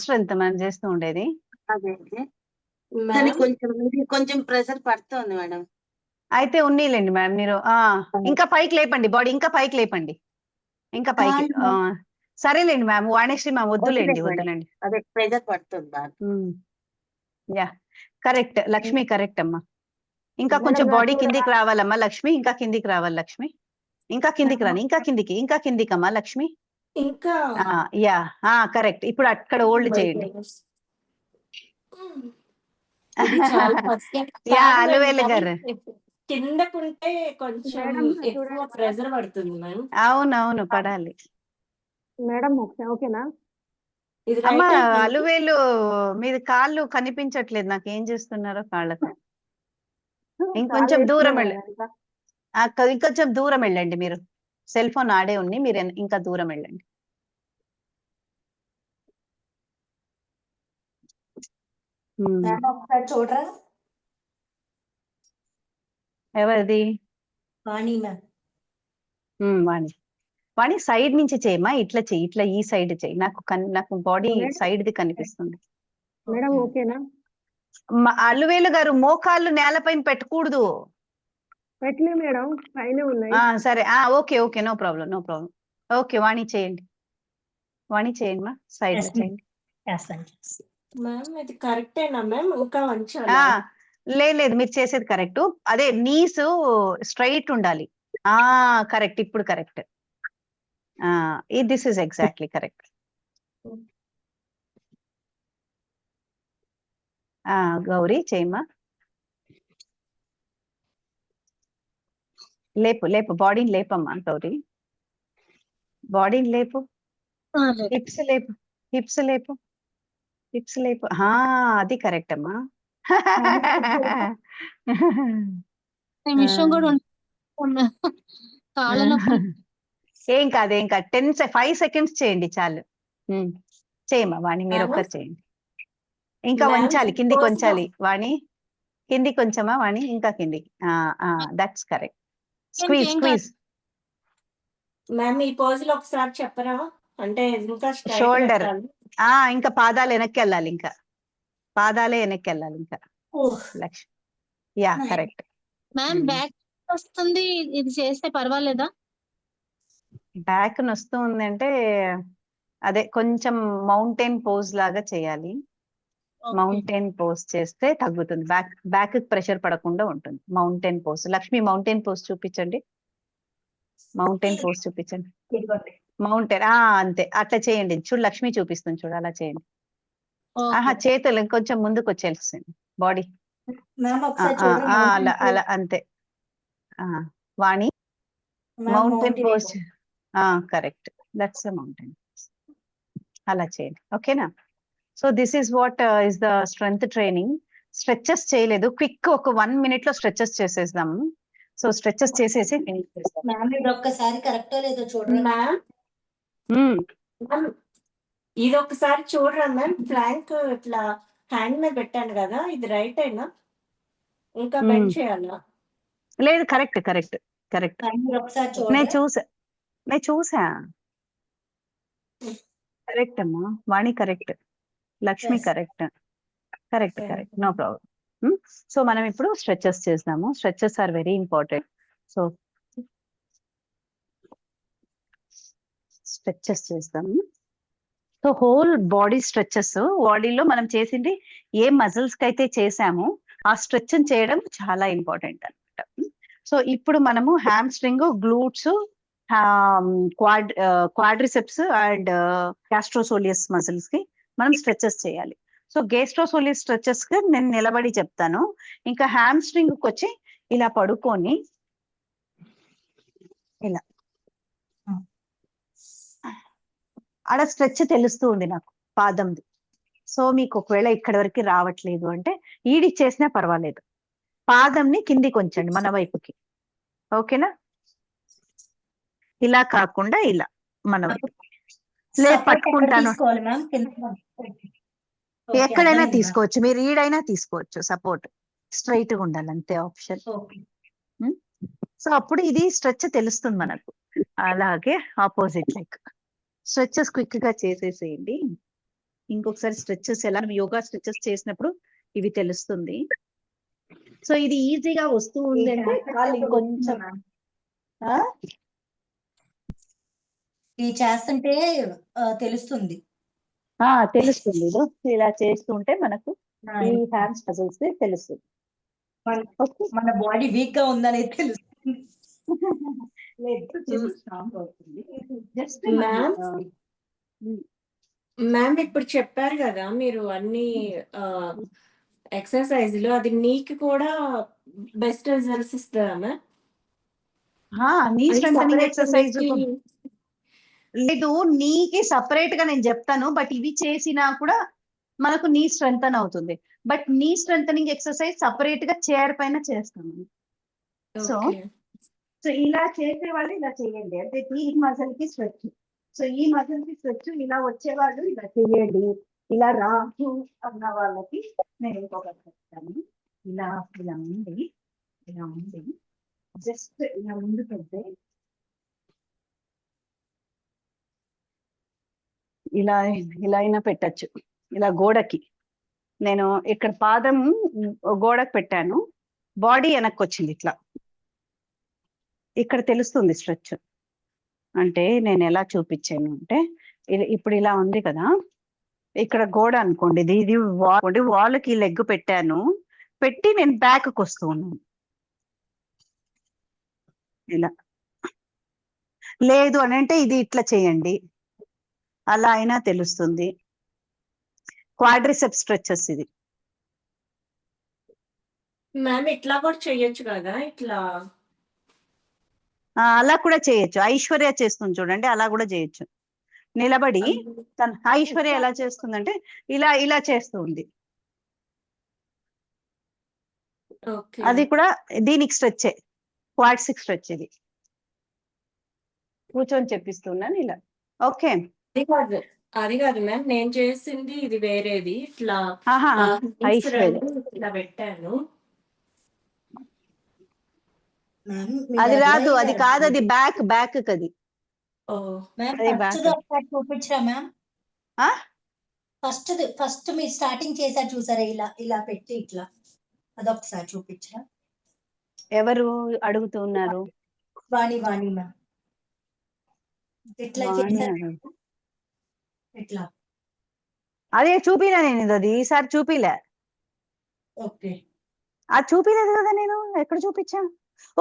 స్ట్రెంగ్త్. మనం చేస్తూ ఉండేది అదే. కొంచెం ప్రెషర్ పడుతుంది మేడం. అయితే ఉన్నీలేండి మేడం. మీరు ఇంకా పైకి లేపండి బాడీ, ఇంకా పైకి లేపండి, ఇంకా పైకి. సరేలేండి మ్యామ్. వాణిశ్రీ మ్యామ్ వద్దులేండి. అదే ప్రెషర్ పడుతుంది. యా, కరెక్ట్ లక్ష్మి, కరెక్ట్ అమ్మా. ఇంకా కొంచెం బాడీ కిందికి రావాలమ్మా లక్ష్మి. ఇంకా కిందికి రావాలి లక్ష్మి. ఇంకా కిందికి రాని, ఇంకా కిందికి అమ్మా లక్ష్మి. ఇంకా యా, కరెక్ట్. ఇప్పుడు అక్కడ హోల్డ్ చేయండి. అలువేలు గారు కిందకుంటే కొంచెం ఎక్కువ ప్రెషర్ పడుతుంది మ్యామ్. అవునవును, పడాలి మేడం. ఓకేనా అమ్మా? అలువేలు మీది కాళ్ళు కనిపించట్లేదు నాకు. ఏం చేస్తున్నారో కాళ్ళకు. ఇంకొంచెం దూరం వెళ్ళండి. ఇంకొంచెం దూరం వెళ్ళండి మీరు. సెల్ ఫోన్ ఆడే ఉంది, మీరు ఇంకా దూరం వెళ్ళండి. చూడరా ఎవరిది? వాణి మ్యామ్. వాణి సైడ్ నుంచి చేయమ్మా. ఇట్లా చెయ్యి, ఇట్లా ఈ సైడ్ చెయ్యి. నాకు బాడీ సైడ్ ది కనిపిస్తుంది మేడం. ఓకేనా? అల్లువేలు గారు మోకాళ్ళు నేలపైన పెట్టకూడదు. పెట్టలే మేడం, పైన ఉన్నాయి. సరే, ఓకే, నో ప్రాబ్లం. ఓకే, వాణి చేయండి. వాణి చేయండి మా, సైడ్ లో చేయండి. మ్యామ్ ఇది కరెక్టేనా మ్యామ్? ఇంకా ఆ, వంచాలా? లేదు మీరు చేసేది కరెక్ట్. అదే నీస్ స్ట్రైట్ ఉండాలి. కరెక్ట్, ఇప్పుడు correct. This is exactly correct. Gauri చేయమ్మా. లేపు లేపు, బాడీని లేపమ్మా గౌరీ, బాడీని లేపు. హిప్స్ లేపు, హిప్స్ లేపు, హిప్స్ లేపు. అది కరెక్ట్ అమ్మా. ఈ విషయం కూడా కాళ్ళ నొప్పులు ఏం కాదు 5 seconds చేయండి చాలు. చేయమ్మా వాణి, మీరు Ma'am? ఒక్కరు చేయండి. ఇంకా Ma'am, వంచాలి, కిందికి suppose వంచాలి వాణి, కిందికి కొంచెమా వాణి, ఇంకా కిందికి. That's correct. స్క్వీజ్ ఏం కాదు. స్క్వీజ్. మ్యామ్ ఈ పోజ్ లో ఒకసారి చెప్పరా? అంటే ఇంకా స్ట్రైట్ షోల్డర్, పెట్టాలి. ఇంకా పాదాలు వెనక్కి వెళ్ళాలి, ఇంకా పాదాలే వెనక్కి వెళ్ళాలి ఇంకా. Lakshmi, yeah correct. Ma'am back వస్తుంది, ఇది చేస్తే పర్వాలేదా? బ్యాక్ నొస్తూ ఉందంటే అదే కొంచెం మౌంటైన్ పోజ్ లాగా చేయాలి. మౌంటైన్ పోజ్ చేస్తే తగ్గుతుంది, బ్యాక్ ప్రెషర్ పడకుండా ఉంటుంది. Mountain pose. Lakshmi mountain pose చూపించండి, మౌంటైన్ పోజ్ చూపించండి. మౌంటైన్, అంతే అట్లా చేయండి. చూడు లక్ష్మి చూపిస్తుంది, చూడు అలా చేయండి. చేతులు కొంచెం ముందుకు వచ్చేసింది, బాడీ అలా అలా అంతే. Vani mountain pose, correct, that's mountain. అలా చేయండి, ఓకేనా? So this is what is the strength training. Stretches చేయలేదు, క్విక్ ఒక 1 minute లో స్ట్రెచెస్ చేసేద్దాము. సో స్ట్రెచెస్ చేసేసి finish చేస్తాం. మ్యామ్ ఇది ఒక్కసారి కరెక్టో లేదో చూడండి. మ్యామ్ మ్యామ్ ఇది ఒకసారి చూడరా మ్యామ్? ఫ్లాంక్ ఇట్లా హ్యాండ్ మీద పెట్టాను కదా, ఇది రైట్ అయినా ఇంకా బెండ్ చేయాలా? లేదు, కరెక్ట్ కరెక్ట్ కరెక్ట్. మీరు ఒకసారి నేను చూడండి. చూసా కరెక్ట్ అమ్మా. Vani correct, Lakshmi correct, correct correct, no problem. So మనం ఇప్పుడు స్ట్రెచెస్ చేద్దాము. Stretches are very important. So stretches చేస్తాము. సో హోల్ బాడీ స్ట్రెచెస్, బాడీలో మనం చేసింది ఏ మజిల్స్ కి అయితే చేసామో ఆ స్ట్రెచ్ చేయడం చాలా ఇంపార్టెంట్ అనమాట. సో ఇప్పుడు మనము hamstring, glutes, quadriceps and gastrosoleus muscles కి మనం స్ట్రెచెస్ చేయాలి. సో గ్యాస్ట్రోసోలియస్ స్ట్రెచెస్ కి నేను నిలబడి చెప్తాను. ఇంకా హ్యామ్ స్ట్రింగ్ కి వచ్చి ఇలా పడుకొని ఇలా ఆడ స్ట్రెచ్ తెలుస్తూ ఉంది నాకు పాదంది. సో మీకు ఒకవేళ ఇక్కడి వరకు రావట్లేదు అంటే ఈడి చేసినా పర్వాలేదు, పాదంని కిందికి ఉంచండి మన వైపుకి, ఓకేనా? ఇలా కాకుండా ఇలా మన వైపుకి. లేదు పట్టుకుంటాను, ఎక్కడైనా తీసుకోవచ్చు, మీరు ఈడైనా తీసుకోవచ్చు. సపోర్ట్ స్ట్రైట్ గా ఉండాలి అంతే ఆప్షన్. సో అప్పుడు ఇది స్ట్రెచ్ తెలుస్తుంది మనకు. అలాగే ఆపోజిట్ లైక్ స్ట్రెచెస్ క్విక్ గా చేసేసేయండి. ఇంకొకసారి స్ట్రెచెస్ ఎలా యోగా స్ట్రెచెస్ చేసినప్పుడు ఇవి తెలుస్తుంది. సో ఇది ఈజీగా వస్తూ ఉంది అంటే కాళ్ళు ఇంకొంచెం ఇది చేస్తుంటే తెలుస్తుంది. తెలుస్తుంది. ఇలా చేస్తుంటే మనకు ఈ హ్యాండ్స్ మజిల్స్ తెలుస్తుంది. మన బాడీ వీక్ గా ఉందనేది తెలుస్తుంది. మ్యామ్ ఇప్పుడు చెప్పారు కదా మీరు అన్ని ఎక్సర్సైజ్లు, అది నీకు కూడా బెస్ట్ రిజల్ట్స్ ఇస్తుందా మ్యామ్? నీ స్ట్రెంథనింగ్ ఎక్సర్సైజ్ లేదు, నీకి సపరేట్ గా నేను చెప్తాను. బట్ ఇవి చేసినా కూడా మనకు నీ స్ట్రెంథన్ అవుతుంది. బట్ నీ స్ట్రెంథనింగ్ ఎక్సర్సైజ్ సపరేట్ గా చైర్ పైన చేస్తాము. సో ఇలా చేసే వాళ్ళు ఇలా చేయండి, అంటే ఈ మజిల్ కి స్ట్రెచ్. సో ఈ మజిల్ కి స్ట్రెచ్ ఇలా వచ్చేవాళ్ళు ఇలా చేయండి. ఇలా రాదు అన్న వాళ్ళకి నేను ఇంకొకటి చెప్తాను. ఇలా ఇలా ఉండి జస్ట్ ఇలా ముందుకెళ్తే ఇలా అయినా పెట్టచ్చు. ఇలా గోడకి నేను ఇక్కడ పాదం గోడకు పెట్టాను, బాడీ వెనక్కి వచ్చింది, ఇట్లా ఇక్కడ తెలుస్తుంది స్ట్రెచ్. అంటే నేను ఎలా చూపించాను అంటే ఇప్పుడు ఇలా ఉంది కదా, ఇక్కడ గోడ అనుకోండి, ఇది వాల్కి లెగ్ పెట్టాను, పెట్టి నేను బ్యాక్కి వస్తూ ఉన్నాను ఇలా. లేదు అని అంటే ఇది ఇట్లా చేయండి, అలా అయినా తెలుస్తుంది. క్వాడ్రిసెప్ స్ట్రెచెస్ ఇది. మ్యామ్ ఇట్లా కూడా చెయ్యొచ్చు కదా, ఇట్లా అలా కూడా చేయొచ్చు. ఐశ్వర్య చేస్తుంది చూడండి, అలా కూడా చేయొచ్చు. నిలబడి తన ఐశ్వర్య ఎలా చేస్తుందంటే ఇలా ఇలా చేస్తుంది. ఓకే. అది కూడా దీనికి స్ట్రెచ్, క్వాడ్సిక్ స్ట్రెచ్ ఇది. కూర్చొని చెప్పిస్తున్నాను ఇలా. ఓకే, అది కాదు మ్యామ్, నేను చేసింది ఇది వేరేది. ఇట్లా ఆహా, hands ఐశ్వర్య రెండు ఇలా పెట్టాను. మ్యామ్ అది మీరు రాదు, అది అడిగారు. కాదు, అది బ్యాక్ కది. ఓ మ్యామ్ అది ఫస్ట్ back. ఒకసారి చూపించరా మ్యామ్? ఆ? ఫస్ట్ మీరు స్టార్టింగ్ చేశారు చూసారా, ఇలా ఇలా పెట్టి ఇట్లా, అదొకసారి చూపించరా? ఎవరు అడుగుతున్నారు? వాణి మ్యామ్ ఇట్లా వాణి చేశారు అడుగు. ఇట్లా. అదే చూపిలే నేను, అది ఈసారి చూపిలే. ఓకే. అది చూపిలేదు కదా నేను, ఎక్కడ చూపించా?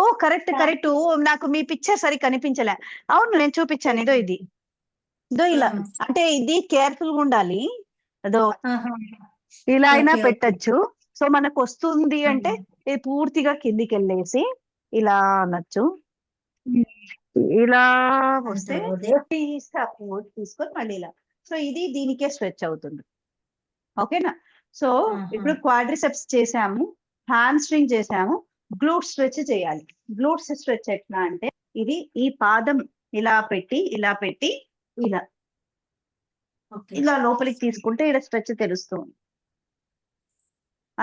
ఓ కరెక్ట్ కరెక్ట్, నాకు మీ పిక్చర్ సరి కనిపించలే. అవును నేను చూపించాను, ఇదో ఇది, ఇదో ఇలా. అంటే ఇది కేర్ఫుల్ గా ఉండాలి. అదో ఇలా అయినా ఓకే, ఓకే. పెట్టచ్చు. సో మనకు వస్తుంది అంటే ఇది పూర్తిగా కిందికి వెళ్ళేసి ఇలా అనొచ్చు. ఇలా వస్తే సపోర్ట్ తీసుకొని మళ్ళీ ఇలా. సో ఇది దీనికే స్ట్రెచ్ అవుతుంది. ఓకేనా? సో ఇప్పుడు క్వాడ్రిసెప్స్ చేసాము, హ్యామ్ స్ట్రింగ్ చేసాము, గ్లూట్ స్ట్రెచ్ చేయాలి. గ్లూట్ స్ట్రెచ్ ఎట్లా అంటే ఇది ఈ పాదం ఇలా పెట్టి ఇలా పెట్టి ఇలా ఇలా లోపలికి తీసుకుంటే ఇలా స్ట్రెచ్ తెలుస్తుంది.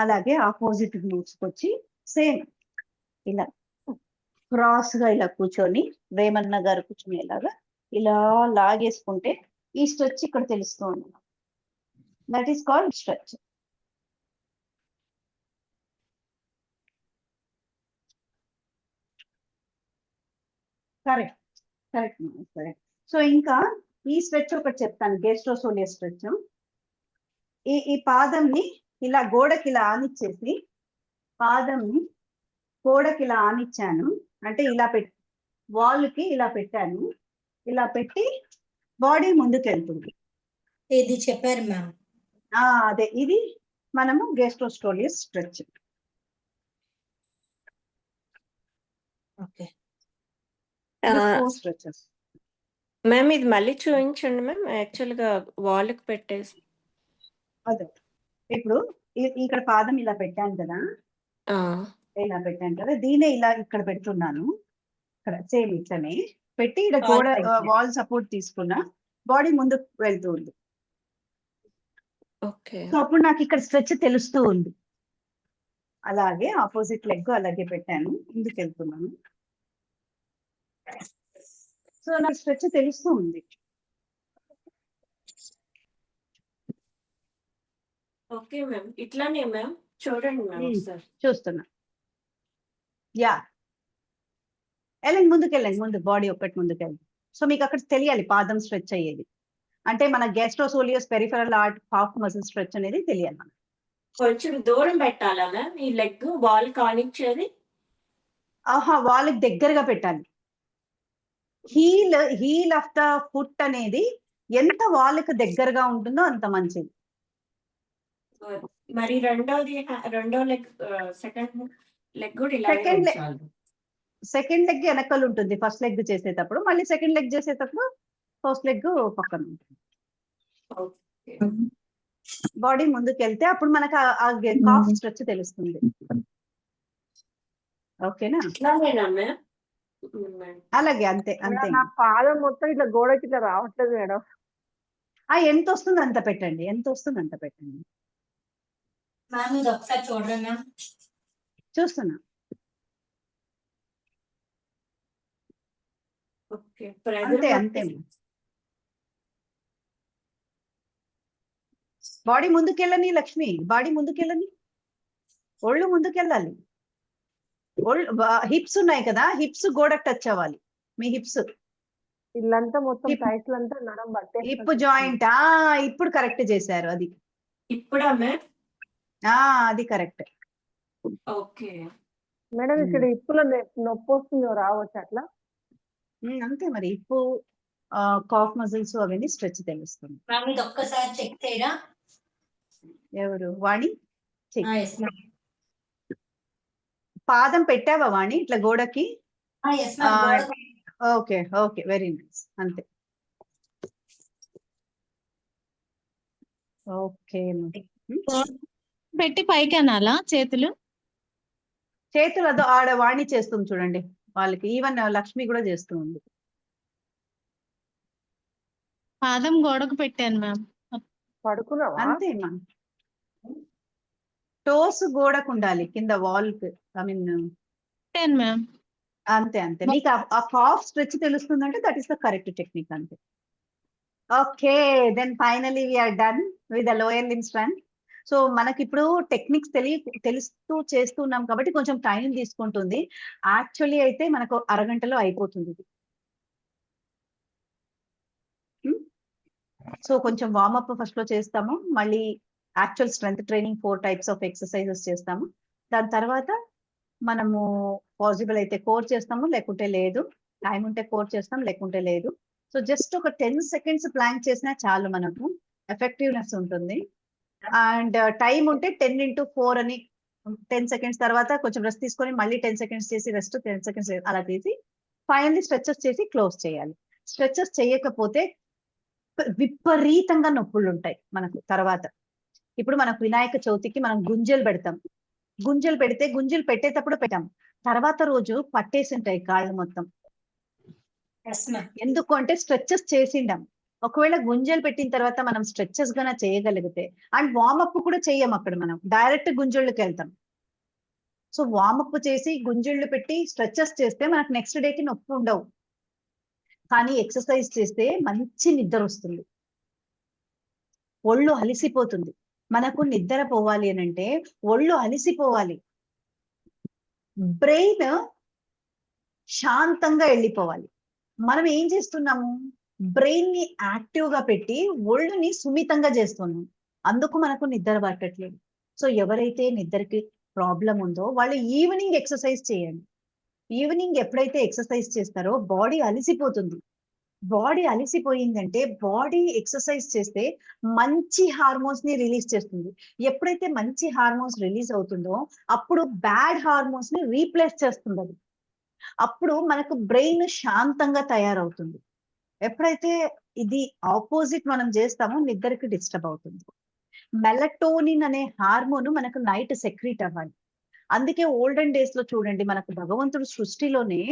అలాగే ఆపోజిట్ గ్లూట్స్ వచ్చి సేమ్ ఇలా క్రాస్ గా ఇలా కూర్చొని వేమన్న గారు కూర్చునేలాగా ఇలా లాగేసుకుంటే ఈ స్ట్రెచ్ ఇక్కడ తెలుస్తుంది. That is called stretch. Correct correct correct. So ఇంకా ఈ స్ట్రెచ్ ఒకటి చెప్తాను, గేస్ట్రోసోలియస్ స్ట్రెచ్. ఈ పాదంని ఇలా గోడకి ఇలా ఆనిచ్చేసి, పాదంని గోడకి ఇలా ఆనిచ్చాను అంటే ఇలా వాల్కి ఇలా పెట్టాను, ఇలా పెట్టి బాడీ ముందుకు వెళ్తుంది. ఇది చెప్పారు మ్యామ్. అదే ఇది మనము గేస్ట్రోసోలియస్ స్ట్రెచ్. Okay stretches. మ్యామ్ ఇది మళ్ళీ చూపించండి మ్యామ్. యాక్చువల్ గా వాళ్ళకి పెట్టేసి అదే ఇప్పుడు ఇక్కడ పాదం ఇలా పెట్టాను కదా, ఇలా పెట్టాను కదా, దీనే ఇలా ఇక్కడ పెడుతున్నాను. ఇక్కడ సేమ్ ఇట్లనే పెట్టి ఇక్కడ గోడ వాల్ సపోర్ట్ తీసుకున్నా, బాడీ ముందుకు వెళ్తూ ఉంది. ఓకే. సో అప్పుడు నాకు ఇక్కడ స్ట్రెచ్ తెలుస్తూ ఉంది. అలాగే ఆపోజిట్ లెగ్ అలాగే పెట్టాను, ముందుకు వెళ్తున్నాను. సో నాకు స్ట్రెచ్ తెలుస్తూ ఉంది. ఓకే మ్యామ్, ఇట్లానే మ్యామ్ చూడండి మ్యామ్ ఒకసారి. చూస్తున్నా. యా వెళ్ళండి, ముందుకు వెళ్ళండి, ముందు బాడీ ఒక్కటి ముందుకు వెళ్ళండి. సో మీకు అక్కడ తెలియాలి పాదం స్ట్రెచ్ అయ్యేది అంటే మన gastrosoleus peripheral art half muscle stretch అనేది తెలియాలి మనకు. కొంచెం దూరం పెట్టాలా మ్యామ్ ఈ లెగ్ వాల్ కానిచ్చేది? వాళ్ళకి దగ్గరగా పెట్టాలి. హీల్ ఆఫ్ ద ఫుట్ అనేది ఎంత వాళ్ళకి దగ్గరగా ఉంటుందో అంత మంచిది. మరి రెండో లెగ్ సెకండ్ లెగ్ కూడా ఇలా సెకండ్ లెగ్ వెనకాల ఉంటుంది ఫస్ట్ లెగ్ చేసేటప్పుడు, మళ్ళీ సెకండ్ లెగ్ చేసేటప్పుడు ఫస్ట్ లెగ్ పక్కన ఉంటుంది. బాడీ ముందుకు వెళ్తే అప్పుడు మనకు ఆ కాఫ్ స్ట్రెచ్ తెలుస్తుంది. ఓకేనా? అలాగే అంతే అంతే. నా పాదం మొత్తం ఇట్లా గోడకి ఇట్లా రావట్లేదు మేడం. ఎంత వస్తుంది అంత పెట్టండి, ఎంత వస్తుంది అంత పెట్టండి. మ్యామ్ ఇది ఒకసారి చూడండి మ్యామ్. చూస్తున్నా. అంతే అంతే. బాడీ ముందుకెళ్ళని లక్ష్మి, బాడీ ముందుకెళ్ళని, ఒళ్ళు ముందుకెళ్ళాలి. హిప్స్ ఉన్నాయి కదా, హిప్స్ గోడకు టచ్ అవ్వాలి. మీ హిప్స్ ఇల్లంతా మొత్తం హిప్ టైట్లంతా నరం హిప్ పట్టేసినట్టు జాయింట్ ఇప్పుడు కరెక్ట్ చేశారు అది. ఇప్పుడా మ్యామ్? అది కరెక్ట్. ఓకే. మేడం ఇక్కడ హిప్పులో నొప్పి వస్తుందో రావచ్చు అట్లా? అంతే మరి హిప్ కాఫ్ మజిల్స్ అవన్నీ స్ట్రెచ్ తెలుస్తుంది. మ్యామ్ ఇది ఒక్కసారి చెక్ చేయరా? ఎవరు వాణి? చెయ్యి. Yes ma'am. పాదం పెట్టావా వాణి ఇట్లా గోడకి? Yes ma'am. Okay okay very nice. అంతే. ఓకే పెట్టి పైకి అనాలా చేతులు? చేతులు అదో ఆడ వాణి చేస్తుంది చూడండి వాళ్ళకి. ఈవెన్ లక్ష్మి కూడా చేస్తూ ఉంది. పాదం గోడకు పెట్టాను మ్యామ్. పడుకున్నావా? అంతేమా. టోస్ గోడకు ఉండాలి కింద వాల్ కి. ఐ మీన్ పెట్టాను మ్యామ్. అంతే అంతే. మీకు ఆ కాఫ్ స్ట్రెచ్ తెలుస్తుందంటే that is the correct technique అంతే. Okay then finally we are done with the lower limbs run. So మనకి ఇప్పుడు టెక్నిక్స్ తెలుస్తూ చేస్తున్నాం కాబట్టి కొంచెం టైం తీసుకుంటుంది. యాక్చువల్లీ అయితే మనకు అరగంటలో అయిపోతుంది ఇది. సో కొంచెం వార్మప్ ఫస్ట్ లో చేస్తాము, మళ్ళీ actual strength training 4 types of exercises చేస్తాము. దాని తర్వాత మనము పాసిబుల్ అయితే కోర్ చేస్తాము, లేకుంటే లేదు. టైం ఉంటే కోర్ చేస్తాం, లేకుంటే లేదు. సో జస్ట్ ఒక 10 seconds ప్లాంక్ చేసినా చాలు మనకు ఎఫెక్టివ్నెస్ ఉంటుంది. అండ్ టైం ఉంటే 10 into 4 అని 10 seconds తర్వాత కొంచెం రెస్ట్ తీసుకొని మళ్ళీ 10 seconds చేసి రెస్ట్ 10 seconds అలా తీసి ఫైనల్లీ స్ట్రెచెస్ చేసి క్లోజ్ చేయాలి. స్ట్రెచెస్ చేయకపోతే విపరీతంగా నొప్పులు ఉంటాయి మనకు తర్వాత. ఇప్పుడు మనకు వినాయక చవితికి మనం గుంజలు పెడతాం. గుంజలు పెడితే గుంజలు పెట్టేటప్పుడు పెట్టాం, తర్వాత రోజు పట్టేసి ఉంటాయి కాళ్ళు మొత్తం. ఎందుకు అంటే స్ట్రెచెస్ చేసిండాం. ఒకవేళ గుంజలు పెట్టిన తర్వాత మనం స్ట్రెచెస్ గన చేయగలిగితే, అండ్ వార్మప్ కూడా చెయ్యం అక్కడ, మనం డైరెక్ట్ గుంజళ్ళకి వెళ్తాం. సో వార్మప్ చేసి గుంజళ్ళు పెట్టి స్ట్రెచెస్ చేస్తే మనకు నెక్స్ట్ డేకి నొప్పి ఉండవు. కానీ ఎక్సర్సైజ్ చేస్తే మంచి నిద్ర వస్తుంది, ఒళ్ళు అలిసిపోతుంది. మనకు నిద్ర పోవాలి అని అంటే ఒళ్ళు అలిసిపోవాలి, బ్రెయిన్ శాంతంగా వెళ్ళిపోవాలి. మనం ఏం చేస్తున్నాము, బ్రెయిన్ ని యాక్టివ్ గా పెట్టి ఒళ్ళుని సున్నితంగా చేస్తున్నాం. అందుకు మనకు నిద్ర పట్టట్లేదు. సో ఎవరైతే నిద్రకి ప్రాబ్లం ఉందో వాళ్ళు ఈవినింగ్ ఎక్సర్సైజ్ చేయండి. ఈవినింగ్ ఎప్పుడైతే ఎక్సర్సైజ్ చేస్తారో బాడీ అలిసిపోతుంది. బాడీ అలిసిపోయిందంటే బాడీ ఎక్సర్సైజ్ చేస్తే మంచి హార్మోన్స్ ని రిలీజ్ చేస్తుంది. ఎప్పుడైతే మంచి హార్మోన్స్ రిలీజ్ అవుతుందో అప్పుడు బ్యాడ్ హార్మోన్స్ ని రీప్లేస్ చేస్తుంది అది. అప్పుడు మనకు బ్రెయిన్ శాంతంగా తయారవుతుంది. ఎప్పుడైతే ఇది ఆపోజిట్ మనం చేస్తామో నిద్రకి డిస్టర్బ్ అవుతుంది. మెలటోనిన్ అనే హార్మోన్ మనకు నైట్ సెక్రీట్ అవ్వాలి. అందుకే ఓల్డెన్ డేస్ లో చూడండి, మనకు భగవంతుడు సృష్టిలోనే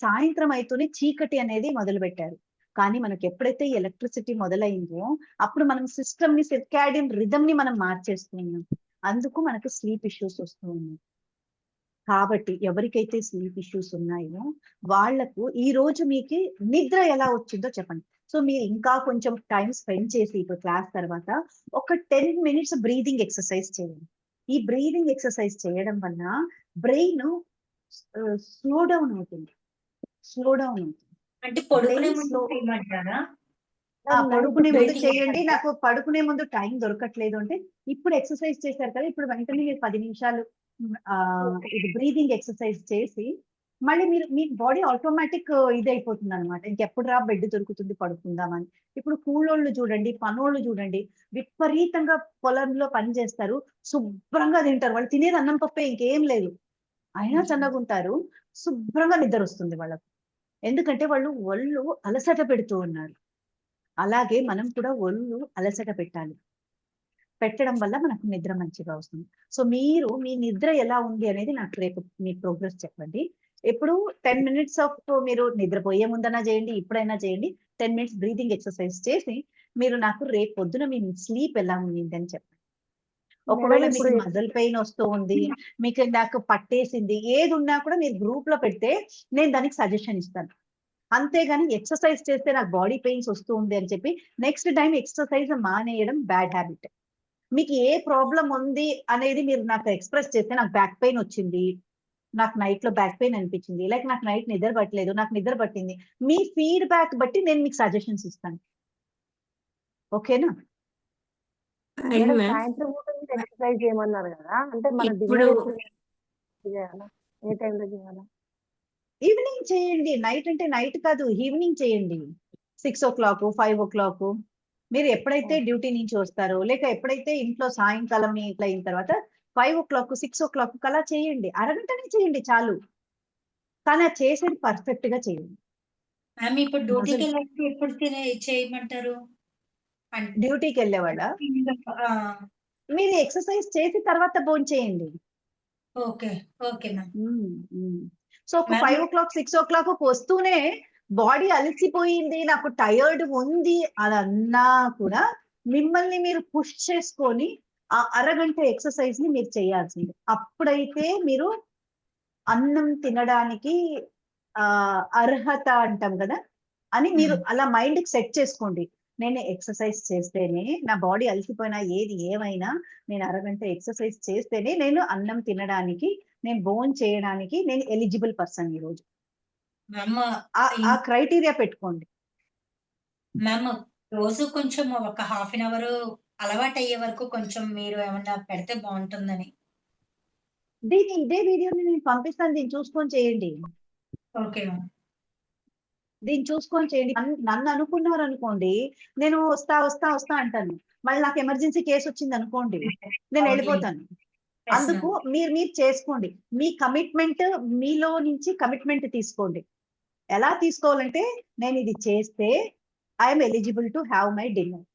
సాయంత్రం అయితేనే చీకటి అనేది మొదలు పెట్టారు. కానీ మనకి ఎప్పుడైతే ఎలక్ట్రిసిటీ మొదలైందో అప్పుడు మనం సిస్టమ్ ని, సిర్కాడియన్ రిథమ్ ని మనం మార్చేస్తున్నాం. అందుకు మనకు స్లీప్ ఇష్యూస్ వస్తూ ఉన్నాయి. కాబట్టి ఎవరికైతే స్లీప్ ఇష్యూస్ ఉన్నాయో వాళ్లకు ఈ రోజు మీకు నిద్ర ఎలా వచ్చిందో చెప్పండి. సో మీరు ఇంకా కొంచెం టైం స్పెండ్ చేసి ఇప్పుడు క్లాస్ తర్వాత ఒక 10 minutes బ్రీదింగ్ ఎక్సర్సైజ్ చేయండి. ఈ బ్రీదింగ్ ఎక్సర్సైజ్ చేయడం వల్ల బ్రెయిన్ స్లో డౌన్ అవుతుంది. అంటే పడుకునే ముందు చేయమంటారా? పడుకునే ముందు చేయండి. నాకు పడుకునే ముందు టైం దొరకట్లేదు అంటే ఇప్పుడు ఎక్సర్సైజ్ చేశారు కదా, ఇప్పుడు వెంటనే మీరు 10 నిమిషాలు ఇది బ్రీదింగ్ ఎక్సర్సైజ్ చేసి మళ్ళీ మీరు మీ బాడీ ఆటోమేటిక్ ఇది అయిపోతుంది అనమాట. ఇంకెప్పుడు రా బెడ్ దొరుకుతుంది పడుకుందామని. ఇప్పుడు కూలోళ్ళు చూడండి, పనోళ్ళు చూడండి, విపరీతంగా పొలంలో పని చేస్తారు, శుభ్రంగా తింటారు. వాళ్ళు తినేది అన్నం పప్పే, ఇంకేం లేదు. అయినా చల్లగుంటారు, శుభ్రంగా నిద్ర వస్తుంది వాళ్ళకు. ఎందుకంటే వాళ్ళు ఒళ్ళు అలసట పెడుతూ ఉన్నారు. అలాగే మనం కూడా ఒళ్ళు అలసట పెట్టడం వల్ల మనకు నిద్ర మంచిగా వస్తుంది. సో మీరు మీ నిద్ర ఎలా ఉంది అనేది నాకు రేపు మీ ప్రోగ్రెస్ చెప్పండి. ఎప్పుడు 10 minutes ఆఫ్ మీరు నిద్రపోయే ముందన్నా చేయండి, ఇప్పుడైనా చేయండి. 10 minutes బ్రీదింగ్ ఎక్సర్సైజ్ చేసి మీరు నాకు రేపు పొద్దున మీ స్లీప్ ఎలా ఉంది అని చెప్పండి. ఒకవేళ మీకు మజిల్ పెయిన్ వస్తూ ఉంది, మీకు నాకు పట్టేసింది, ఏది ఉన్నా కూడా మీరు గ్రూప్ లో పెడితే నేను దానికి సజెషన్ ఇస్తాను. అంతేగాని ఎక్సర్సైజ్ చేస్తే నాకు బాడీ పెయిన్స్ వస్తూ ఉంది అని చెప్పి నెక్స్ట్ టైం ఎక్సర్సైజ్ మానేయడం బ్యాడ్ హ్యాబిట్. మీకు ఏ ప్రాబ్లం ఉంది అనేది మీరు నాకు ఎక్స్ప్రెస్ చేస్తే, నాకు బ్యాక్ పెయిన్ వచ్చింది, నాకు నైట్ లో బ్యాక్ పెయిన్ అనిపించింది, లైక్ నాకు నైట్ నిద్ర పట్టలేదు, నాకు నిద్ర పట్టింది. మీ ఫీడ్బ్యాక్ బట్టి నేను మీకు సజెషన్స్ ఇస్తాను. ఓకేనా? అయింది మేడం మ్యామ్. సాయంత్రం పూట మీరు ఎక్సర్సైజ్ చేయమన్నారు కదా, అంటే మన ఇప్పుడు డిన్నర్ ఎప్పుడు చేయాలా, ఏ టైంలో చేయాలా? ఈవినింగ్ చేయండి. నైట్ అంటే నైట్ కాదు, ఈవినింగ్ చేయండి. 6 o'clock 5 o'clock మీరు ఎప్పుడైతే డ్యూటీ నుంచి వస్తారో, లేక ఎప్పుడైతే ఇంట్లో సాయంకాలం ఇట్లా అయిన తర్వాత 5 o'clock 6 o'clock అలా చేయండి. అరగంటనే చేయండి చాలు, కానీ అది చేసేది పర్ఫెక్ట్ గా చేయండి. మ్యామ్ ఇప్పుడు డ్యూటీకి మజిల్ వెళ్ళినప్పుడు ఎప్పుడు చేయమంటారు? అంటే డ్యూటీకి వెళ్ళేవాళ్ళ ఆ, మీరు ఎక్సర్సైజ్ చేసి తర్వాత భోంచేయండి. Okay okay ma'am. సో ఒక మ్యామ్ 5 o'clock 6 o'clock వస్తూనే బాడీ అలసిపోయింది, నాకు టైర్డ్ ఉంది అని అన్నా కూడా మిమ్మల్ని మీరు పుష్ చేసుకొని ఆ అరగంట ఎక్సర్సైజ్ ని మీరు చేయాల్సింది. అప్పుడైతే మీరు అన్నం తినడానికి అర్హత అంటాం కదా అని మీరు అలా మైండ్ కి సెట్ చేసుకోండి. నేను ఎక్సర్సైజ్ చేస్తేనే, నా బాడీ అలసిపోయినా ఏది ఏమైనా నేను అరగంట ఎక్సర్సైజ్ చేస్తేనే నేను అన్నం తినడానికి, నేను భోజనం చేయడానికి నేను ఎలిజిబుల్ పర్సన్ ఈ రోజు. మ్యామ్ ఆ క్రైటీరియా పెట్టుకోండి. మ్యామ్ రోజు కొంచెం ఒక హాఫ్ అన్ అవర్ అలవాటు అయ్యే వరకు కొంచెం మీరు ఏమన్నా పెడితే బాగుంటుందని. ఇదే వీడియోని నేను పంపిస్తాను, దీన్ని చూసుకొని చేయండి. Okay ma'am. దీన్ని చూసుకొని చేయండి. నన్ను అనుకున్నారు అనుకోండి, నేను వస్తా వస్తా వస్తా అంటాను, మళ్ళీ నాకు ఎమర్జెన్సీ కేసు వచ్చింది అనుకోండి, నేను వెళ్ళిపోతాను. అందుకు మీరు చేసుకోండి. మీ కమిట్మెంట్, మీలో నుంచి కమిట్మెంట్ తీసుకోండి. ఎలా తీసుకోవాలంటే, నేను ఇది చేస్తే I'm eligible to have my dinner,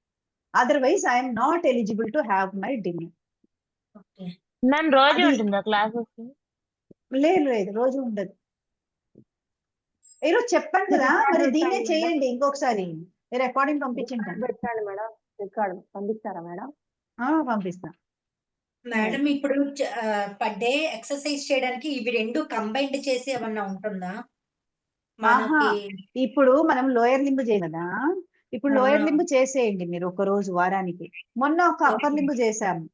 otherwise I'm not eligible to have my dinner. Ma'am రోజు అది ఉంటుందా క్లాసెస్? లేదు రోజు ఉండదు. ఈరోజు చెప్పాను కదా, మరి దీన్నే చేయండి. ఇంకొకసారి రికార్డింగ్ పంపించండి. పెట్టండి మేడం, రికార్డ్ పంపిస్తారా మేడం? పంపిస్తా మేడం ఇప్పుడు పర్ డే ఎక్సర్సైజ్ చేయడానికి ఇవి రెండు కంబైన్డ్ చేసి ఏమన్నా ఉంటుందా మనకి? ఇప్పుడు మనం లోయర్ లింబ్ చేయం కదా, ఇప్పుడు లోయర్ లింబ్ చేసేయండి మీరు ఒక రోజు వారానికి. మొన్న ఒక అప్పర్ లింబ్ చేసాము,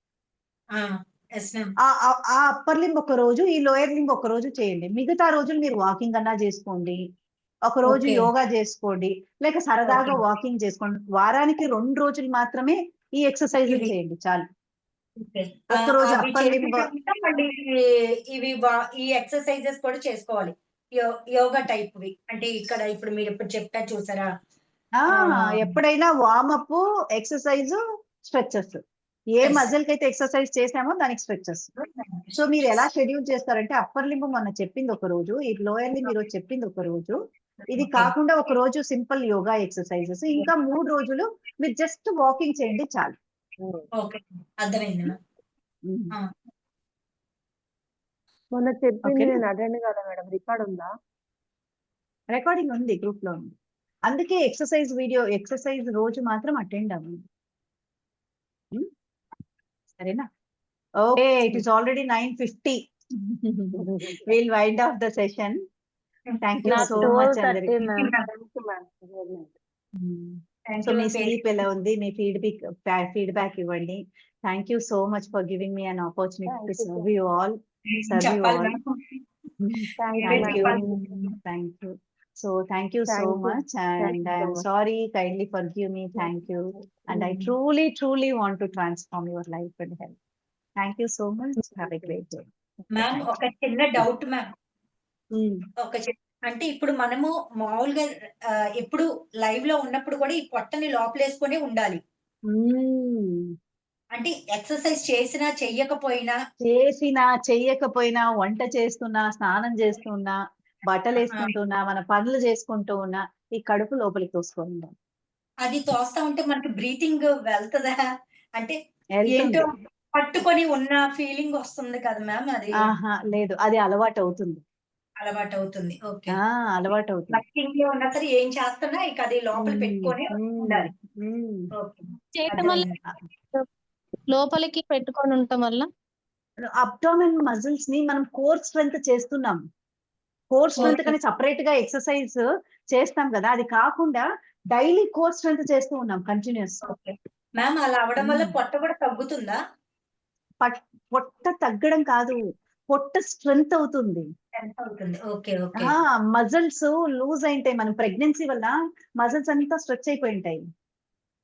ఆ అప్పర్ లింబ్ ఒక రోజు, ఈ లోయర్ లింబ్ ఒక రోజు చేయండి. మిగతా రోజులు మీరు వాకింగ్ అన్నా చేసుకోండి, ఒక రోజు యోగా చేసుకోండి, లేక సరదాగా వాకింగ్ చేసుకోండి. వారానికి 2 రోజులు మాత్రమే ఈ ఎక్సర్సైజ్ చేయండి చాలు. ఒక్క రోజు అప్పర్ లింబ్, ఇవి ఈ ఎక్సర్సైజెస్ కూడా చేసుకోవాలి యోగా టైప్ వి. అంటే ఇక్కడ ఇప్పుడు మీరు ఎప్పుడు చెప్తా చూసారా, ఎప్పుడైనా వార్మప్, ఎక్సర్సైజ్, స్ట్రెచెస్. ఏ మజిల్ కి అయితే ఎక్సర్సైజ్ చేసామో దానికి స్ట్రెచెస్. సో మీరు ఎలా షెడ్యూల్ చేస్తారంటే, అప్పర్ లింబ్ మొన్న చెప్పింది ఒక రోజు, ఈ లోయర్ లింబ్ ఈరోజు చెప్పింది ఒక రోజు, ఇది కాకుండా ఒక రోజు సింపుల్ యోగా ఎక్సర్సైజెస్, ఇంకా 3 రోజులు మీరు జస్ట్ వాకింగ్ చేయండి చాలు. అర్థమైంది. మొన్న చెప్పింది నేను అటెండ్ కదా మేడం, రికార్డ్ ఉందా? రికార్డింగ్ ఉంది, గ్రూప్ లో ఉంది. అందుకే ఎక్సర్సైజ్ వీడియో, ఎక్సర్సైజ్ రోజు మాత్రం అటెండ్ అవ్వండి. సరేనా? Okay, it is already 9:50. Will wind off the session. Thank you so much అందరికి. సో మీ స్లీప్ ఎలా ఉంది, మీ ఫీడ్బ్యాక్ ఇవ్వండి. Thank you so much for giving me an opportunity to serve you all. Thank you. So thank you so much, and I am sorry, kindly forgive me. Thank you, and I truly want to transform your life and health. Thank you so much. Have a great day. Ma'am ఒక చిన్న doubt ma'am. అంటే ఇప్పుడు మనము మామూలుగా ఎప్పుడు live లో ఉన్నప్పుడు కూడా ఈ పొట్టని లోపలేసుకొని ఉండాలి. అంటే ఎక్సర్సైజ్ చేసినా చెయ్యకపోయినా, వంట చేస్తున్నా, స్నానం చేస్తున్నా, బట్టలు వేసుకుంటున్నా, మన పనులు చేసుకుంటూ ఉన్నా, ఈ కడుపు లోపలికి తోసుకోండి. అది తోస్తా ఉంటే మనకి బ్రీతింగ్ వెళ్తుందా? అంటే ఏంటో పట్టుకొని ఉన్న ఫీలింగ్ వస్తుంది కదా మ్యామ్. అది లేదు, అది అలవాటు అవుతుంది. ఓకే, అలవాటు అవుతుంది. ఉన్నా సరే ఏం చేస్తున్నా ఇక అది లోపల పెట్టుకొని ఉండాలి. చేయటం వల్ల లోపలికి పెట్టుకొని ఉండటం వల్ల అబ్డామిన్ మజిల్స్ ని మనం కోర్ స్ట్రెంత్ చేస్తున్నాం. కోర్ స్ట్రెంత్ కానీ సపరేట్ గా ఎక్సర్సైజ్ చేస్తాం కదా, అది కాకుండా డైలీ కోర్ స్ట్రెంత్ చేస్తూ ఉన్నాం కంటిన్యూస్. మ్యామ్ అలా అవడం వల్ల పొట్ట కూడా తగ్గుతుందా? పొట్ట తగ్గడం కాదు, పొట్ట స్ట్రెంగ్త్ అవుతుంది. ఎంత అవుతుంది? ఓకే. ఓకే. మజిల్స్ లూజ్ అయింటాయి. మనం ప్రెగ్నెన్సీ వల్ల మజిల్స్ అంతా స్ట్రెచ్ అయిపోయి ఉంటాయి.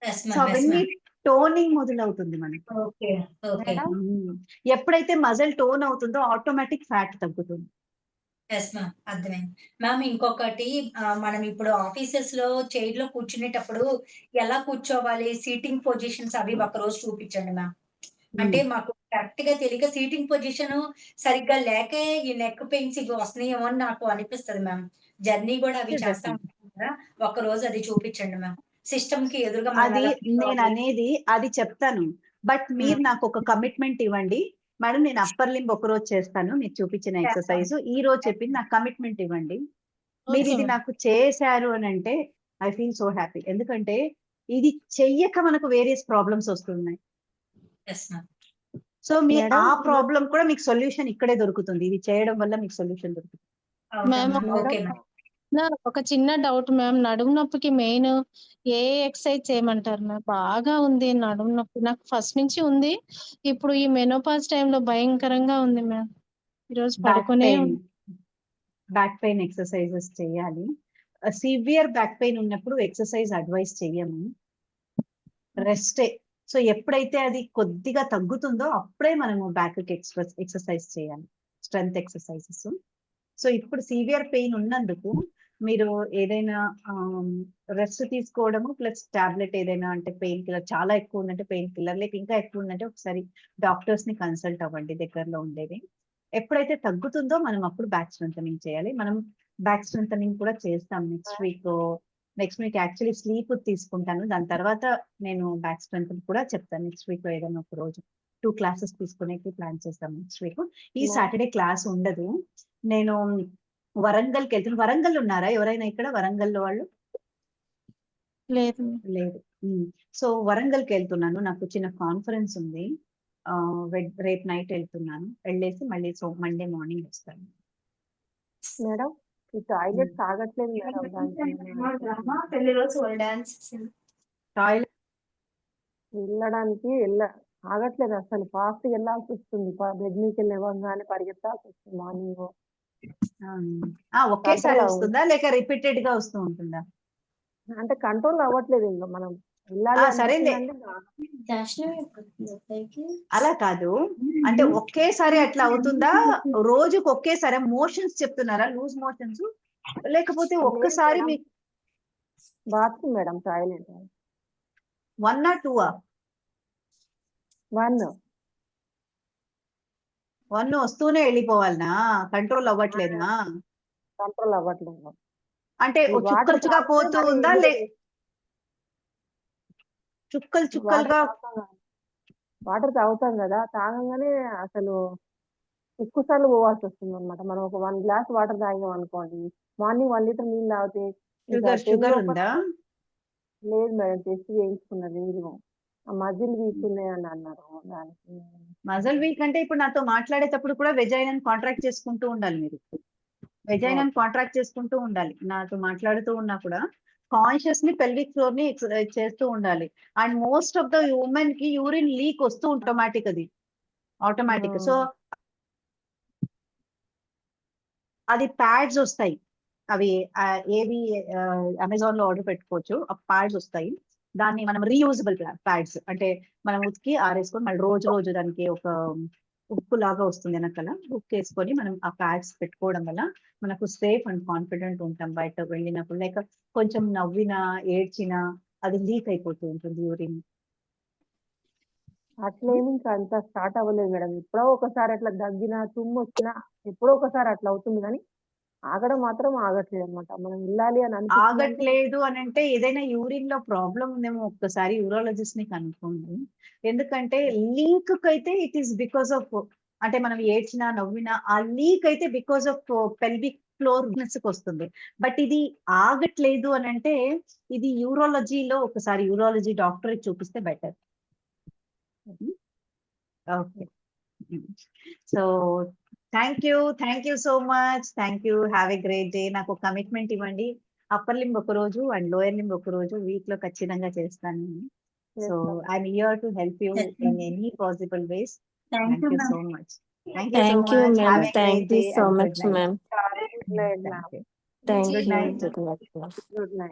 Yes so ma'am. యెస్ అవన్నీ మ్యామ్. టోనింగ్ మొదలవుతుంది మనకి. ఓకే. ఓకే. ఎప్పుడైతే మజిల్ టోన్ అవుతుందో ఆటోమేటిక్ ఫ్యాట్ తగ్గుతుంది. Yes ma'am. అర్థమైంది. మ్యామ్ ఇంకొకటి మనం ఇప్పుడు ఆఫీసెస్‌లో చైర్‌లో కూర్చునేటప్పుడు ఎలా కూర్చోవాలి? సీటింగ్ పొజిషన్స్ అవి ఒకరోజు చూపించండి మ్యామ్. అంటే మాకు కరెక్ట్‌గా తెలియక సీటింగ్ పొజిషన్ సరిగ్గా లేకే ఈ నెక్ పెయిన్స్ ఇవి వస్తున్నాయేమో అని నాకు అనిపిస్తది మ్యామ్. జర్నీ గూడా అవి చేస్తా ఉంటాం కదా! ఒక్కరోజు అది చూపించండి మ్యామ్. సిస్టమ్‌కి ఎదురుగా మనం అది ఎలా కూర్చోవాలి? నేననేది అది చెప్తాను. బట్ మీరు నాకు ఒక కమిట్మెంట్ ఇవ్వండి. మేడం నేను అప్పర్ లింబ్ ఒకరోజు చేస్తాను. మీరు చూపించిన చేస్తాం. ఎక్సర్సైజ్. ఈ రోజు చెప్పింది నాకు కమిట్మెంట్ ఇవ్వండి. మీరు ఓకే ఇది మ్యామ్. నాకు చేశారు అనంటే ఐ ఫీల్ సో హ్యాపీ. ఎందుకంటే ఇది చెయ్యక మనకు వేరియస్ ప్రాబ్లమ్స్ వస్తున్నాయి. Yes ma'am. సో మీ మేడం ఆ ప్రాబ్లమ్ కూడా మీకు సొల్యూషన్ ఇక్కడే దొరుకుతుంది. ఇది చేయడం వల్ల మీకు సొల్యూషన్ దొరుకుతుంది. అవునా మ్యామ్ మ్యామ్? Okay ma'am. ఒక చిన్న డౌట్ మ్యామ్. నడుము నొప్పికి మెయిన్ ఏ ఎక్సర్సైజ్ చేయమంటారు మ్యామ్? బాగా ఉంది నడుము నొప్పి. నాకు ఫస్ట్ నుంచి ఉంది. ఇప్పుడు ఈ మెనోపాజ్ టైంలో భయంకరంగా ఉంది మ్యామ్. ఈరోజు పడుకునే బ్యాక్ పెయిన్ ఎక్సర్సైజెస్ చేయాలి. సివియర్ బ్యాక్ పెయిన్ ఉన్నప్పుడు ఎక్సర్సైజ్ అడ్వైస్ చెయ్యము. రెస్టే. సో ఎప్పుడైతే అది కొద్దిగా తగ్గుతుందో అప్పుడే మనము బ్యాక్ ఎక్సర్సైజ్ చేయాలి. Strength exercises. సో ఇప్పుడు సివియర్ పెయిన్ ఉన్నందుకు మీరు ఏదైనా రెస్ట్ తీసుకోవడము ప్లస్ టాబ్లెట్ ఏదైనా అంటే పెయిన్ కిల్లర్ చాలా ఎక్కువ ఉందంటే పెయిన్ కిల్లర్, లేక ఇంకా ఎక్కువ ఉందంటే ఒకసారి డాక్టర్స్ ని కన్సల్ట్ అవ్వండి దగ్గరలో ఉండేది. ఎప్పుడైతే తగ్గుతుందో మనం అప్పుడు బ్యాక్ స్ట్రెంథనింగ్ చేయాలి. మనం బ్యాక్ స్ట్రెంథనింగ్ కూడా చేస్తాం నెక్స్ట్ వీక్ యాక్చువల్లీ స్లీప్ తీసుకుంటాను. దాని తర్వాత నేను బ్యాక్ స్ట్రెంత్ కూడా చెప్తాను. నెక్స్ట్ వీక్ లో ఏదైనా ఒక రోజు 2 క్లాసెస్ తీసుకునేకి ప్లాన్ చేస్తాం నెక్స్ట్ వీక్. ఈ సాటర్డే క్లాస్ ఉండదు. నేను వరంగల్కి వెళ్తున్నాను. వరంగల్ ఉన్నారా ఎవరైనా ఇక్కడ వరంగల్లో వాళ్ళు? లేదు. లేదు. సో వరంగల్కి వెళ్తున్నాను. నాకు చిన్న కాన్ఫరెన్స్ ఉంది. రేపు నైట్ వెళ్తున్నాను. వెళ్ళేసి మళ్ళీ మండే మార్నింగ్ వస్తాను. మేడం ఈ టాయిలెట్ తాగట్లేదు మేడం. టాయిలెట్ వెళ్ళడానికి ఆగట్లేదు అసలు. ఫాస్ట్ వెళ్ళాల్సి వస్తుంది. బెడ్ నుంచి లేవగానే పరిగెత్తాల్సి వస్తుంది మార్నింగ్. ఒకేసారి వస్తుందా లేక రిపీటెడ్ గా వస్తూ ఉంటుందా? అంటే కంట్రోల్ అవ్వట్లేదు. ఇంకా మనం వెళ్ళాలి సరేలే. అలా కాదు. అంటే ఒకేసారి అట్లా అవుతుందా? రోజుకి ఒకేసారి మోషన్స్ చెప్తున్నారా? లూజ్ మోషన్స్ లేకపోతే ఒక్కసారి మీకు బాత్రూమ్ మేడం టాయిలెట్ 1 or 2? 1 వస్తూనే వెళ్ళిపోవాలనా? కంట్రోల్ అవ్వట్లేదా? కంట్రోల్ అవ్వట్లేదు. అంటే చుక్కలుగా పోతూ ఉందా? చుక్కలుగా వాటర్ తాగుతాం కదా, తాగంగానే అసలు ఎక్కువ సార్లు పోవాల్సి వస్తుంది అనమాట. మనం ఒక 1 గ్లాస్ వాటర్ తాగాం అనుకోండి, మార్నింగ్ 1 లీటర్ నీళ్ళు తాగితే షుగర్ ఉందా? లేదు మేడం, టెస్ట్ చేయించుకున్న లేదు. మజిల్ వీక్ ఉన్నాయని అన్నారు. దానికి మజిల్ వీక్ అంటే ఇప్పుడు నాతో మాట్లాడేటప్పుడు కూడా వెజైనాని కాంట్రాక్ట్ చేసుకుంటూ ఉండాలి. మీరు వెజైనాని కాంట్రాక్ట్ చేసుకుంటూ ఉండాలి. నాతో మాట్లాడుతూ ఉన్నా కూడా కాన్షియస్ ని పెల్విక్ ఫ్లోర్ ని చేస్తూ ఉండాలి. And most of the women కి యూరిన్ లీక్ వస్తూ ఆటోమేటిక్. సో అది ప్యాడ్స్ వస్తాయి. అవి ఏవి అమెజాన్ లో ఆర్డర్ పెట్టుకోవచ్చు. ఆ ప్యాడ్స్ వస్తాయి. దాన్ని మనం రీయూజబుల్ ప్యాడ్స్ అంటే మనం ఉతికి ఆరేసుకొని మళ్ళీ రోజు దానికి ఒక ఉక్కు లాగా వస్తుంది వెనకాల. ఉక్కు వేసుకొని మనం ఆ ప్యాడ్స్ పెట్టుకోవడం వల్ల మనకు సేఫ్ అండ్ కాన్ఫిడెంట్ ఉంటాం బయట వెళ్ళినప్పుడు. లేక కొంచెం నవ్వినా ఏడ్చినా అది లీక్ అయిపోతూ ఉంటుంది యూరిన్. అట్లేమి ఇంకా అంత స్టార్ట్ అవ్వలేదు మేడం. ఎప్పుడో ఒకసారి అట్లా దగ్గినా తుమ్ము వచ్చినా ఎప్పుడో ఒకసారి అట్లా అవుతుంది, కానీ ఆగడం మాత్రం ఆగట్లేదు అనమాట. మనం వెళ్ళాలి అని ఆగట్లేదు అని అంటే ఏదైనా యూరిన్ లో ప్రాబ్లం ఉందేమో ఒక్కసారి యూరాలజిస్ట్ ని కనుక్కోండి. ఎందుకంటే లీక్ అయితే ఇట్ ఈస్ బికాస్ ఆఫ్ అంటే మనం ఏడ్చినా నవ్వినా ఆ లీక్ అయితే బికాస్ ఆఫ్ పెల్విక్ ఫ్లోర్ వస్తుంది. బట్ ఇది ఆగట్లేదు అని అంటే ఇది యూరాలజీలో ఒకసారి యూరాలజీ డాక్టర్ చూపిస్తే better. Okay. So thank you so much. Thank you. Have a great day. నాకు కమిట్మెంట్ ఇవ్వండి. అప్పర్ లింబ్ ఒక రోజు అండ్ లోయర్ లింబ్ ఒక రోజు వీక్ లో ఖచ్చితంగా చేస్తాను. So I'm here to help you in any possible ways. Thank you so much. Thank you so thank you much. Ma'am. Have a thank great you day so and much good night. Ma'am. Good night thank ma'am. Thank good you. Night. Good night ma'am. Good night.